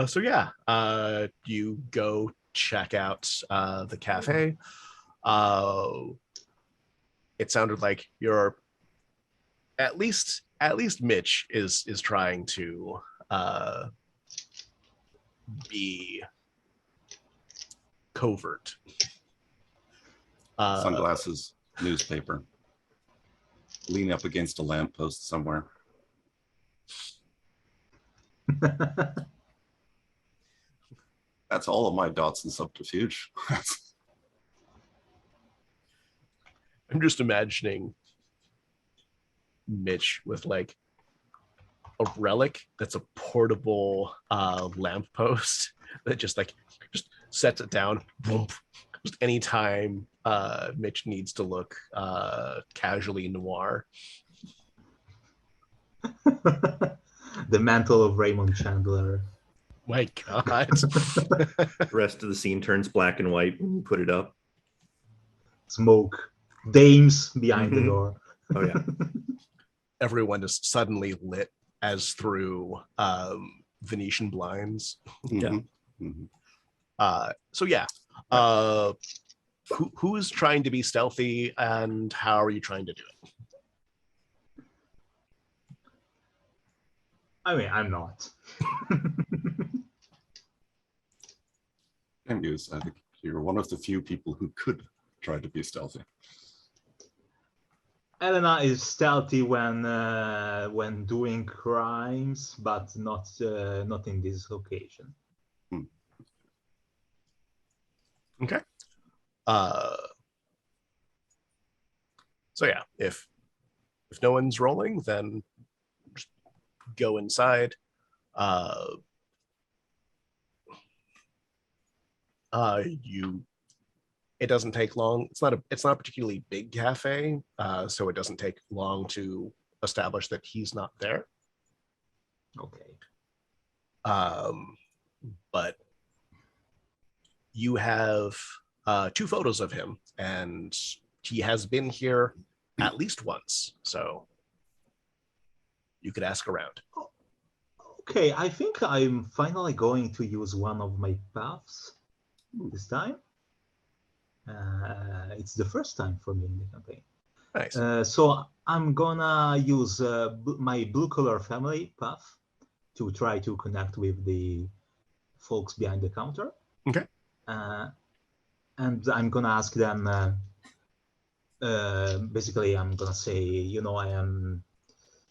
So yeah, you go check out the cafe. It sounded like you're at least Mitch is trying to be covert. Sunglasses, newspaper, lean up against a lamppost somewhere. That's all of my dots and subterfuge. I'm just imagining Mitch with like a relic that's a portable lamppost that just sets it down. Boom. Just anytime Mitch needs to look casually noir. The mantle of Raymond Chandler. My God. The rest of the scene turns black and white when you put it up. Smoke. Dames behind the door. Oh, yeah. Everyone is suddenly lit as through Venetian blinds. Yeah. So yeah. Who is trying to be stealthy and how are you trying to do it? I mean, I'm not. And I think you're one of the few people who could try to be stealthy. Elena is stealthy when doing crimes, but not in this occasion. Okay. So yeah, if no one's rolling, then just go inside. It doesn't take long. It's not a particularly big cafe, so it doesn't take long to establish that he's not there. Okay. But you have 2 photos of him, and he has been here at least once, so you could ask around. Okay, I think I'm finally going to use one of my paths this time. It's the first time for me in the campaign. Nice. So I'm gonna use my blue collar family path to try to connect with the folks behind the counter. Okay. And I'm gonna ask them, basically I'm gonna say, I am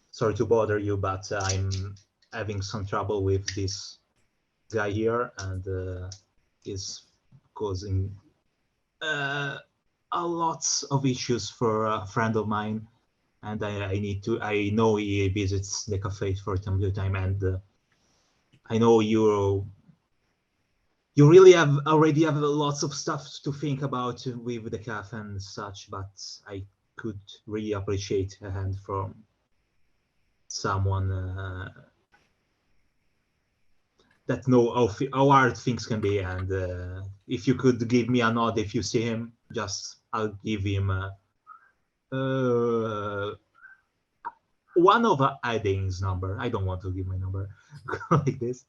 sorry to bother you, but I'm having some trouble with this guy here, and is causing a lot of issues for a friend of mine, and I know he visits the cafe from time to time, and I know you really already have lots of stuff to think about with the cafe and such, but I could really appreciate a hand from someone that know how hard things can be, and if you could give me a nod if you see him, I'll give him one of Aiding's number. I don't want to give my number like this.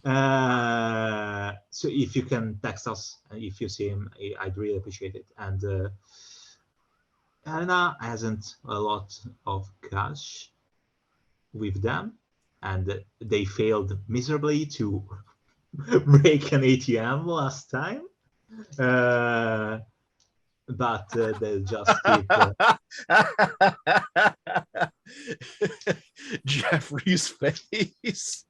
So if you can text us if you see him, I'd really appreciate it. And Helena hasn't a lot of cash with them, and they failed miserably to break an ATM last time. But they'll just keep. Jeffrey's face.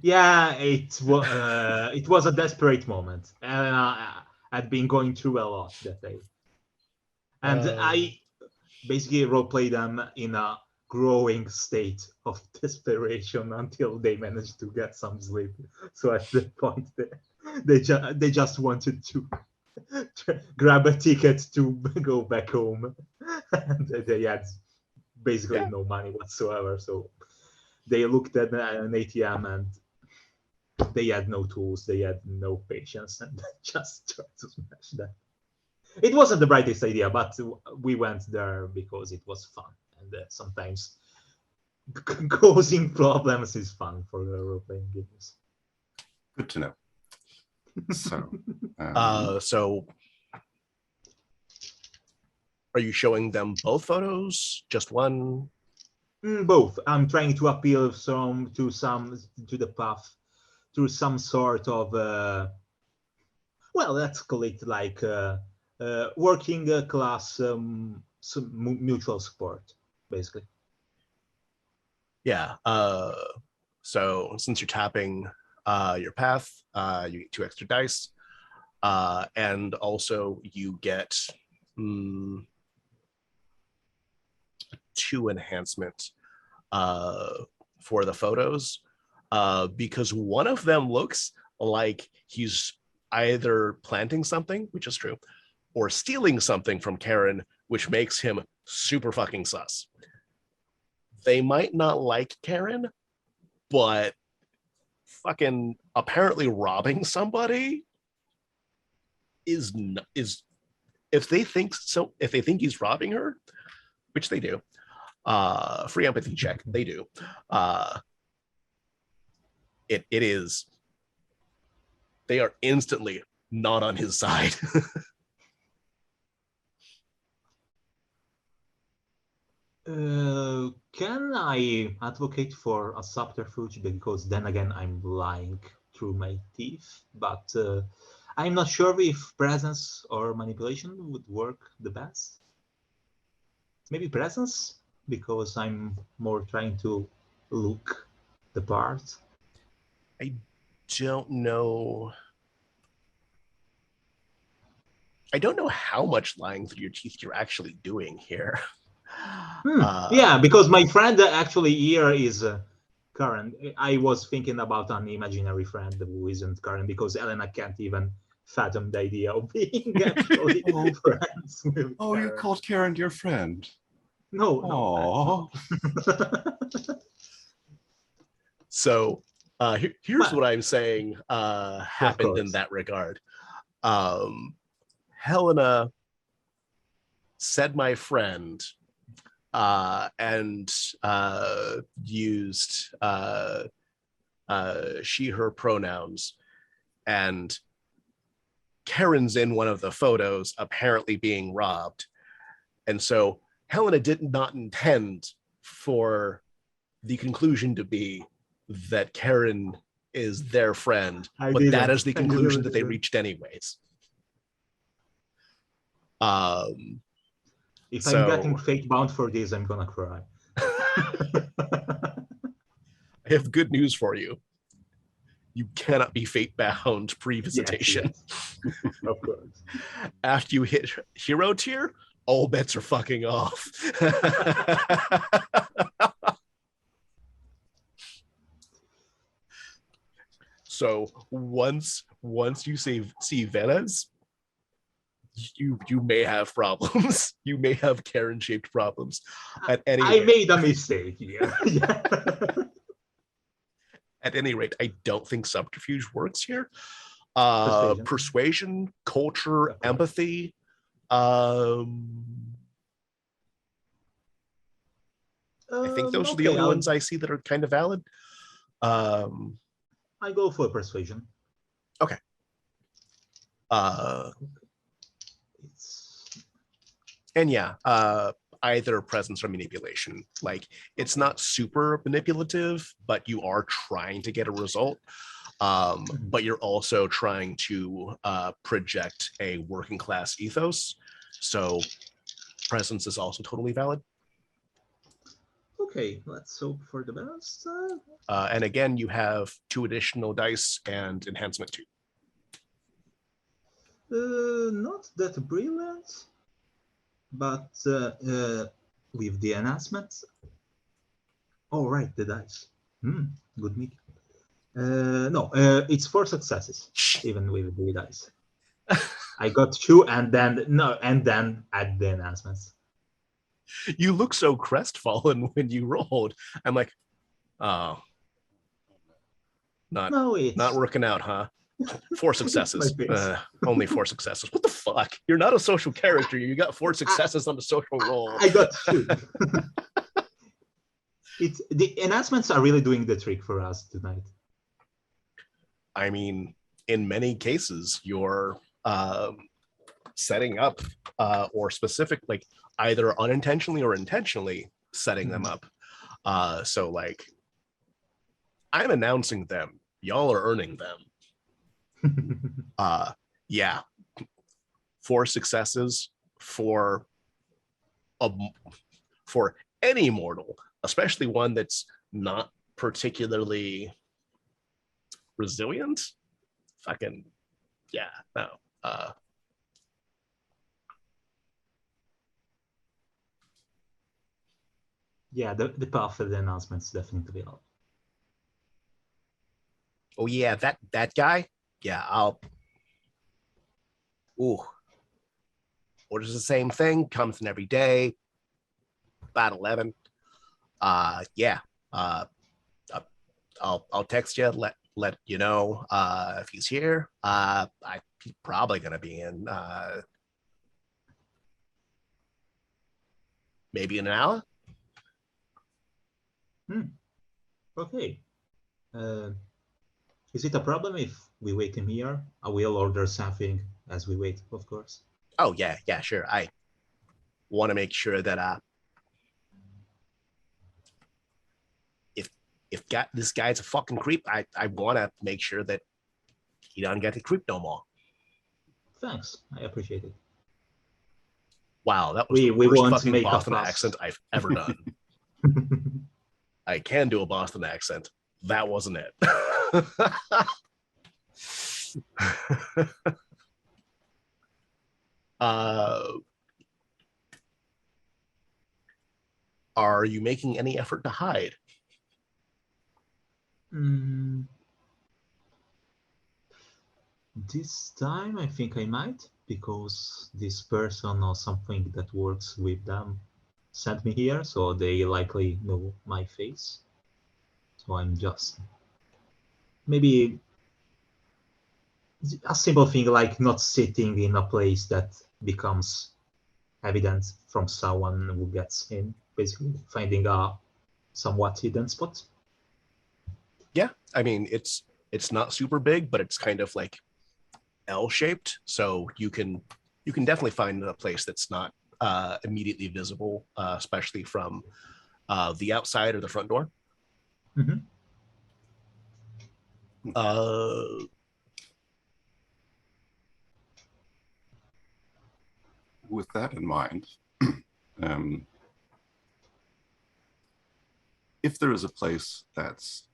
Yeah, it was a desperate moment, and I'd been going through a lot that day, and I basically roleplayed them in a growing state of desperation until they managed to get some sleep. So at that point, they just wanted to grab a ticket to go back home, and they had basically no money whatsoever. So they looked at an ATM and they had no tools, they had no patience, and just tried to smash that. It wasn't the brightest idea, but we went there because it was fun, and sometimes causing problems is fun for role-playing games. Good to know. So, so are you showing them both photos? Just one? Both. I'm trying to appeal to the path through some sort of well, let's call it like working class some mutual support, basically. Yeah. So since you're tapping your path, you get 2 extra dice, and also you get 2 enhancement for the photos, because one of them looks like he's either planting something, which is true, or stealing something from Karen, which makes him super fucking sus. They might not like Karen, but fucking apparently robbing somebody is if they think he's robbing her, which they do, free empathy check, they do, it is, they are instantly not on his side. Can I advocate for a subterfuge? Because then again, I'm lying through my teeth, but I'm not sure if presence or manipulation would work the best. Maybe presence, because I'm more trying to look the part. I don't know. I don't know how much lying through your teeth you're actually doing here. Yeah, because my friend actually here is Karen. I was thinking about an imaginary friend who isn't Karen, because Elena can't even fathom the idea of being actually friends with oh, Karen. you called Karen your friend. No. So here's what I'm saying happened in that regard. Helena said my friend and used she, her pronouns, and Karen's in one of the photos apparently being robbed. And so Helena did not intend for the conclusion to be that Karen is their friend, but that is the conclusion that they reached anyways. If I'm getting fate bound for this, I'm gonna cry. I have good news for you. You cannot be fate bound pre-visitation. Yes. Of course. After you hit hero tier, all bets are fucking off. So once you see Venez, you may have problems. You may have Karen-shaped problems. At any rate, I made a mistake here. At any rate, I don't think subterfuge works here. Persuasion, culture, empathy. I think those are the Okay, only ones I see that are kind of valid. I go for persuasion. Okay. And yeah, either presence or manipulation. Like, it's not super manipulative, but you are trying to get a result. But you're also trying to project a working class ethos. So presence is also totally valid. Okay, let's hope for the best. And again, you have 2 additional dice and enhancement 2. Not that brilliant, but with the enhancements. Oh, right, the dice. Good meet. No, it's 4 successes, even with the dice. I got 2 and then add the enhancements. You look so crestfallen when you rolled. I'm like, oh, not working out, huh? 4 successes. Only 4 successes. What the fuck? You're not a social character. You got 4 successes on the social roll. I got 2. The enhancements are really doing the trick for us tonight. I mean, in many cases, you're setting up or specific, like either unintentionally or intentionally setting them up. So like, I'm announcing them. Y'all are earning them. Yeah. 4 successes for any mortal, especially one that's not particularly resilient. Fucking yeah, no. Yeah, the path of the announcements definitely help. Oh yeah, that guy. Yeah, I'll. Ooh. Orders the same thing. Comes in every day. About 11. Yeah. I'll text you. Let you know if he's here. He's probably gonna be in maybe in an hour. Okay. Is it a problem if we wait him here? I will order something as we wait, of course. Oh yeah, sure. I want to make sure that if this guy's a fucking creep, I want to make sure that he doesn't get the creep no more. Thanks, I appreciate it. Wow, that was the worst fucking Boston accent I've ever done. I can do a Boston accent. That wasn't it. Are you making any effort to hide? This time I think I might, because this person or something that works with them sent me here, so they likely know my face. So I'm just maybe a simple thing like not sitting in a place that becomes evident from someone who gets in, basically finding a somewhat hidden spot. Yeah, I mean it's not super big, but it's kind of like L-shaped, so you can definitely find a place that's not immediately visible, especially from the outside or the front door. With that in mind, if there is a place that's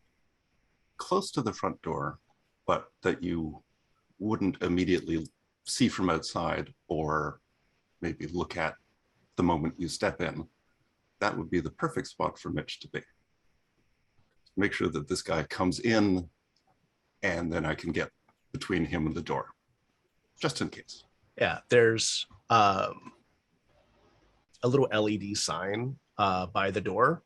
close to the front door, but that you wouldn't immediately see from outside or maybe look at the moment you step in, that would be the perfect spot for Mitch to be. Make sure that this guy comes in and then I can get between him and the door, just in case. Yeah, there's a little LED sign by the door.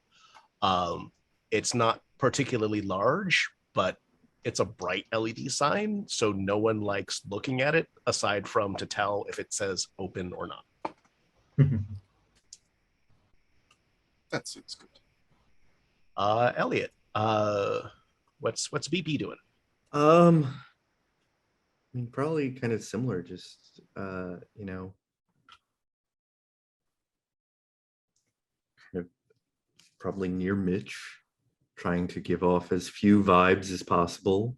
It's not particularly large, but it's a bright LED sign, so no one likes looking at it aside from to tell if it says open or not. That seems good. Elliot, what's BP doing? I mean, probably kind of similar, just you know, kind of probably near Mitch, trying to give off as few vibes as possible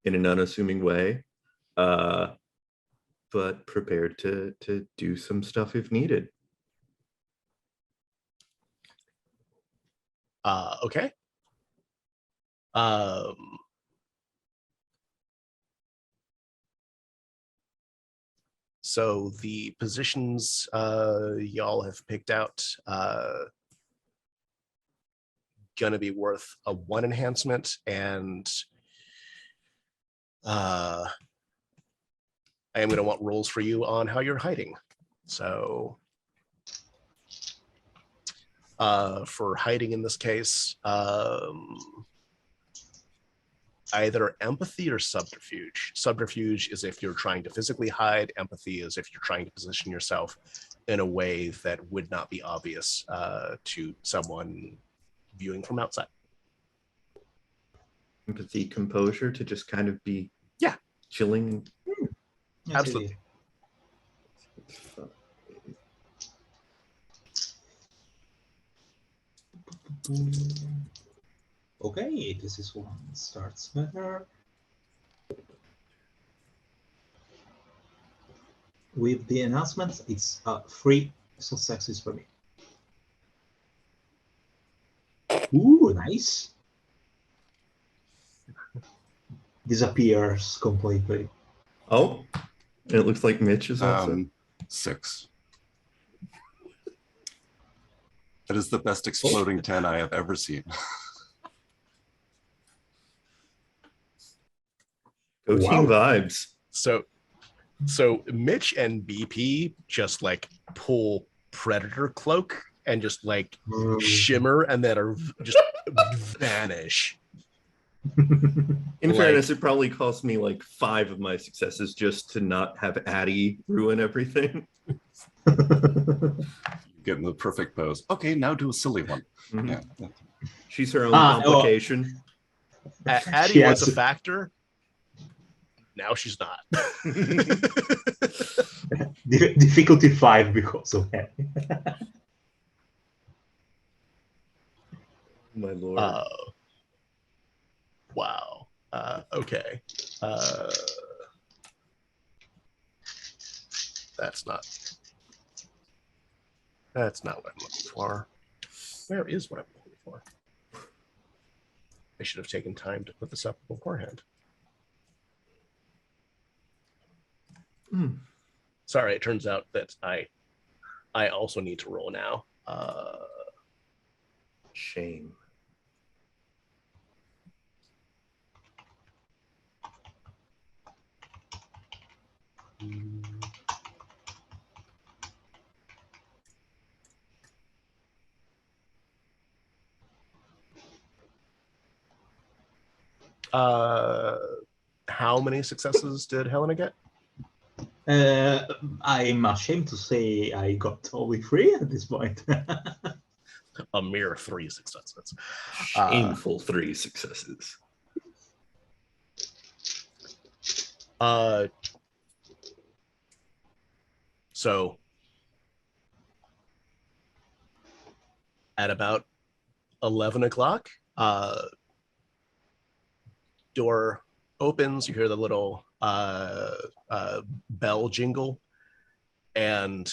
in an unassuming way, but prepared to do some stuff if needed. Okay. So the positions y'all have picked out gonna be worth a 1 enhancement, and I am gonna want rolls for you on how you're hiding. So for hiding in this case, either empathy or subterfuge. Subterfuge is if you're trying to physically hide. Empathy is if you're trying to position yourself in a way that would not be obvious to someone viewing from outside. Empathy, composure, to just kind of be chilling. Absolutely. Okay, this is one starts better. With the announcements, it's 3 successes for me. Ooh, nice. Disappears completely. Oh, and it looks like Mitch is also 6. That is the best exploding 10 I have ever seen. Go team vibes. So Mitch and BP just like pull Predator cloak and just like shimmer and then are just vanish. In fairness, it probably cost me like 5 of my successes just to not have Addie ruin everything. Getting the perfect pose. Okay, now do a silly one. Mm-hmm. Yeah. She's her own complication. Addie was a factor. Now she's not. Difficulty 5 because of that. My lord. Wow. Okay. That's not what I'm looking for. Where is what I'm looking for? I should have taken time to put this up beforehand. Sorry, it turns out that I also need to roll now. Shame. How many successes did Helena get? I'm ashamed to say I got only 3 at this point. A mere 3 successes. Shameful 3 successes. So at about 11 o'clock, door opens, you hear the little bell jingle, and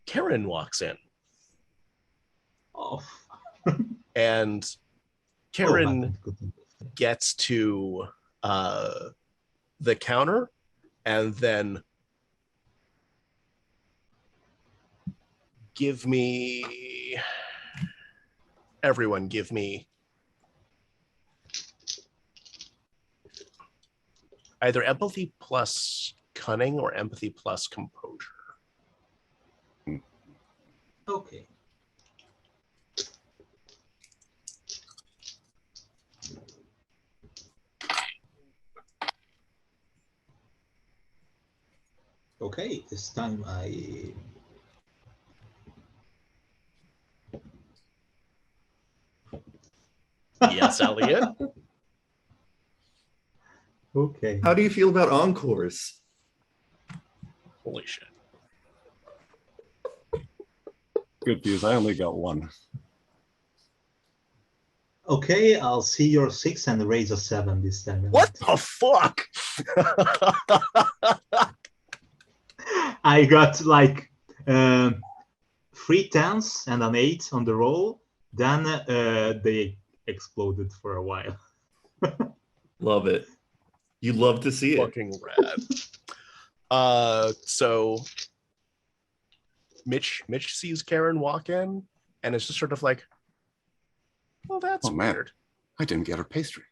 Karen walks in. Oh. And Karen gets to the counter and then everyone give me either empathy plus cunning or empathy plus composure. Okay. Okay, this time Yes, Elliot. Okay. How do you feel about encores? Holy shit. Good news, I only got one. Okay, I'll see your 6 and raise a 7 this time. What the fuck? I got like 3 10s and an 8 on the roll. Then they exploded for a while. Love it. You love to see it. Fucking rad. So Mitch sees Karen walk in and it's just sort of like, well, that's man, weird. I didn't get her pastry.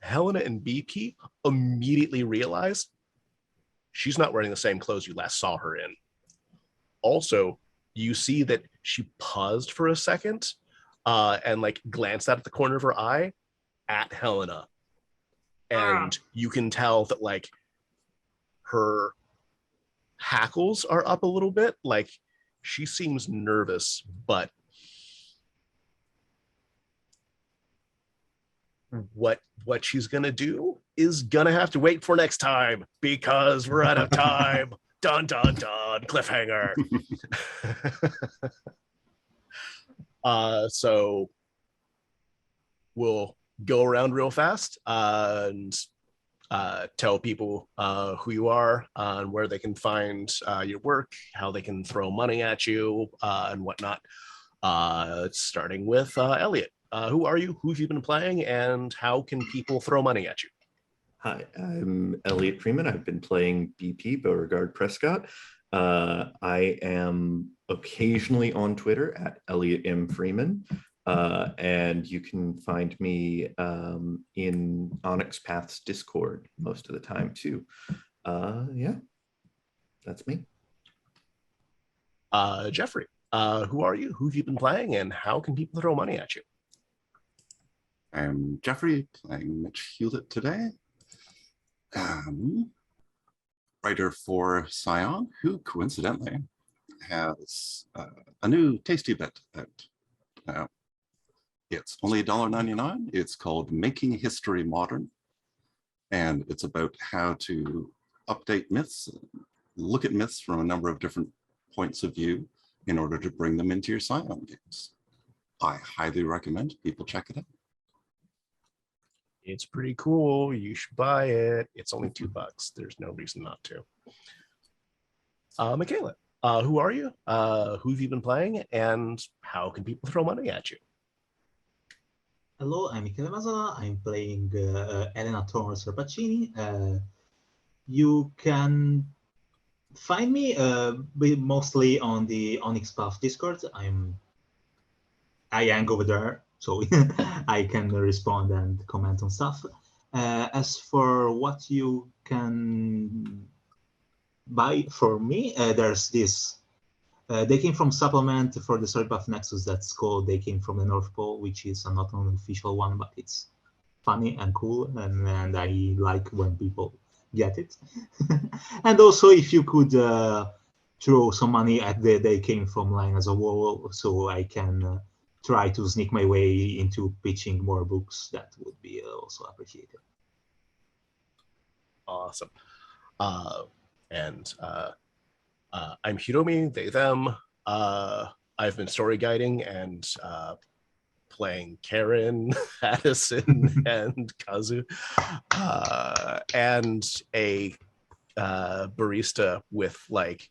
Helena and BP immediately realize she's not wearing the same clothes you last saw her in. Also, you see that she paused for a second and like glanced out at the corner of her eye at Helena. And you can tell that like her hackles are up a little bit. Like she seems nervous, but what she's gonna do is gonna have to wait for next time because we're out of time. Dun dun dun, cliffhanger. So we'll go around real fast and tell people who you are and where they can find your work, how they can throw money at you and whatnot. Starting with Elliot. Who are you? Who have you been playing? And how can people throw money at you? Hi, I'm Elliot Freeman. I've been playing BP, Beauregard Prescott. I am occasionally on Twitter at Elliot M. Freeman. And you can find me in Onyx Path's Discord most of the time too. Yeah, that's me. Jeffrey, who are you? Who have you been playing? And how can people throw money at you? I'm Jeffrey, playing Mitch Hewlett today. Writer for Scion, who coincidentally has a new tasty bit out. It's only $1.99. It's called Making History Modern. And it's about how to update myths, look at myths from a number of different points of view in order to bring them into your Scion games. I highly recommend people check it out. It's pretty cool. You should buy it. It's only $2. There's no reason not to. Michaela, who are you? Who have you been playing? And how can people throw money at you? Hello, I'm Michele Masola. I'm playing Elena Torres-Rapacini. You can find me mostly on the Onyx Path Discord. I hang over there, so I can respond and comment on stuff. As for what you can buy for me, there's this. They came from supplement for the Storypath Nexus that's called They Came from the North Pole, which is not an official one, but it's funny and cool, and I like when people get it. And also, if you could throw some money at the They Came from line as a wall, so I can try to sneak my way into pitching more books, that would be also appreciated. Awesome. I'm Hiromi, they, them. I've been story guiding and playing Karen, Addison, and Kazu, and a barista with like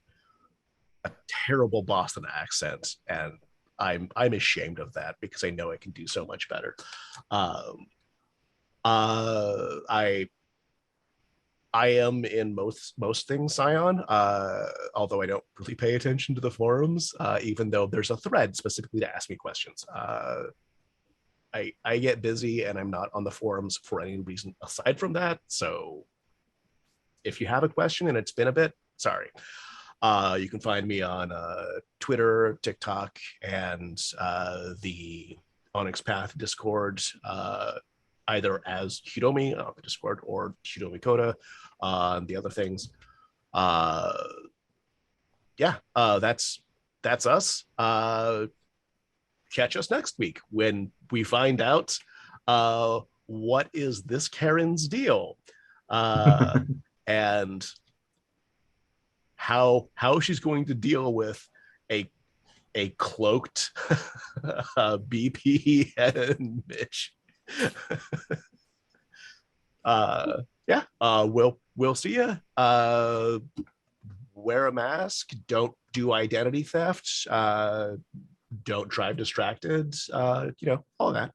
a terrible Boston accent, and I'm ashamed of that because I know I can do so much better. I am in most things Scion, although I don't really pay attention to the forums, even though there's a thread specifically to ask me questions. I get busy and I'm not on the forums for any reason aside from that. So if you have a question and it's been a bit, sorry. You can find me on Twitter, TikTok, and the Onyx Path Discord, either as Hiromi on the Discord or Hiromi Cota on the other things. Yeah, that's us. catch us next week when we find out what is this Karen's deal, and how she's going to deal with a cloaked BP and Mitch. We'll see you. Wear a mask. Don't do identity theft. Don't drive distracted. All that.